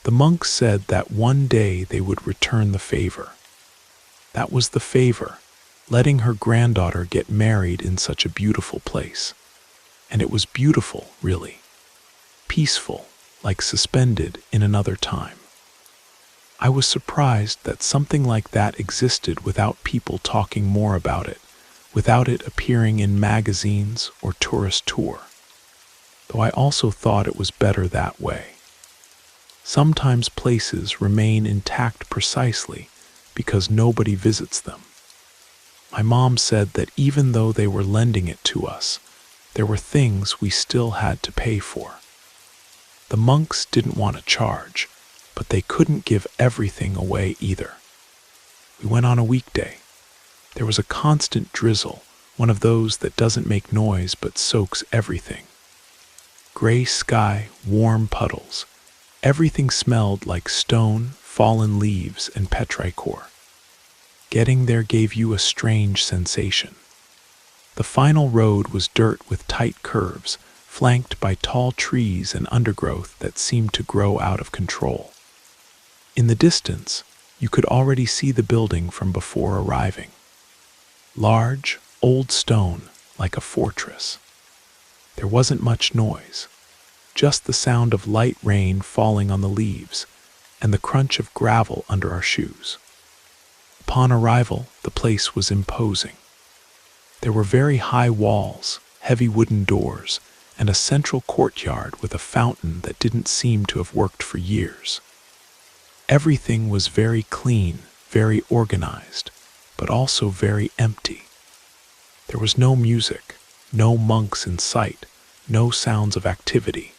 The monks said that one day they would return the favor. That was the favor, letting her granddaughter get married in such a beautiful place. And it was beautiful, really. Peaceful, like suspended in another time. I was surprised that something like that existed without people talking more about it, without it appearing in magazines or tourist tour. Though I also thought it was better that way. Sometimes places remain intact precisely because nobody visits them. My mom said that even though they were lending it to us, there were things we still had to pay for. The monks didn't want to charge, but they couldn't give everything away either. We went on a weekday. There was a constant drizzle, one of those that doesn't make noise but soaks everything. Gray sky, warm puddles. Everything smelled like stone, fallen leaves, and petrichor. Getting there gave you a strange sensation. The final road was dirt with tight curves, flanked by tall trees and undergrowth that seemed to grow out of control. In the distance, you could already see the building from before arriving. Large, old stone, like a fortress. There wasn't much noise, just the sound of light rain falling on the leaves and the crunch of gravel under our shoes. Upon arrival, the place was imposing. There were very high walls, heavy wooden doors, and a central courtyard with a fountain that didn't seem to have worked for years. Everything was very clean, very organized, but also very empty. There was no music, no monks in sight, no sounds of activity.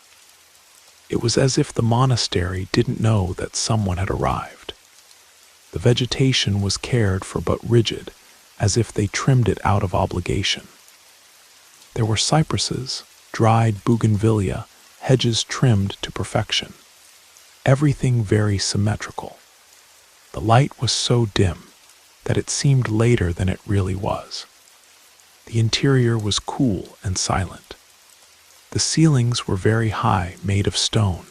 It was as if the monastery didn't know that someone had arrived. The vegetation was cared for but rigid, as if they trimmed it out of obligation. There were cypresses, dried bougainvillea, hedges trimmed to perfection. Everything very symmetrical. The light was so dim that it seemed later than it really was. The interior was cool and silent. The ceilings were very high, made of stone.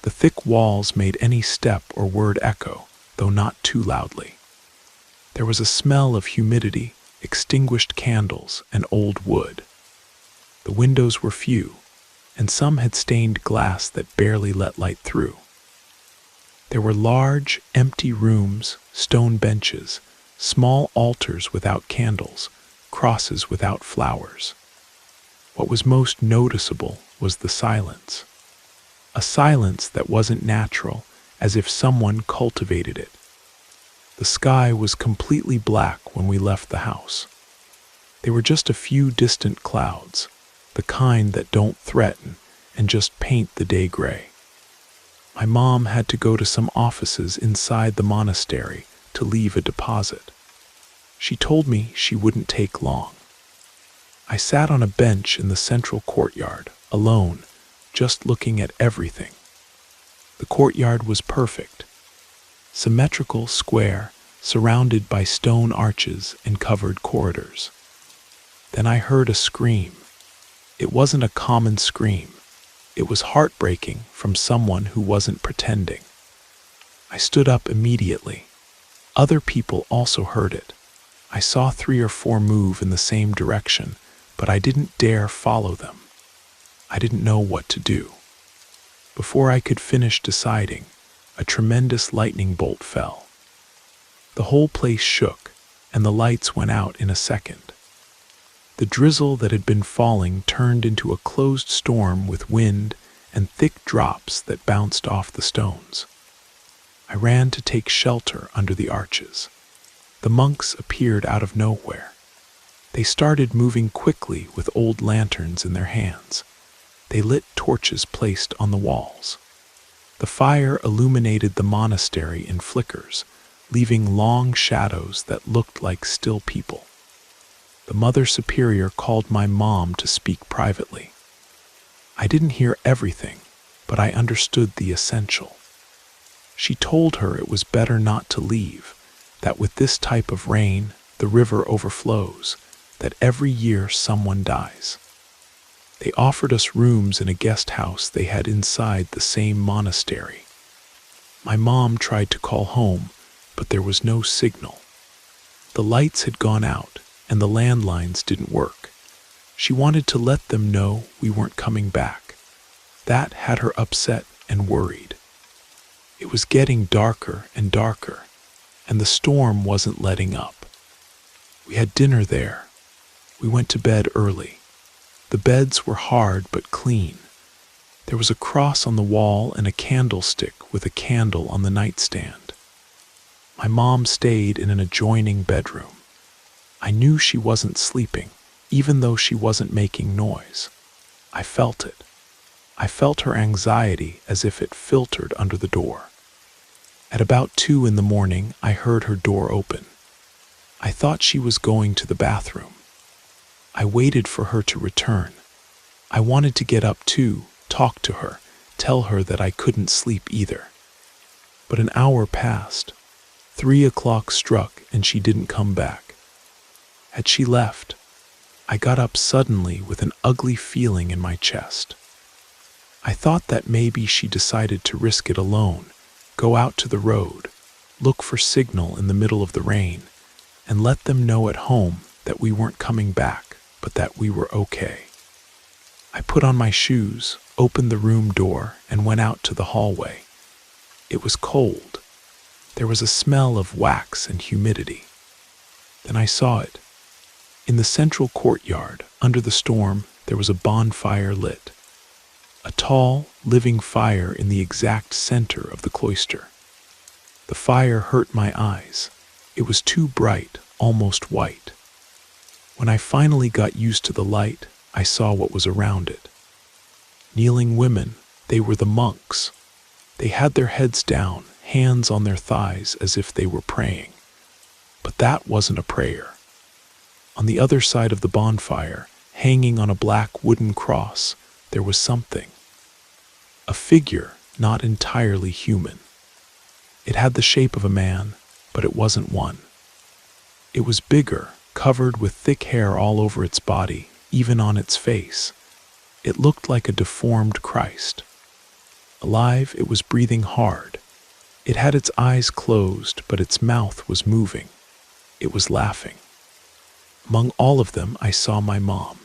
The thick walls made any step or word echo, though not too loudly. There was a smell of humidity, extinguished candles, and old wood. The windows were few, and some had stained glass that barely let light through. There were large, empty rooms, stone benches, small altars without candles, crosses without flowers. What was most noticeable was the silence. A silence that wasn't natural, as if someone cultivated it. The sky was completely black when we left the house. There were just a few distant clouds, the kind that don't threaten and just paint the day gray. My mom had to go to some offices inside the monastery to leave a deposit. She told me she wouldn't take long. I sat on a bench in the central courtyard, alone, just looking at everything. The courtyard was perfect. Symmetrical, square, surrounded by stone arches and covered corridors. Then I heard a scream. It wasn't a common scream. It was heartbreaking from someone who wasn't pretending. I stood up immediately. Other people also heard it. I saw 3 or 4 move in the same direction, but I didn't dare follow them. I didn't know what to do. Before I could finish deciding, a tremendous lightning bolt fell. The whole place shook, and the lights went out in a second. The drizzle that had been falling turned into a closed storm with wind and thick drops that bounced off the stones. I ran to take shelter under the arches. The monks appeared out of nowhere. They started moving quickly with old lanterns in their hands. They lit torches placed on the walls. The fire illuminated the monastery in flickers, leaving long shadows that looked like still people. The Mother Superior called my mom to speak privately. I didn't hear everything, but I understood the essential. She told her it was better not to leave, that with this type of rain, the river overflows, that every year someone dies. They offered us rooms in a guest house they had inside the same monastery. My mom tried to call home, but there was no signal. The lights had gone out, and the landlines didn't work. She wanted to let them know we weren't coming back. That had her upset and worried. It was getting darker and darker, and the storm wasn't letting up. We had dinner there. We went to bed early. The beds were hard but clean. There was a cross on the wall and a candlestick with a candle on the nightstand. My mom stayed in an adjoining bedroom. I knew she wasn't sleeping, even though she wasn't making noise. I felt it. I felt her anxiety as if it filtered under the door. At about 2 in the morning, I heard her door open. I thought she was going to the bathroom. I waited for her to return. I wanted to get up too, talk to her, tell her that I couldn't sleep either. But an hour passed. 3 o'clock struck and she didn't come back. Had she left? I got up suddenly with an ugly feeling in my chest. I thought that maybe she decided to risk it alone, go out to the road, look for signal in the middle of the rain, and let them know at home that we weren't coming back, but that we were okay. I put on my shoes, opened the room door, and went out to the hallway. It was cold. There was a smell of wax and humidity. Then I saw it. In the central courtyard, under the storm, there was a bonfire lit. A tall, living fire in the exact center of the cloister. The fire hurt my eyes. It was too bright, almost white. When I finally got used to the light, I saw what was around it. Kneeling women, they were the monks. They had their heads down, hands on their thighs as if they were praying. But that wasn't a prayer. On the other side of the bonfire, hanging on a black wooden cross, there was something. A figure not entirely human. It had the shape of a man, but it wasn't one. It was bigger, covered with thick hair all over its body, even on its face. It looked like a deformed Christ. Alive, it was breathing hard. It had its eyes closed, but its mouth was moving. It was laughing. Among all of them, I saw my mom.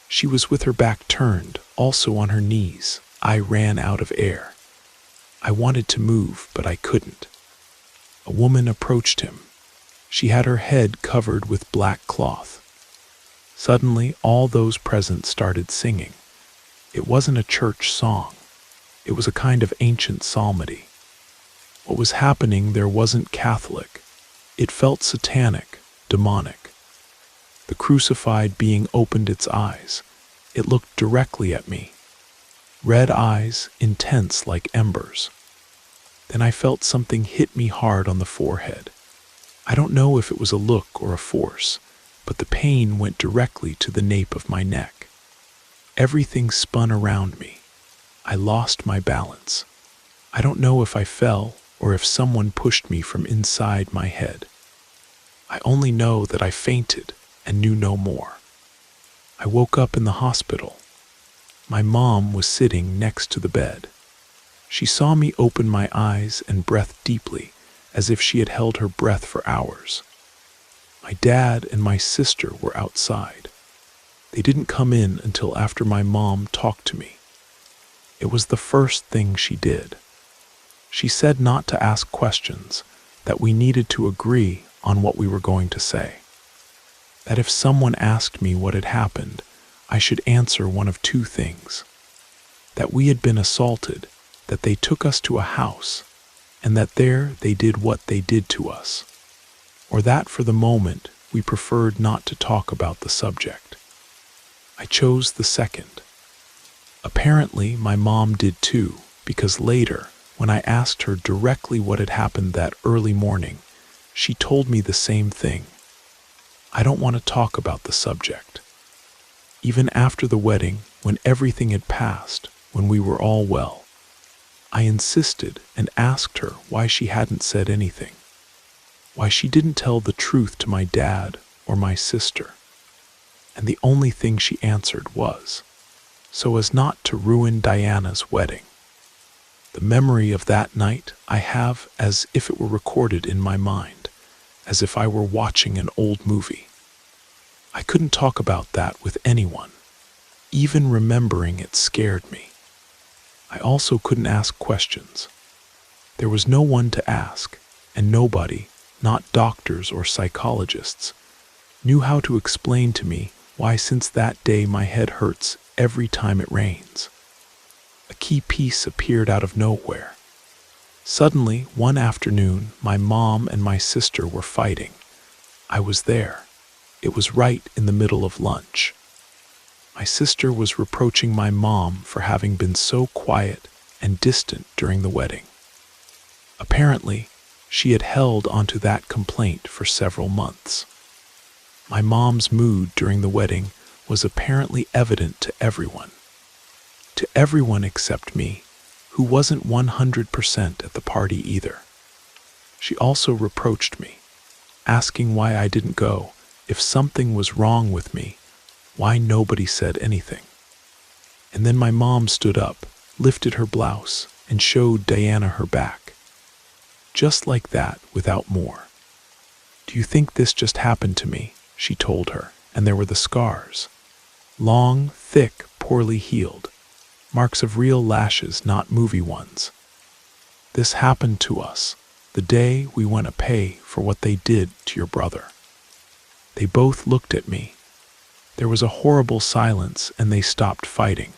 She was with her back turned, also on her knees. I ran out of air. I wanted to move, but I couldn't. A woman approached him. She had her head covered with black cloth. Suddenly, all those present started singing. It wasn't a church song. It was a kind of ancient psalmody. What was happening there wasn't Catholic. It felt satanic, demonic. The crucified being opened its eyes. It looked directly at me. Red eyes, intense like embers. Then I felt something hit me hard on the forehead. I don't know if it was a look or a force, but the pain went directly to the nape of my neck. Everything spun around me. I lost my balance. I don't know if I fell or if someone pushed me from inside my head. I only know that I fainted and knew no more. I woke up in the hospital. My mom was sitting next to the bed. She saw me open my eyes and breathe deeply, as if she had held her breath for hours. My dad and my sister were outside. They didn't come in until after my mom talked to me. It was the first thing she did. She said not to ask questions, that we needed to agree on what we were going to say. That if someone asked me what had happened, I should answer one of two things. That we had been assaulted, that they took us to a house, and that there they did what they did to us. Or that for the moment we preferred not to talk about the subject. I chose the second. Apparently my mom did too, because later, when I asked her directly what had happened that early morning, she told me the same thing. I don't want to talk about the subject. Even after the wedding, when everything had passed, when we were all well, I insisted and asked her why she hadn't said anything, why she didn't tell the truth to my dad or my sister. And the only thing she answered was, so as not to ruin Diana's wedding. The memory of that night I have as if it were recorded in my mind, as if I were watching an old movie. I couldn't talk about that with anyone. Even remembering it scared me. I also couldn't ask questions. There was no one to ask, and nobody, not doctors or psychologists, knew how to explain to me why since that day my head hurts every time it rains. A key piece appeared out of nowhere. Suddenly, one afternoon, my mom and my sister were fighting. I was there. It was right in the middle of lunch. My sister was reproaching my mom for having been so quiet and distant during the wedding. Apparently, she had held onto that complaint for several months. My mom's mood during the wedding was apparently evident to everyone. To everyone except me, who wasn't 100% at the party either. She also reproached me, asking why I didn't go, if something was wrong with me, why nobody said anything. And then my mom stood up, lifted her blouse, and showed Diana her back. Just like that, without more. Do you think this just happened to me? She told her, and there were the scars. Long, thick, poorly healed. Marks of real lashes, not movie ones. This happened to us, the day we went to pay for what they did to your brother. They both looked at me. There was a horrible silence, and they stopped fighting.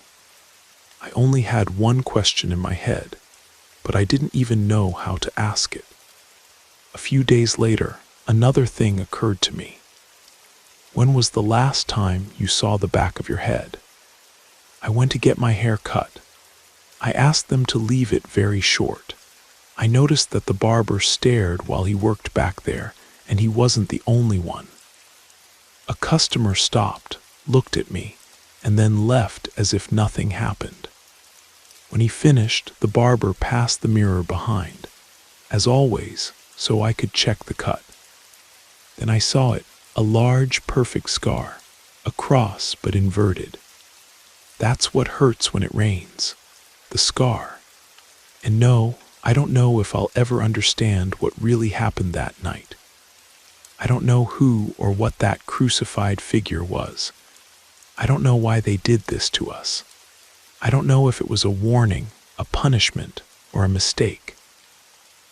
I only had one question in my head, but I didn't even know how to ask it. A few days later, another thing occurred to me. When was the last time you saw the back of your head? I went to get my hair cut. I asked them to leave it very short. I noticed that the barber stared while he worked back there, and he wasn't the only one. A customer stopped, looked at me, and then left as if nothing happened. When he finished, the barber passed the mirror behind, as always, so I could check the cut. Then I saw it, a large, perfect scar, a cross but inverted. That's what hurts when it rains, the scar. And no, I don't know if I'll ever understand what really happened that night. I don't know who or what that crucified figure was. I don't know why they did this to us. I don't know if it was a warning, a punishment, or a mistake.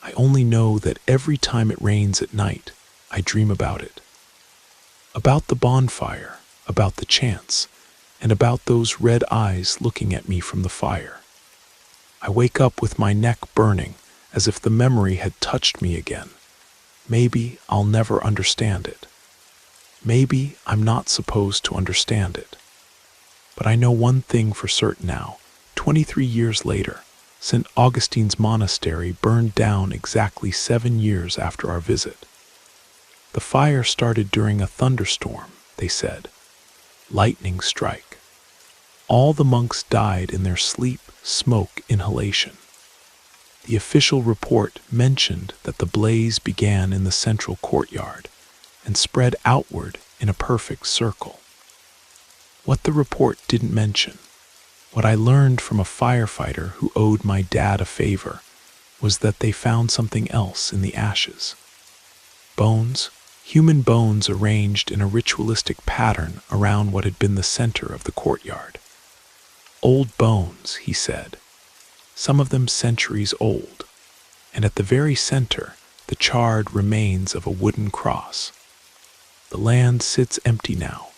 I only know that every time it rains at night, I dream about it. About the bonfire, about the chants, and about those red eyes looking at me from the fire. I wake up with my neck burning, as if the memory had touched me again. Maybe I'll never understand it. Maybe I'm not supposed to understand it. But I know one thing for certain now. 23 years later, St. Augustine's monastery burned down exactly 7 years after our visit. The fire started during a thunderstorm, they said. Lightning strike. All the monks died in their sleep, smoke inhalation. The official report mentioned that the blaze began in the central courtyard and spread outward in a perfect circle. What the report didn't mention, what I learned from a firefighter who owed my dad a favor, was that they found something else in the ashes. Bones, human bones arranged in a ritualistic pattern around what had been the center of the courtyard. Old bones, he said, some of them centuries old, and at the very center, the charred remains of a wooden cross. The land sits empty now.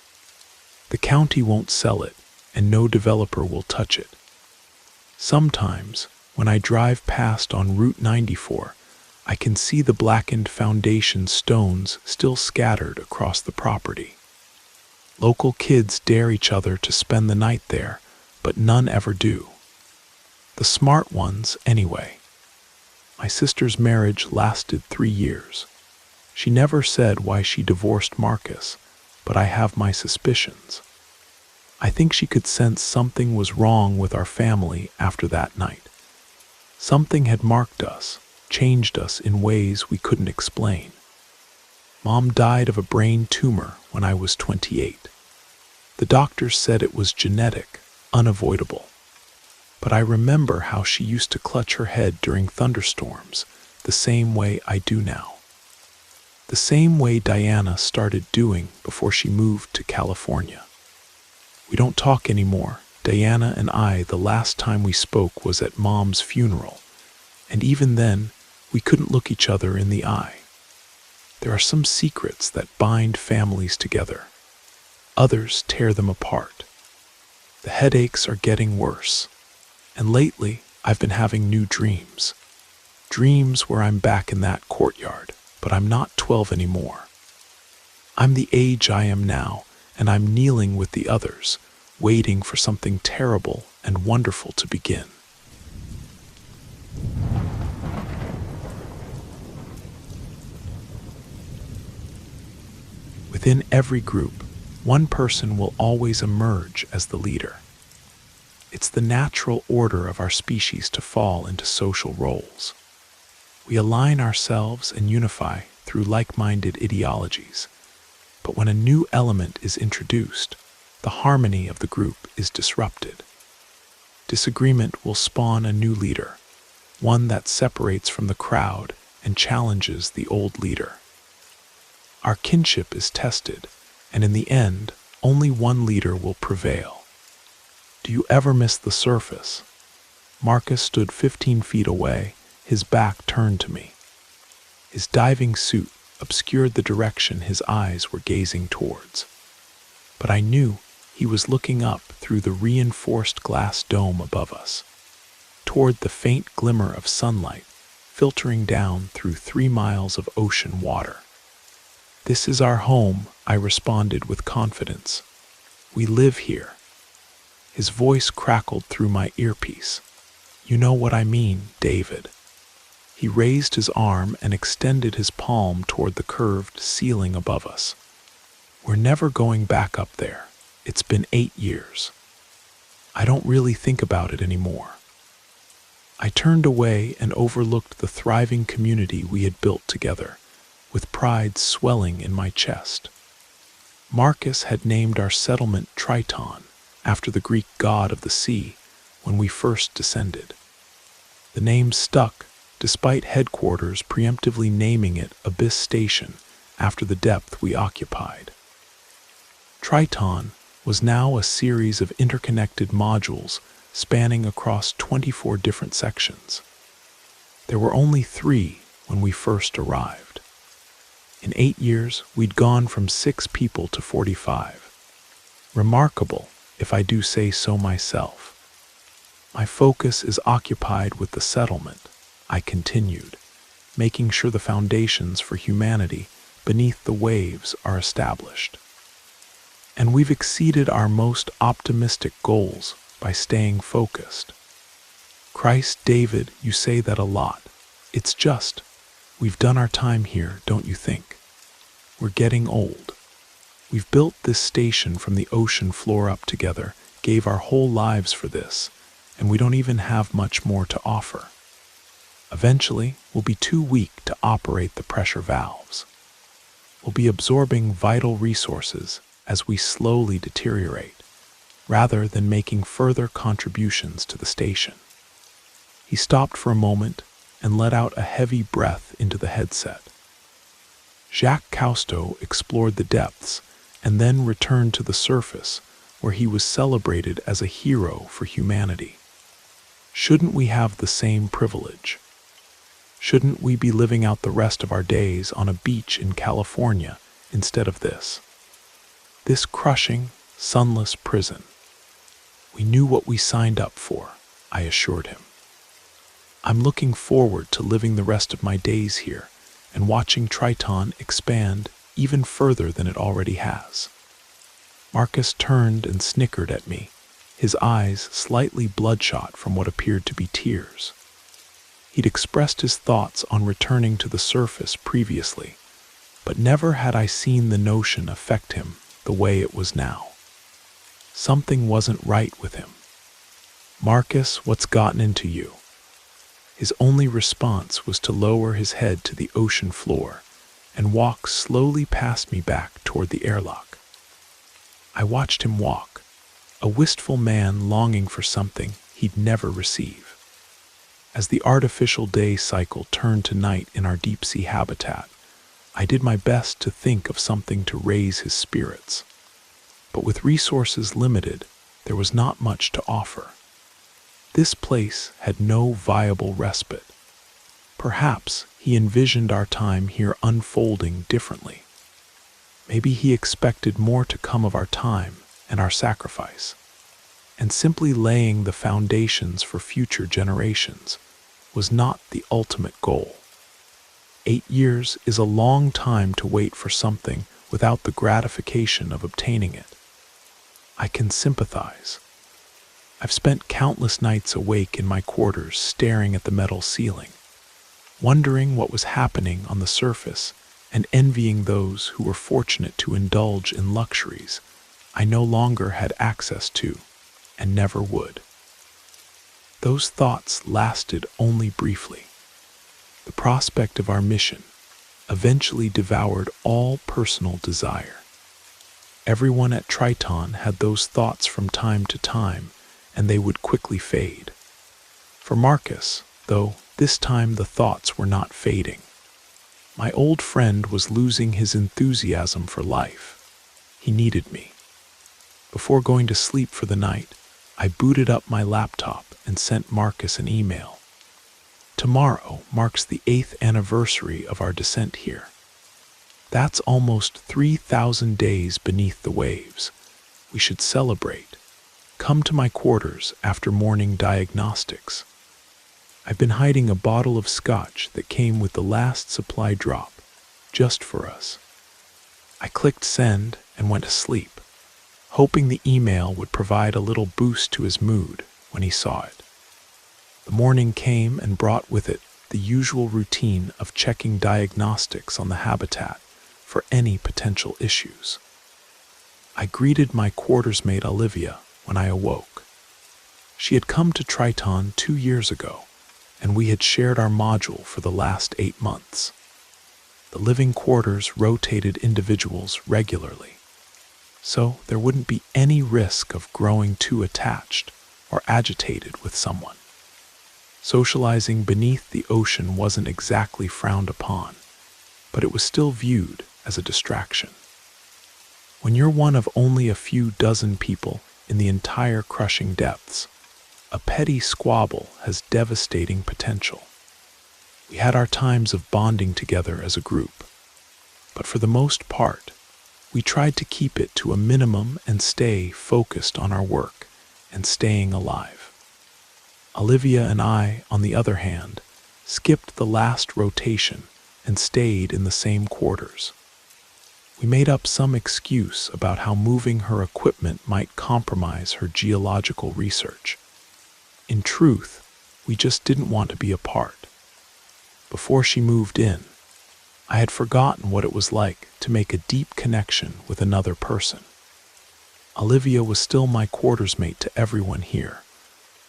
The county won't sell it, and no developer will touch it. Sometimes, when I drive past on Route 94, I can see the blackened foundation stones still scattered across the property. Local kids dare each other to spend the night there, but none ever do. The smart ones, anyway. My sister's marriage lasted 3 years. She never said why she divorced Marcus, but I have my suspicions. I think she could sense something was wrong with our family after that night. Something had marked us, changed us in ways we couldn't explain. Mom died of a brain tumor when I was 28. The doctors said it was genetic, unavoidable. But I remember how she used to clutch her head during thunderstorms, the same way I do now. The same way Diana started doing before she moved to California. We don't talk anymore. Diana and I, the last time we spoke was at Mom's funeral, and even then, we couldn't look each other in the eye. There are some secrets that bind families together. Others tear them apart. The headaches are getting worse, and lately I've been having new dreams. Dreams where I'm back in that courtyard, but I'm not 12 anymore. I'm the age I am now, and I'm kneeling with the others, waiting for something terrible and wonderful to begin. Within every group, one person will always emerge as the leader. It's the natural order of our species to fall into social roles. We align ourselves and unify through like-minded ideologies. But when a new element is introduced, the harmony of the group is disrupted. Disagreement will spawn a new leader, one that separates from the crowd and challenges the old leader. Our kinship is tested, and in the end, only one leader will prevail. Do you ever miss the surface? Marcus stood 15 feet away, his back turned to me. His diving suit obscured the direction his eyes were gazing towards. But I knew he was looking up through the reinforced glass dome above us, toward the faint glimmer of sunlight filtering down through 3 miles of ocean water. "This is our home," I responded with confidence. "We live here." His voice crackled through my earpiece. "You know what I mean, David." He raised his arm and extended his palm toward the curved ceiling above us. "We're never going back up there. It's been 8 years. I don't really think about it anymore." I turned away and overlooked the thriving community we had built together, with pride swelling in my chest. Marcus had named our settlement Triton, after the Greek god of the sea, when we first descended. The name stuck, despite headquarters preemptively naming it Abyss Station, after the depth we occupied. Triton was now a series of interconnected modules spanning across 24 different sections. There were only 3 when we first arrived. In 8 years, we'd gone from 6 people to 45. Remarkable, if I do say so myself. My focus is occupied with the settlement, I continued, making sure the foundations for humanity beneath the waves are established. And we've exceeded our most optimistic goals by staying focused. Christ, David, you say that a lot. It's just, we've done our time here, don't you think? We're getting old. We've built this station from the ocean floor up together, gave our whole lives for this, and we don't even have much more to offer. Eventually, we'll be too weak to operate the pressure valves. We'll be absorbing vital resources as we slowly deteriorate, rather than making further contributions to the station. He stopped for a moment and let out a heavy breath into the headset. Jacques Cousteau explored the depths and then returned to the surface, where he was celebrated as a hero for humanity. Shouldn't we have the same privilege? Shouldn't we be living out the rest of our days on a beach in California instead of this? This crushing, sunless prison. We knew what we signed up for, I assured him. I'm looking forward to living the rest of my days here and watching Triton expand even further than it already has. Marcus turned and snickered at me, his eyes slightly bloodshot from what appeared to be tears. He'd expressed his thoughts on returning to the surface previously, but never had I seen the notion affect him the way it was now. Something wasn't right with him. Marcus, what's gotten into you? His only response was to lower his head to the ocean floor and walk slowly past me back toward the airlock. I watched him walk, a wistful man longing for something he'd never receive. As the artificial day cycle turned to night in our deep-sea habitat, I did my best to think of something to raise his spirits. But with resources limited, there was not much to offer. This place had no viable respite. Perhaps he envisioned our time here unfolding differently. Maybe he expected more to come of our time and our sacrifice, and simply laying the foundations for future generations was not the ultimate goal. 8 years is a long time to wait for something without the gratification of obtaining it. I can sympathize. I've spent countless nights awake in my quarters staring at the metal ceiling, wondering what was happening on the surface and envying those who were fortunate to indulge in luxuries I no longer had access to and never would. Those thoughts lasted only briefly. The prospect of our mission eventually devoured all personal desire. Everyone at Triton had those thoughts from time to time, and they would quickly fade. For Marcus, though, this time the thoughts were not fading. My old friend was losing his enthusiasm for life. He needed me. Before going to sleep for the night, I booted up my laptop and sent Marcus an email. Tomorrow marks the 8th anniversary of our descent here. That's almost 3,000 days beneath the waves. We should celebrate. Come to my quarters after morning diagnostics. I've been hiding a bottle of scotch that came with the last supply drop, just for us. I clicked send and went to sleep, hoping the email would provide a little boost to his mood when he saw it. The morning came and brought with it the usual routine of checking diagnostics on the habitat for any potential issues. I greeted my quartersmate Olivia when I awoke. She had come to Triton 2 years ago, and we had shared our module for the last 8 months. The living quarters rotated individuals regularly, so there wouldn't be any risk of growing too attached or agitated with someone. Socializing beneath the ocean wasn't exactly frowned upon, but it was still viewed as a distraction. When you're one of only a few dozen people in the entire crushing depths, a petty squabble has devastating potential. We had our times of bonding together as a group, but for the most part, we tried to keep it to a minimum and stay focused on our work and staying alive. Olivia and I, on the other hand, skipped the last rotation and stayed in the same quarters. We made up some excuse about how moving her equipment might compromise her geological research. In truth, we just didn't want to be apart. Before she moved in, I had forgotten what it was like to make a deep connection with another person. Olivia was still my quarters mate to everyone here,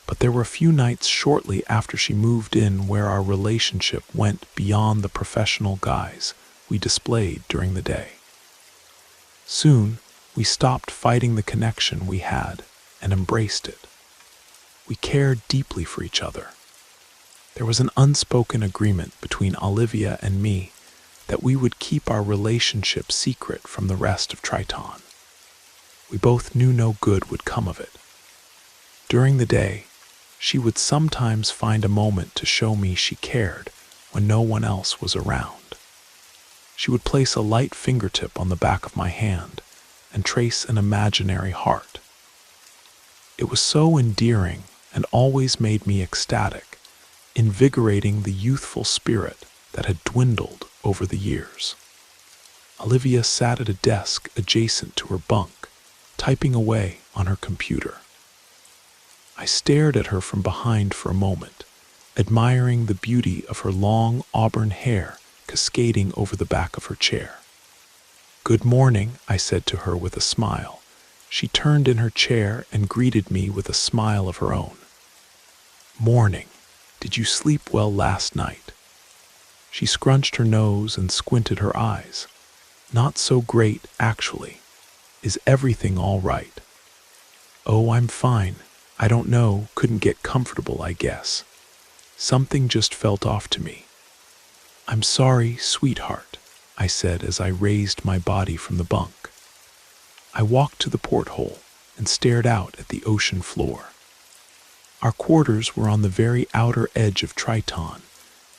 but there were a few nights shortly after she moved in where our relationship went beyond the professional guise we displayed during the day. Soon, we stopped fighting the connection we had and embraced it. We cared deeply for each other. There was an unspoken agreement between Olivia and me that we would keep our relationship secret from the rest of Triton. We both knew no good would come of it. During the day, she would sometimes find a moment to show me she cared when no one else was around. She would place a light fingertip on the back of my hand and trace an imaginary heart. It was so endearing and always made me ecstatic, invigorating the youthful spirit that had dwindled over the years. Olivia sat at a desk adjacent to her bunk, typing away on her computer. I stared at her from behind for a moment, admiring the beauty of her long auburn hair cascading over the back of her chair. "Good morning," I said to her with a smile. She turned in her chair and greeted me with a smile of her own. "Morning. Did you sleep well last night?" She scrunched her nose and squinted her eyes. "Not so great, actually. Is everything all right?" "Oh, I'm fine. I don't know, couldn't get comfortable, I guess. Something just felt off to me." "I'm sorry, sweetheart," I said as I raised my body from the bunk. I walked to the porthole and stared out at the ocean floor. Our quarters were on the very outer edge of Triton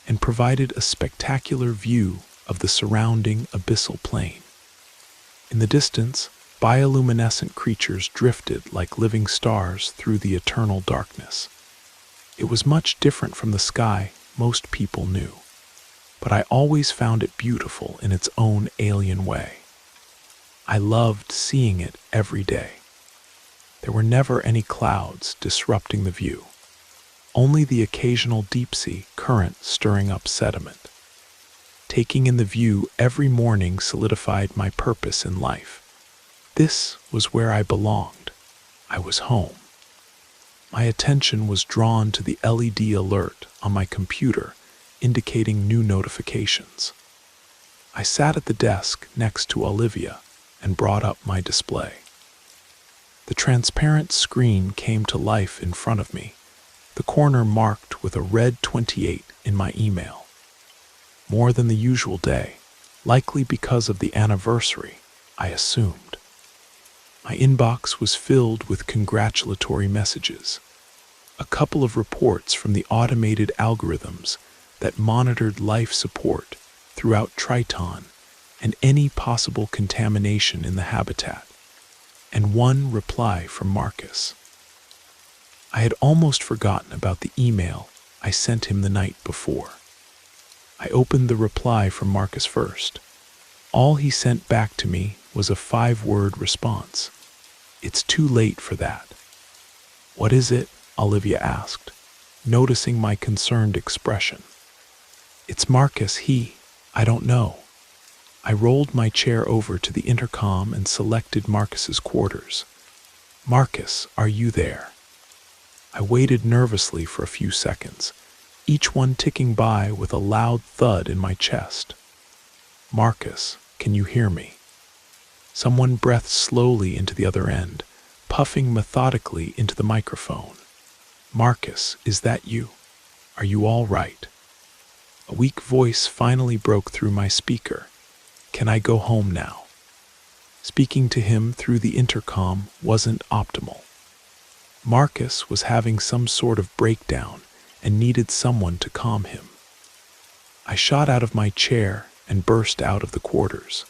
and provided a spectacular view of the surrounding abyssal plain. In the distance, bioluminescent creatures drifted like living stars through the eternal darkness. It was much different from the sky most people knew, but I always found it beautiful in its own alien way. I loved seeing it every day. There were never any clouds disrupting the view, only the occasional deep-sea current stirring up sediment. Taking in the view every morning solidified my purpose in life. This was where I belonged. I was home. My attention was drawn to the LED alert on my computer, indicating new notifications. I sat at the desk next to Olivia and brought up my display. The transparent screen came to life in front of me, the corner marked with a red 28 in my email. More than the usual day, likely because of the anniversary, I assumed. My inbox was filled with congratulatory messages, a couple of reports from the automated algorithms that monitored life support throughout Triton and any possible contamination in the habitat, and one reply from Marcus. I had almost forgotten about the email I sent him the night before. I opened the reply from Marcus first. All he sent back to me was a 5-word response. "It's too late for that." "What is it?" Olivia asked, noticing my concerned expression. "It's Marcus, I don't know." I rolled my chair over to the intercom and selected Marcus's quarters. "Marcus, are you there?" I waited nervously for a few seconds, each one ticking by with a loud thud in my chest. "Marcus, can you hear me?" Someone breathed slowly into the other end, puffing methodically into the microphone. "Marcus, is that you? Are you all right?" A weak voice finally broke through my speaker. "Can I go home now?" Speaking to him through the intercom wasn't optimal. Marcus was having some sort of breakdown and needed someone to calm him. I shot out of my chair and burst out of the quarters.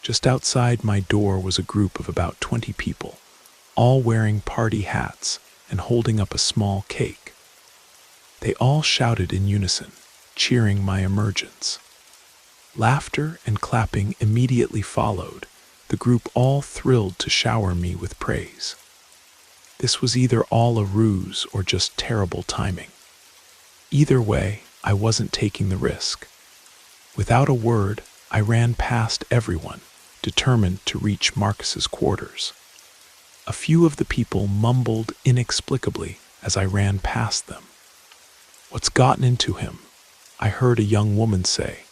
Just outside my door was a group of about 20 people, all wearing party hats and holding up a small cake. They all shouted in unison, cheering my emergence. Laughter and clapping immediately followed, the group all thrilled to shower me with praise. This was either all a ruse or just terrible timing. Either way, I wasn't taking the risk. Without a word, I ran past everyone, determined to reach Marcus's quarters. A few of the people mumbled inexplicably as I ran past them. "What's gotten into him?" I heard a young woman say.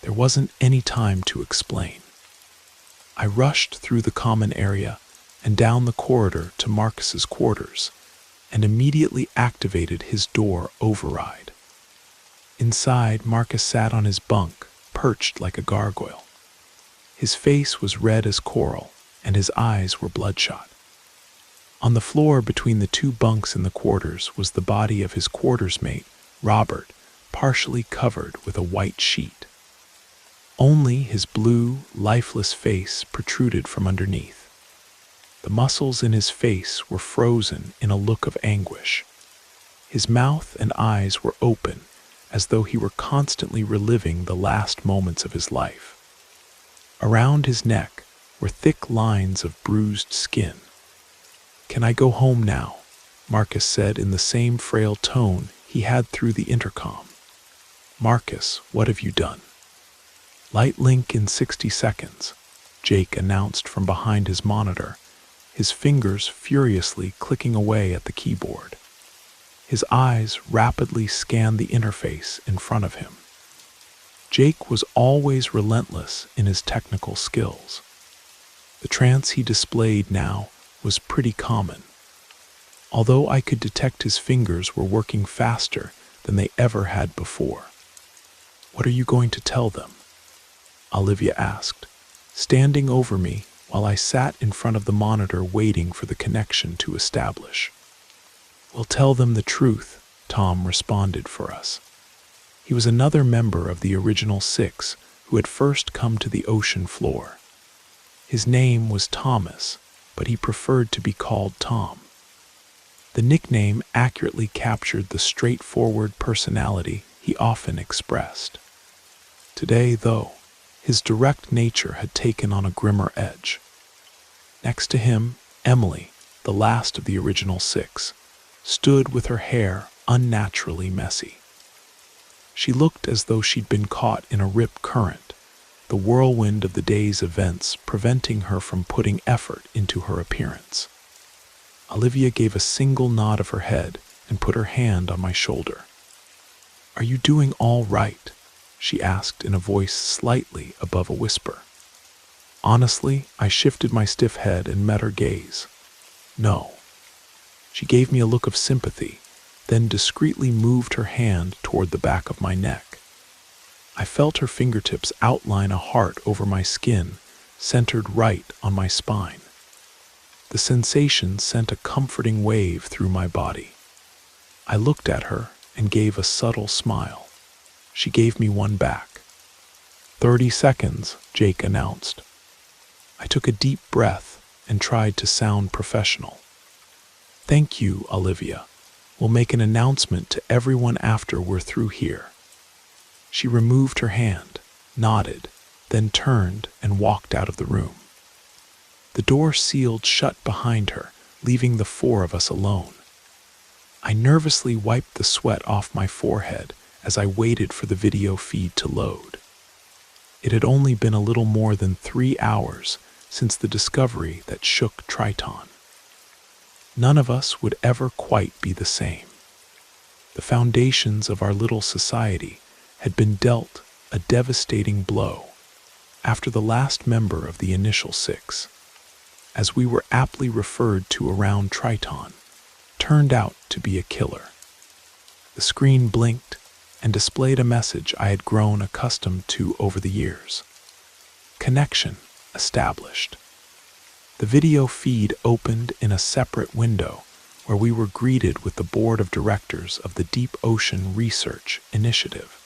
There wasn't any time to explain. I rushed through the common area and down the corridor to Marcus's quarters, and immediately activated his door override. Inside, Marcus sat on his bunk, perched like a gargoyle. His face was red as coral, and his eyes were bloodshot. On the floor between the two bunks in the quarters was the body of his quarters mate, Robert, partially covered with a white sheet. Only his blue, lifeless face protruded from underneath. The muscles in his face were frozen in a look of anguish. His mouth and eyes were open, as though he were constantly reliving the last moments of his life. Around his neck were thick lines of bruised skin. "Can I go home now?" Marcus said in the same frail tone he had through the intercom. "Marcus, what have you done?" "Light link in 60 seconds, Jake announced from behind his monitor, his fingers furiously clicking away at the keyboard. His eyes rapidly scanned the interface in front of him. Jake was always relentless in his technical skills. The trance he displayed now was pretty common. Although I could detect his fingers were working faster than they ever had before. "What are you going to tell them?" Olivia asked, standing over me while I sat in front of the monitor waiting for the connection to establish. "We'll tell them the truth," Tom responded for us. He was another member of the original 6 who had first come to the ocean floor. His name was Thomas, but he preferred to be called Tom. The nickname accurately captured the straightforward personality he often expressed. Today, though, his direct nature had taken on a grimmer edge. Next to him, Emily, the last of the original 6, stood with her hair unnaturally messy. She looked as though she'd been caught in a rip current, the whirlwind of the day's events preventing her from putting effort into her appearance. Olivia gave a single nod of her head and put her hand on my shoulder. "Are you doing all right?" she asked in a voice slightly above a whisper. Honestly, I shifted my stiff head and met her gaze. "No." She gave me a look of sympathy, then discreetly moved her hand toward the back of my neck. I felt her fingertips outline a heart over my skin, centered right on my spine. The sensation sent a comforting wave through my body. I looked at her and gave a subtle smile. She gave me one back. 30 seconds, Jake announced. I took a deep breath and tried to sound professional. "Thank you, Olivia. We'll make an announcement to everyone after we're through here." She removed her hand, nodded, then turned and walked out of the room. The door sealed shut behind her, leaving the 4 of us alone. I nervously wiped the sweat off my forehead as I waited for the video feed to load. It had only been a little more than 3 hours since the discovery that shook Triton. None of us would ever quite be the same. The foundations of our little society had been dealt a devastating blow after the last member of the initial 6, as we were aptly referred to around Triton, turned out to be a killer. The screen blinked and displayed a message I had grown accustomed to over the years. Connection established. The video feed opened in a separate window where we were greeted with the board of directors of the Deep Ocean Research Initiative,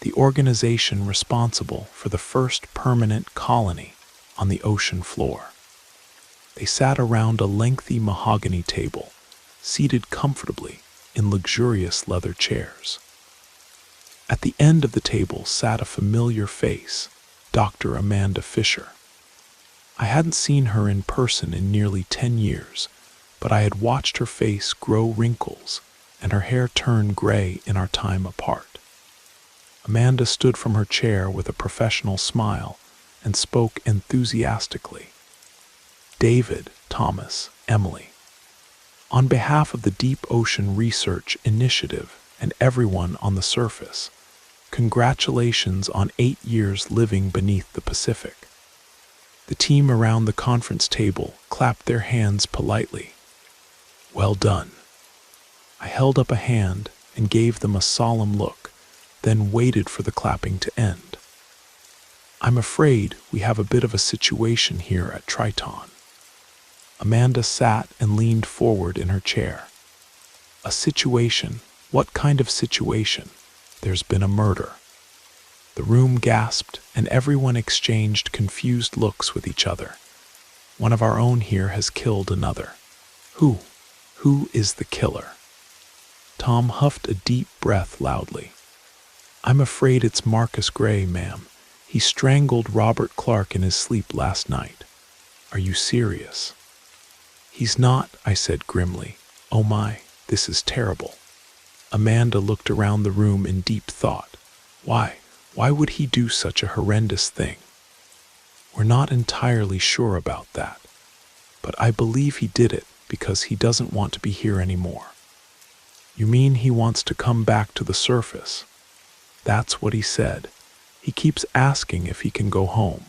the organization responsible for the first permanent colony on the ocean floor. They sat around a lengthy mahogany table, seated comfortably in luxurious leather chairs. At the end of the table sat a familiar face, Dr. Amanda Fisher. I hadn't seen her in person in nearly 10 years, but I had watched her face grow wrinkles and her hair turn gray in our time apart. Amanda stood from her chair with a professional smile and spoke enthusiastically. David, Thomas, Emily. On behalf of the Deep Ocean Research Initiative and everyone on the surface, congratulations on 8 years living beneath the Pacific. The team around the conference table clapped their hands politely. Well done. I held up a hand and gave them a solemn look, then waited for the clapping to end. I'm afraid we have a bit of a situation here at Triton. Amanda sat and leaned forward in her chair. A situation? What kind of situation? There's been a murder. The room gasped, and everyone exchanged confused looks with each other. One of our own here has killed another. Who? Who is the killer? Tom huffed a deep breath loudly. I'm afraid it's Marcus Gray, ma'am. He strangled Robert Clark in his sleep last night. Are you serious? He's not, I said grimly. Oh my, this is terrible. Amanda looked around the room in deep thought. Why would he do such a horrendous thing? We're not entirely sure about that, but I believe he did it because he doesn't want to be here anymore. You mean he wants to come back to the surface? That's what he said. He keeps asking if he can go home.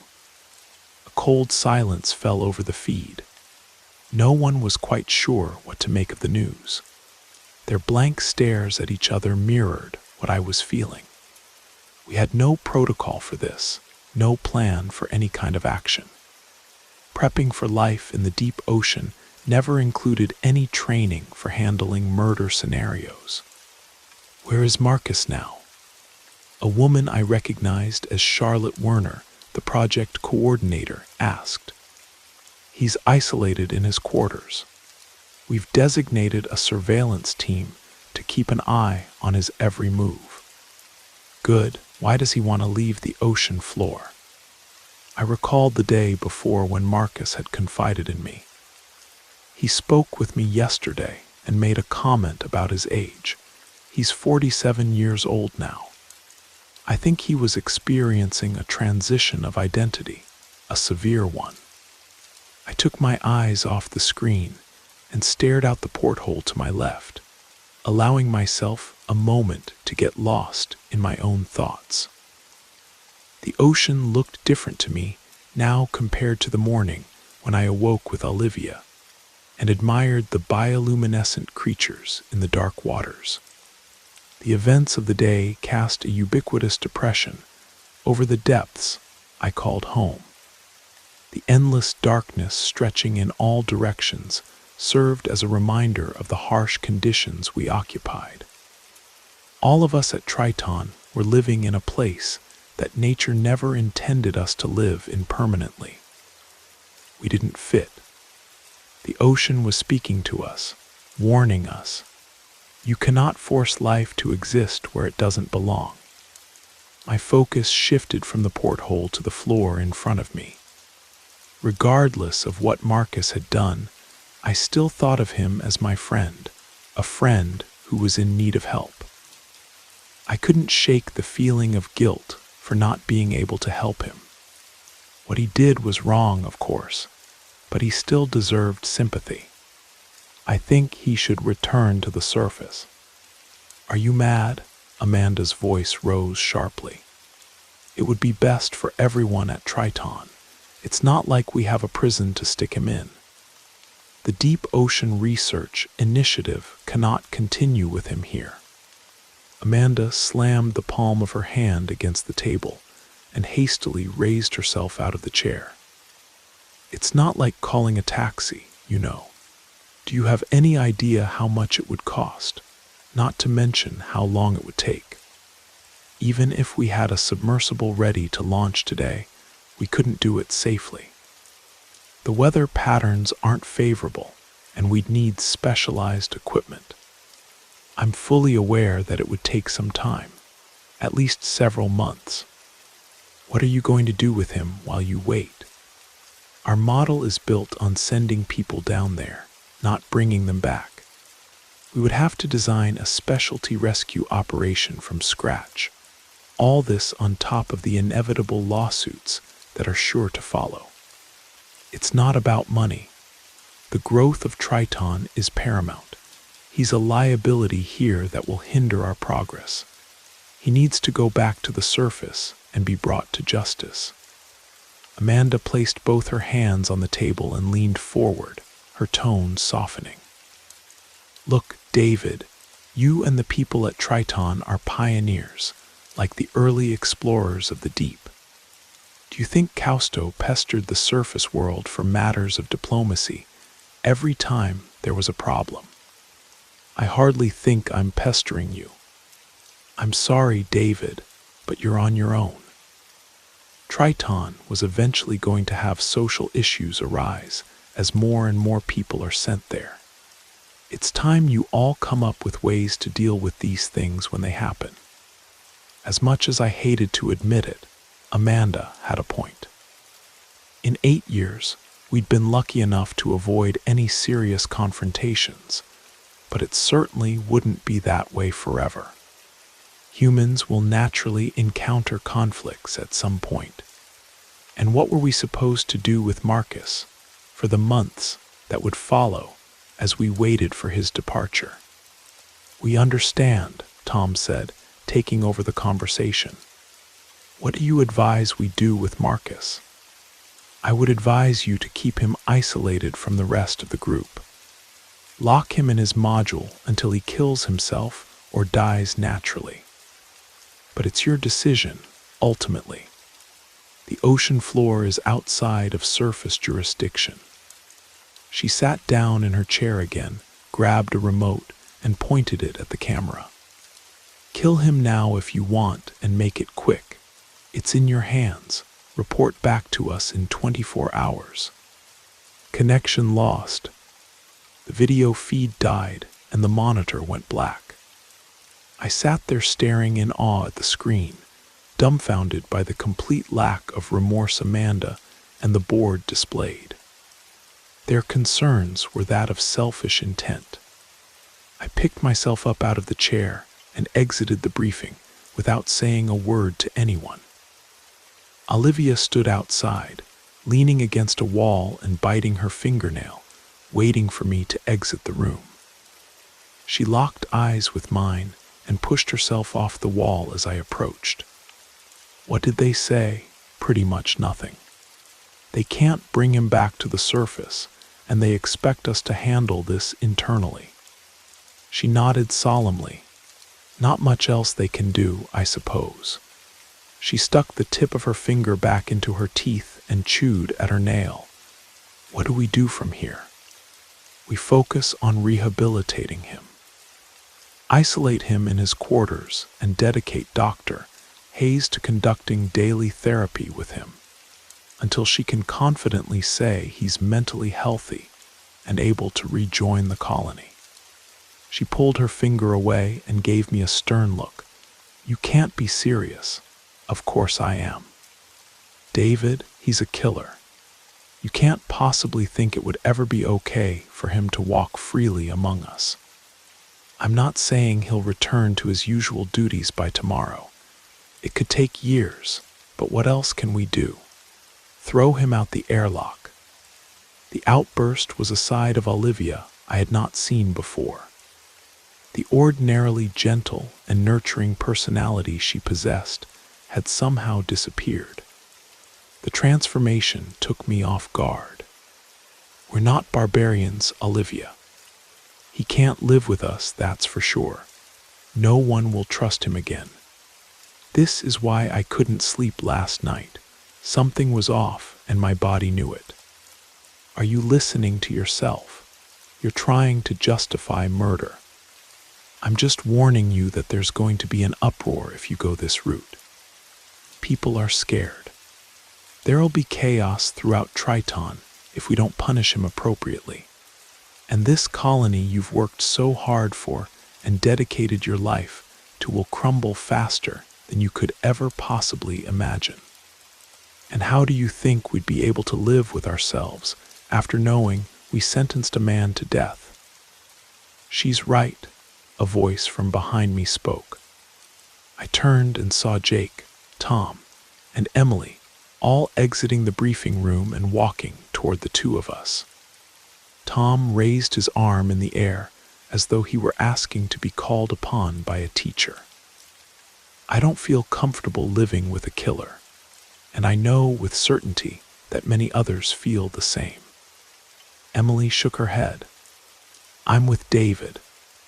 A cold silence fell over the feed. No one was quite sure what to make of the news. Their blank stares at each other mirrored what I was feeling. We had no protocol for this, no plan for any kind of action. Prepping for life in the deep ocean never included any training for handling murder scenarios. Where is Marcus now? A woman I recognized as Charlotte Werner, the project coordinator, asked. He's isolated in his quarters. We've designated a surveillance team to keep an eye on his every move. Good. Why does he want to leave the ocean floor? I recalled the day before when Marcus had confided in me. He spoke with me yesterday and made a comment about his age. He's 47 years old now. I think he was experiencing a transition of identity, a severe one. I took my eyes off the screen and stared out the porthole to my left, allowing myself a moment to get lost in my own thoughts. The ocean looked different to me now compared to the morning when I awoke with Olivia and admired the bioluminescent creatures in the dark waters. The events of the day cast a ubiquitous depression over the depths I called home. The endless darkness stretching in all directions served as a reminder of the harsh conditions we occupied. All of us at Triton were living in a place that nature never intended us to live in permanently. We didn't fit. The ocean was speaking to us, warning us. You cannot force life to exist where it doesn't belong. My focus shifted from the porthole to the floor in front of me. Regardless of what Marcus had done, I still thought of him as my friend, a friend who was in need of help. I couldn't shake the feeling of guilt for not being able to help him. What he did was wrong, of course, but he still deserved sympathy. I think he should return to the surface. Are you mad? Amanda's voice rose sharply. It would be best for everyone at Triton. It's not like we have a prison to stick him in. The Deep Ocean Research Initiative cannot continue with him here. Amanda slammed the palm of her hand against the table and hastily raised herself out of the chair. "It's not like calling a taxi, you know. Do you have any idea how much it would cost? Not to mention how long it would take. Even if we had a submersible ready to launch today, we couldn't do it safely. The weather patterns aren't favorable, and we'd need specialized equipment. I'm fully aware that it would take some time, at least several months. What are you going to do with him while you wait? Our model is built on sending people down there, not bringing them back. We would have to design a specialty rescue operation from scratch. All this on top of the inevitable lawsuits that are sure to follow. It's not about money. The growth of Triton is paramount. He's a liability here that will hinder our progress. He needs to go back to the surface and be brought to justice." Amanda placed both her hands on the table and leaned forward, her tone softening. "Look, David, you and the people at Triton are pioneers, like the early explorers of the deep. Do you think Cousteau pestered the surface world for matters of diplomacy every time there was a problem? I hardly think I'm pestering you. I'm sorry, David, but you're on your own." Triton was eventually going to have social issues arise as more and more people are sent there. It's time you all come up with ways to deal with these things when they happen. As much as I hated to admit it, Amanda had a point. In 8 years, we'd been lucky enough to avoid any serious confrontations, but it certainly wouldn't be that way forever. Humans will naturally encounter conflicts at some point. And what were we supposed to do with Marcus for the months that would follow as we waited for his departure? "We understand," Tom said, taking over the conversation. "What do you advise we do with Marcus?" "I would advise you to keep him isolated from the rest of the group. Lock him in his module until he kills himself or dies naturally. But it's your decision, ultimately. The ocean floor is outside of surface jurisdiction." She sat down in her chair again, grabbed a remote, and pointed it at the camera. "Kill him now if you want, and make it quick. It's in your hands. Report back to us in 24 hours. Connection lost. The video feed died, and the monitor went black. I sat there staring in awe at the screen, dumbfounded by the complete lack of remorse Amanda and the board displayed. Their concerns were that of selfish intent. I picked myself up out of the chair and exited the briefing without saying a word to anyone. Olivia stood outside, leaning against a wall and biting her fingernail, waiting for me to exit the room. She locked eyes with mine and pushed herself off the wall as I approached. What did they say? Pretty much nothing. They can't bring him back to the surface, and they expect us to handle this internally. She nodded solemnly. Not much else they can do, I suppose. She stuck the tip of her finger back into her teeth and chewed at her nail. What do we do from here? We focus on rehabilitating him. Isolate him in his quarters and dedicate Dr. Hayes to conducting daily therapy with him until she can confidently say he's mentally healthy and able to rejoin the colony. She pulled her finger away and gave me a stern look. You can't be serious. Of course I am. David, he's a killer. You can't possibly think it would ever be okay for him to walk freely among us. I'm not saying he'll return to his usual duties by tomorrow. It could take years, but what else can we do? Throw him out the airlock. The outburst was a side of Olivia I had not seen before. The ordinarily gentle and nurturing personality she possessed had somehow disappeared. The transformation took me off guard. We're not barbarians, Olivia. He can't live with us, that's for sure. No one will trust him again. This is why I couldn't sleep last night. Something was off, and my body knew it. Are you listening to yourself? You're trying to justify murder. I'm just warning you that there's going to be an uproar if you go this route. People are scared. There'll be chaos throughout Triton if we don't punish him appropriately. And this colony you've worked so hard for and dedicated your life to will crumble faster than you could ever possibly imagine. And how do you think we'd be able to live with ourselves after knowing we sentenced a man to death? She's right, a voice from behind me spoke. I turned and saw Jake, Tom, and Emily all exiting the briefing room and walking toward the two of us. Tom raised his arm in the air as though he were asking to be called upon by a teacher. I don't feel comfortable living with a killer, and I know with certainty that many others feel the same. Emily shook her head. I'm with David.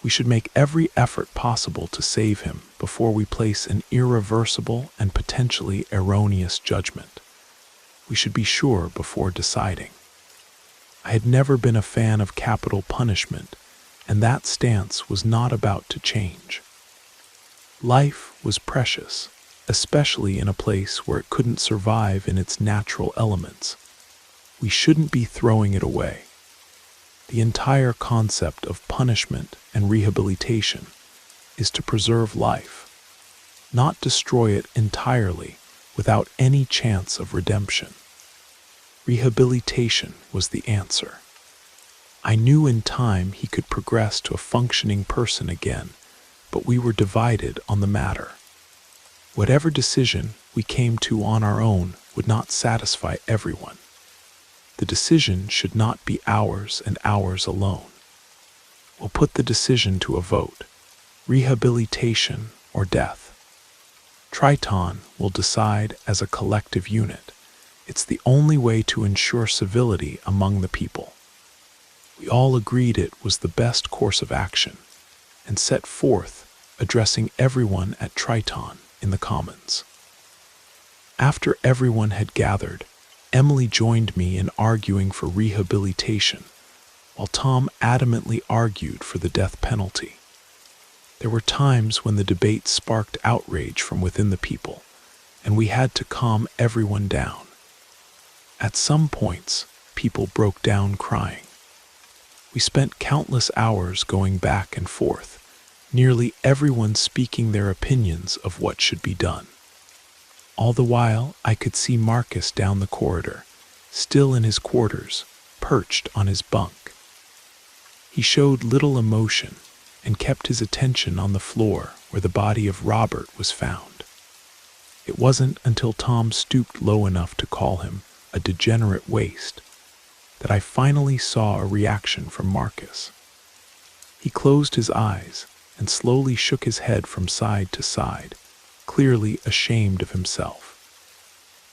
We should make every effort possible to save him before we place an irreversible and potentially erroneous judgment. We should be sure before deciding. I had never been a fan of capital punishment, and that stance was not about to change. Life was precious, especially in a place where it couldn't survive in its natural elements. We shouldn't be throwing it away. The entire concept of punishment and rehabilitation is to preserve life, not destroy it entirely without any chance of redemption. Rehabilitation was the answer. I knew in time he could progress to a functioning person again, but we were divided on the matter. Whatever decision we came to on our own would not satisfy everyone. The decision should not be ours and ours alone. We'll put the decision to a vote, rehabilitation or death. Triton will decide as a collective unit. It's the only way to ensure civility among the people. We all agreed it was the best course of action, and set forth addressing everyone at Triton in the Commons. After everyone had gathered, Emily joined me in arguing for rehabilitation, while Tom adamantly argued for the death penalty. There were times when the debate sparked outrage from within the people, and we had to calm everyone down. At some points, people broke down crying. We spent countless hours going back and forth, nearly everyone speaking their opinions of what should be done. All the while, I could see Marcus down the corridor, still in his quarters, perched on his bunk. He showed little emotion and kept his attention on the floor where the body of Robert was found. It wasn't until Tom stooped low enough to call him a degenerate waste that I finally saw a reaction from Marcus. He closed his eyes and slowly shook his head from side to side, clearly ashamed of himself.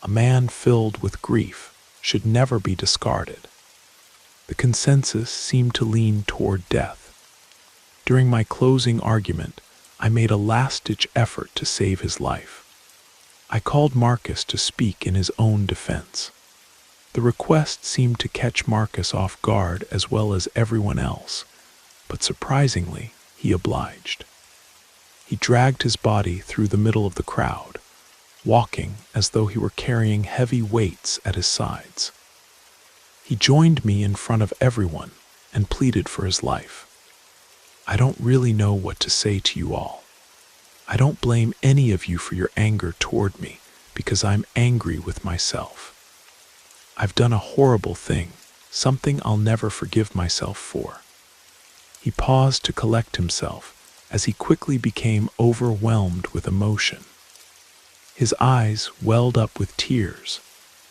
A man filled with grief should never be discarded. The consensus seemed to lean toward death. During my closing argument, I made a last-ditch effort to save his life. I called Marcus to speak in his own defense. The request seemed to catch Marcus off guard as well as everyone else, but surprisingly, he obliged. He dragged his body through the middle of the crowd, walking as though he were carrying heavy weights at his sides. He joined me in front of everyone and pleaded for his life. I don't really know what to say to you all. I don't blame any of you for your anger toward me because I'm angry with myself. I've done a horrible thing, something I'll never forgive myself for. He paused to collect himself as he quickly became overwhelmed with emotion. His eyes welled up with tears,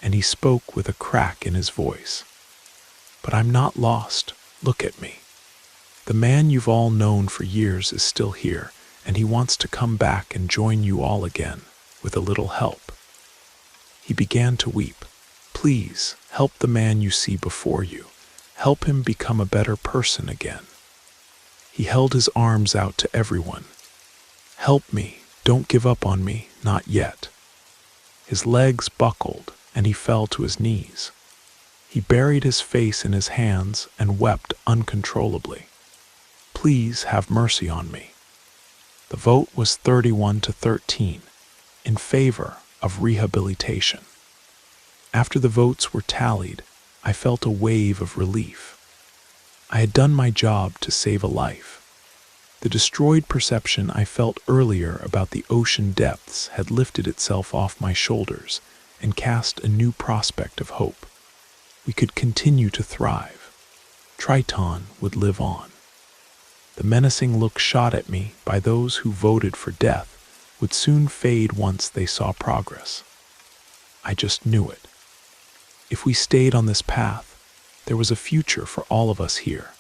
and he spoke with a crack in his voice. But I'm not lost. Look at me. The man you've all known for years is still here, and he wants to come back and join you all again, with a little help. He began to weep. Please, help the man you see before you. Help him become a better person again. He held his arms out to everyone. Help me, Don't give up on me, not yet." His legs buckled, and he fell to his knees. He buried his face in his hands and wept uncontrollably. "Please have mercy on me." The vote was 31-13 in favor of rehabilitation. After the votes were tallied, I felt a wave of relief. I had done my job to save a life. The destroyed perception I felt earlier about the ocean depths had lifted itself off my shoulders and cast a new prospect of hope. We could continue to thrive. Triton would live on. The menacing look shot at me by those who voted for death would soon fade once they saw progress. I just knew it. If we stayed on this path, there was a future for all of us here,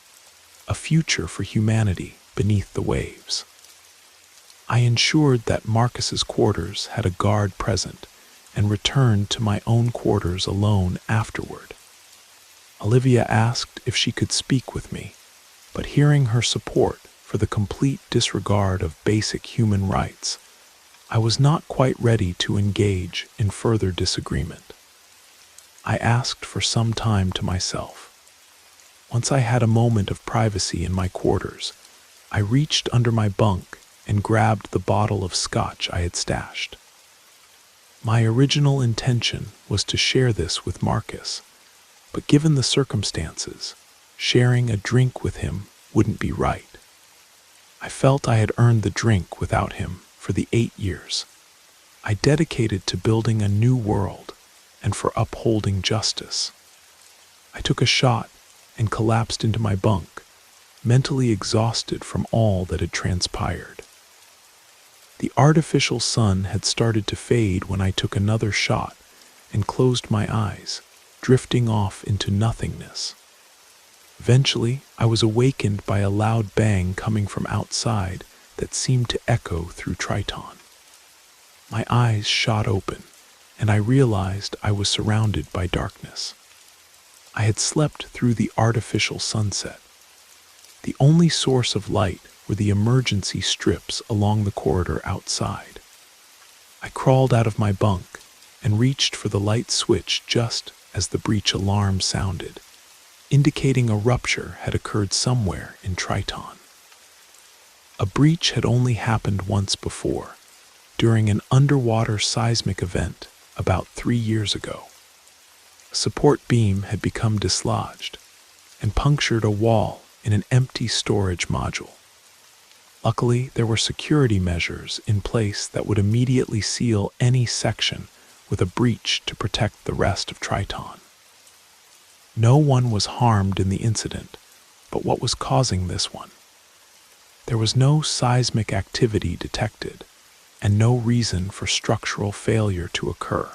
a future for humanity beneath the waves. I ensured that Marcus's quarters had a guard present and returned to my own quarters alone afterward. Olivia asked if she could speak with me, but hearing her support for the complete disregard of basic human rights, I was not quite ready to engage in further disagreement. I asked for some time to myself. Once I had a moment of privacy in my quarters, I reached under my bunk and grabbed the bottle of scotch I had stashed. My original intention was to share this with Marcus, but given the circumstances, sharing a drink with him wouldn't be right. I felt I had earned the drink without him for the 8 years I dedicated to building a new world and for upholding justice. I took a shot and collapsed into my bunk, mentally exhausted from all that had transpired. The artificial sun had started to fade when I took another shot and closed my eyes, drifting off into nothingness. Eventually, I was awakened by a loud bang coming from outside that seemed to echo through Triton. My eyes shot open, and I realized I was surrounded by darkness. I had slept through the artificial sunset. The only source of light were the emergency strips along the corridor outside. I crawled out of my bunk and reached for the light switch just as the breach alarm sounded, indicating a rupture had occurred somewhere in Triton. A breach had only happened once before, during an underwater seismic event about 3 years ago. A support beam had become dislodged and punctured a wall in an empty storage module. Luckily, there were security measures in place that would immediately seal any section with a breach to protect the rest of Triton. No one was harmed in the incident, but what was causing this one? There was no seismic activity detected, and no reason for structural failure to occur.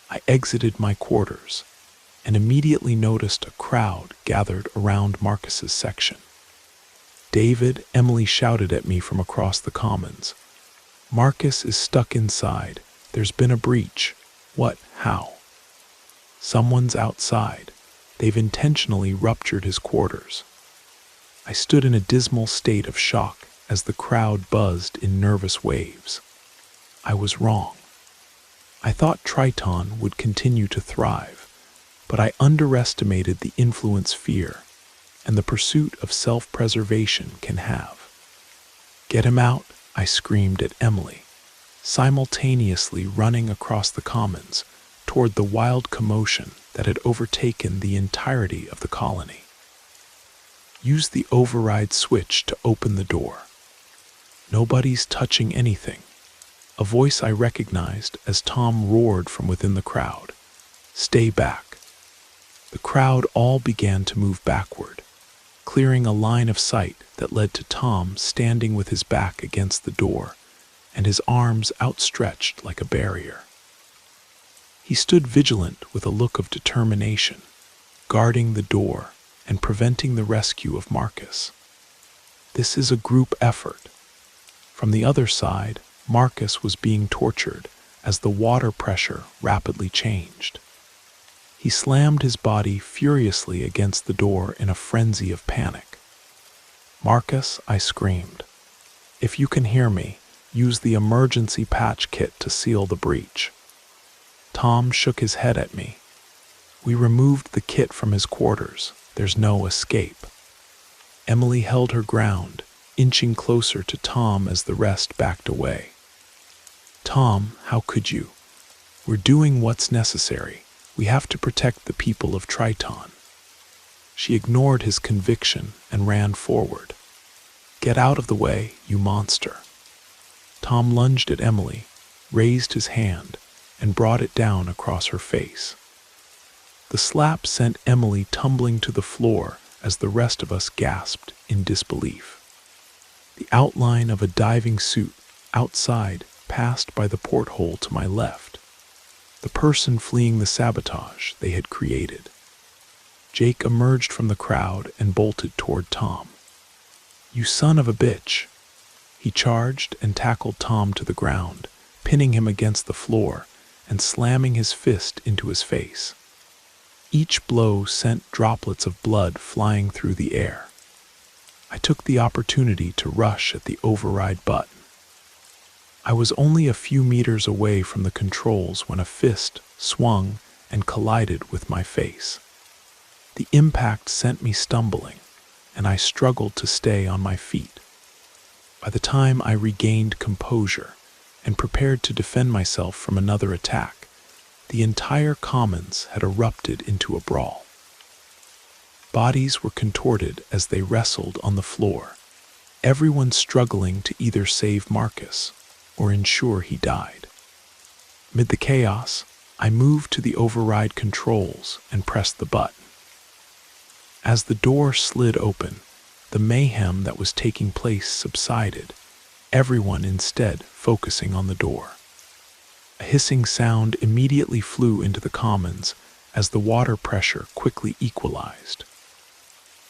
I exited my quarters and immediately noticed a crowd gathered around Marcus's section. David, Emily shouted at me from across the commons. "Marcus is stuck inside. There's been a breach." "What? How?" "Someone's outside. They've intentionally ruptured his quarters." I stood in a dismal state of shock as the crowd buzzed in nervous waves. I was wrong. I thought Triton would continue to thrive, but I underestimated the influence fear and the pursuit of self-preservation can have. "Get him out," I screamed at Emily, simultaneously running across the commons toward the wild commotion that had overtaken the entirety of the colony. "Use the override switch to open the door." "Nobody's touching anything." A voice I recognized as Tom roared from within the crowd. "Stay back." The crowd all began to move backward, clearing a line of sight that led to Tom standing with his back against the door and his arms outstretched like a barrier. He stood vigilant with a look of determination, guarding the door and preventing the rescue of Marcus. This is a group effort. From the other side, Marcus was being tortured as the water pressure rapidly changed. He slammed his body furiously against the door in a frenzy of panic. "Marcus," I screamed, "if you can hear me, Use the emergency patch kit to seal the breach." Tom shook his head at me. "We removed the kit from his quarters. There's no escape." Emily held her ground, inching closer to Tom as the rest backed away. "Tom, how could you? We're doing what's necessary. We have to protect the people of Triton." She ignored his conviction and ran forward. "Get out of the way, you monster." Tom lunged at Emily, raised his hand, and brought it down across her face. The slap sent Emily tumbling to the floor as the rest of us gasped in disbelief. The outline of a diving suit outside passed by the porthole to my left, the person fleeing the sabotage they had created. Jake emerged from the crowd and bolted toward Tom. "You son of a bitch!" He charged and tackled Tom to the ground, pinning him against the floor and slamming his fist into his face. Each blow sent droplets of blood flying through the air. I took the opportunity to rush at the override button. I was only a few meters away from the controls when a fist swung and collided with my face. The impact sent me stumbling, and I struggled to stay on my feet. By the time I regained composure and prepared to defend myself from another attack, the entire commons had erupted into a brawl. Bodies were contorted as they wrestled on the floor, everyone struggling to either save Marcus or ensure he died. Amid the chaos, I moved to the override controls and pressed the button. As the door slid open, the mayhem that was taking place subsided, everyone instead focusing on the door. A hissing sound immediately flew into the commons as the water pressure quickly equalized.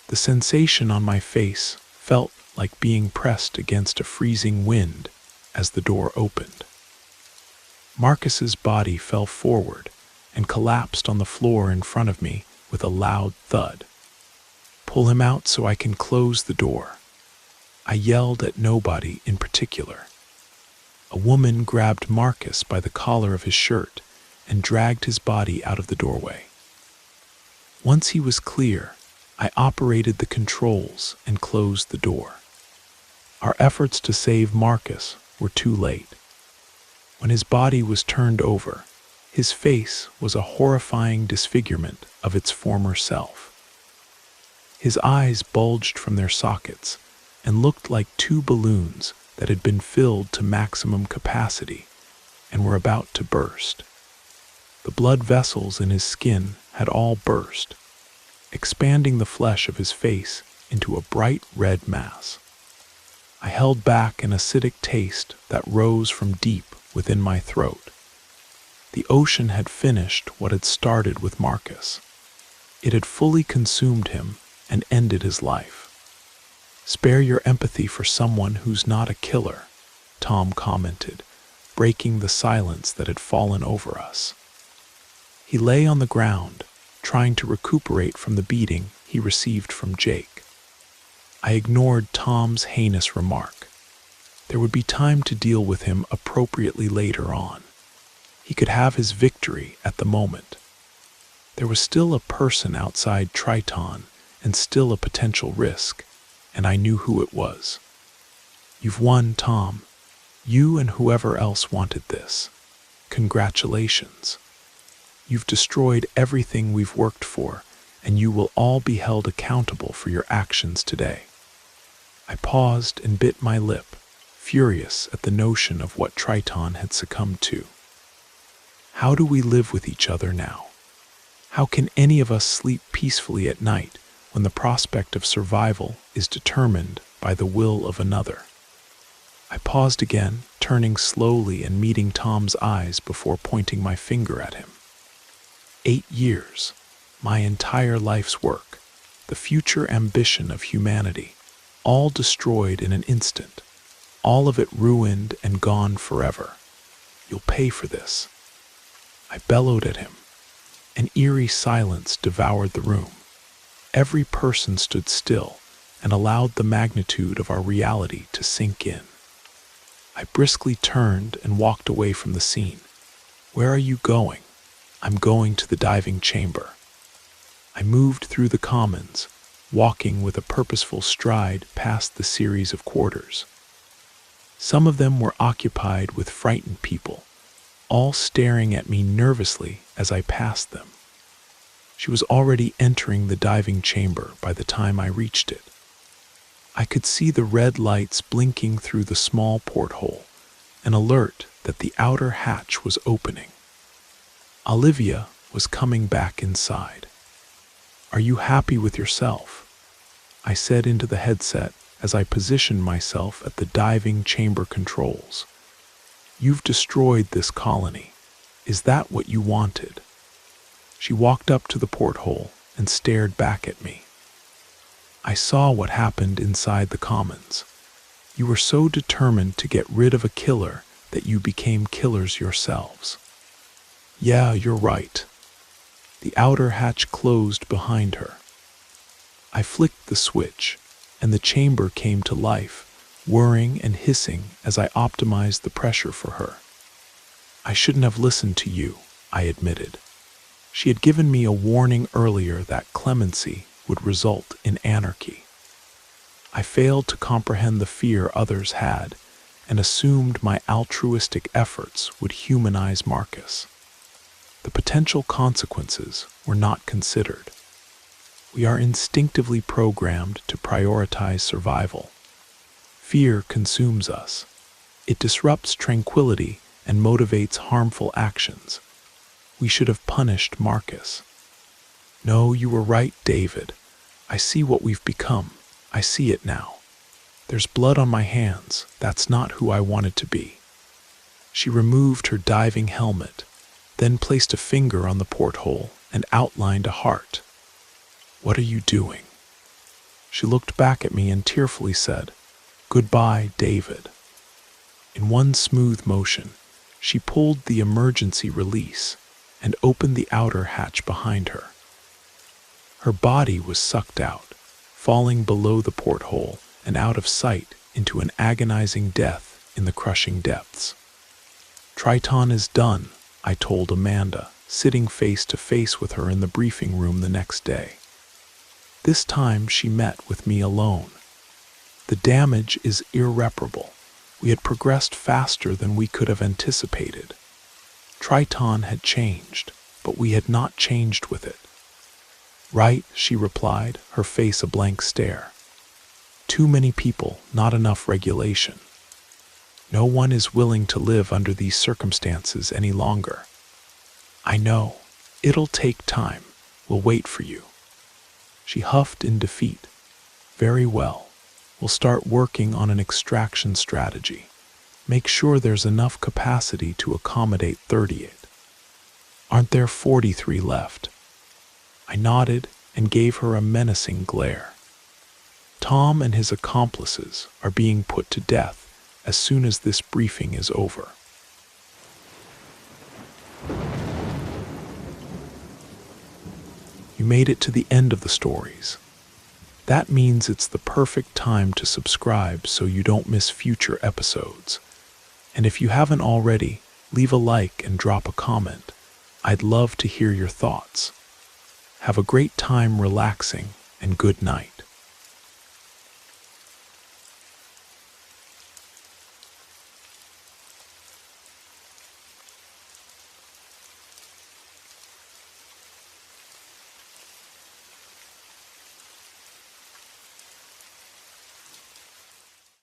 The sensation on my face felt like being pressed against a freezing wind as the door opened. Marcus's body fell forward and collapsed on the floor in front of me with a loud thud. "Pull him out so I can close the door." I yelled at nobody in particular. A woman grabbed Marcus by the collar of his shirt and dragged his body out of the doorway. Once he was clear, I operated the controls and closed the door. Our efforts to save Marcus were too late. When his body was turned over, his face was a horrifying disfigurement of its former self. His eyes bulged from their sockets and looked like two balloons that had been filled to maximum capacity and were about to burst. The blood vessels in his skin had all burst, expanding the flesh of his face into a bright red mass. I held back an acidic taste that rose from deep within my throat. The ocean had finished what had started with Marcus. It had fully consumed him and ended his life. "Spare your empathy for someone who's not a killer," Tom commented, breaking the silence that had fallen over us. He lay on the ground, trying to recuperate from the beating he received from Jake. I ignored Tom's heinous remark. There would be time to deal with him appropriately later on. He could have his victory at the moment. There was still a person outside Triton and still a potential risk, and I knew who it was. "You've won, Tom. You and whoever else wanted this. Congratulations. You've destroyed everything we've worked for, and you will all be held accountable for your actions today." I paused and bit my lip, furious at the notion of what Triton had succumbed to. How do we live with each other now? How can any of us sleep peacefully at night when the prospect of survival is determined by the will of another? I paused again, turning slowly and meeting Tom's eyes before pointing my finger at him. 8 years, my entire life's work, the future ambition of humanity, all destroyed in an instant, all of it ruined and gone forever. You'll pay for this. I bellowed at him. An eerie silence devoured the room. Every person stood still and allowed the magnitude of our reality to sink in. I briskly turned and walked away from the scene. "Where are you going?" "I'm going to the diving chamber." I moved through the commons, walking with a purposeful stride past the series of quarters. Some of them were occupied with frightened people, all staring at me nervously as I passed them. She was already entering the diving chamber by the time I reached it. I could see the red lights blinking through the small porthole, an alert that the outer hatch was opening. Olivia was coming back inside. "Are you happy with yourself?" I said into the headset as I positioned myself at the diving chamber controls. "You've destroyed this colony. Is that what you wanted?" She walked up to the porthole and stared back at me. I saw what happened inside the commons. You were so determined to get rid of a killer that you became killers yourselves. "Yeah, you're right." The outer hatch closed behind her. I flicked the switch, and the chamber came to life, whirring and hissing as I optimized the pressure for her. "I shouldn't have listened to you," I admitted. She had given me a warning earlier that clemency would result in anarchy. I failed to comprehend the fear others had and assumed my altruistic efforts would humanize Marcus. The potential consequences were not considered. We are instinctively programmed to prioritize survival. Fear consumes us. It disrupts tranquility and motivates harmful actions. We should have punished Marcus. "No, you were right, David. I see what we've become. I see it now. There's blood on my hands. That's not who I wanted to be." She removed her diving helmet, then placed a finger on the porthole and outlined a heart. "What are you doing?" She looked back at me and tearfully said, "Goodbye, David." In one smooth motion, she pulled the emergency release and opened the outer hatch behind her. Her body was sucked out, falling below the porthole and out of sight into an agonizing death in the crushing depths. "Triton is done," I told Amanda, sitting face to face with her in the briefing room the next day. This time she met with me alone. "The damage is irreparable. We had progressed faster than we could have anticipated. Triton had changed, but we had not changed with it." "Right," she replied, her face a blank stare. "Too many people, not enough regulation. No one is willing to live under these circumstances any longer." "I know. It'll take time. We'll wait for you." She huffed in defeat. "Very well. We'll start working on an extraction strategy. Make sure there's enough capacity to accommodate 38. Aren't there 43 left?" I nodded and gave her a menacing glare. "Tom and his accomplices are being put to death as soon as this briefing is over." You made it to the end of the stories. That means it's the perfect time to subscribe so you don't miss future episodes. And if you haven't already, leave a like and drop a comment. I'd love to hear your thoughts. Have a great time relaxing, and good night.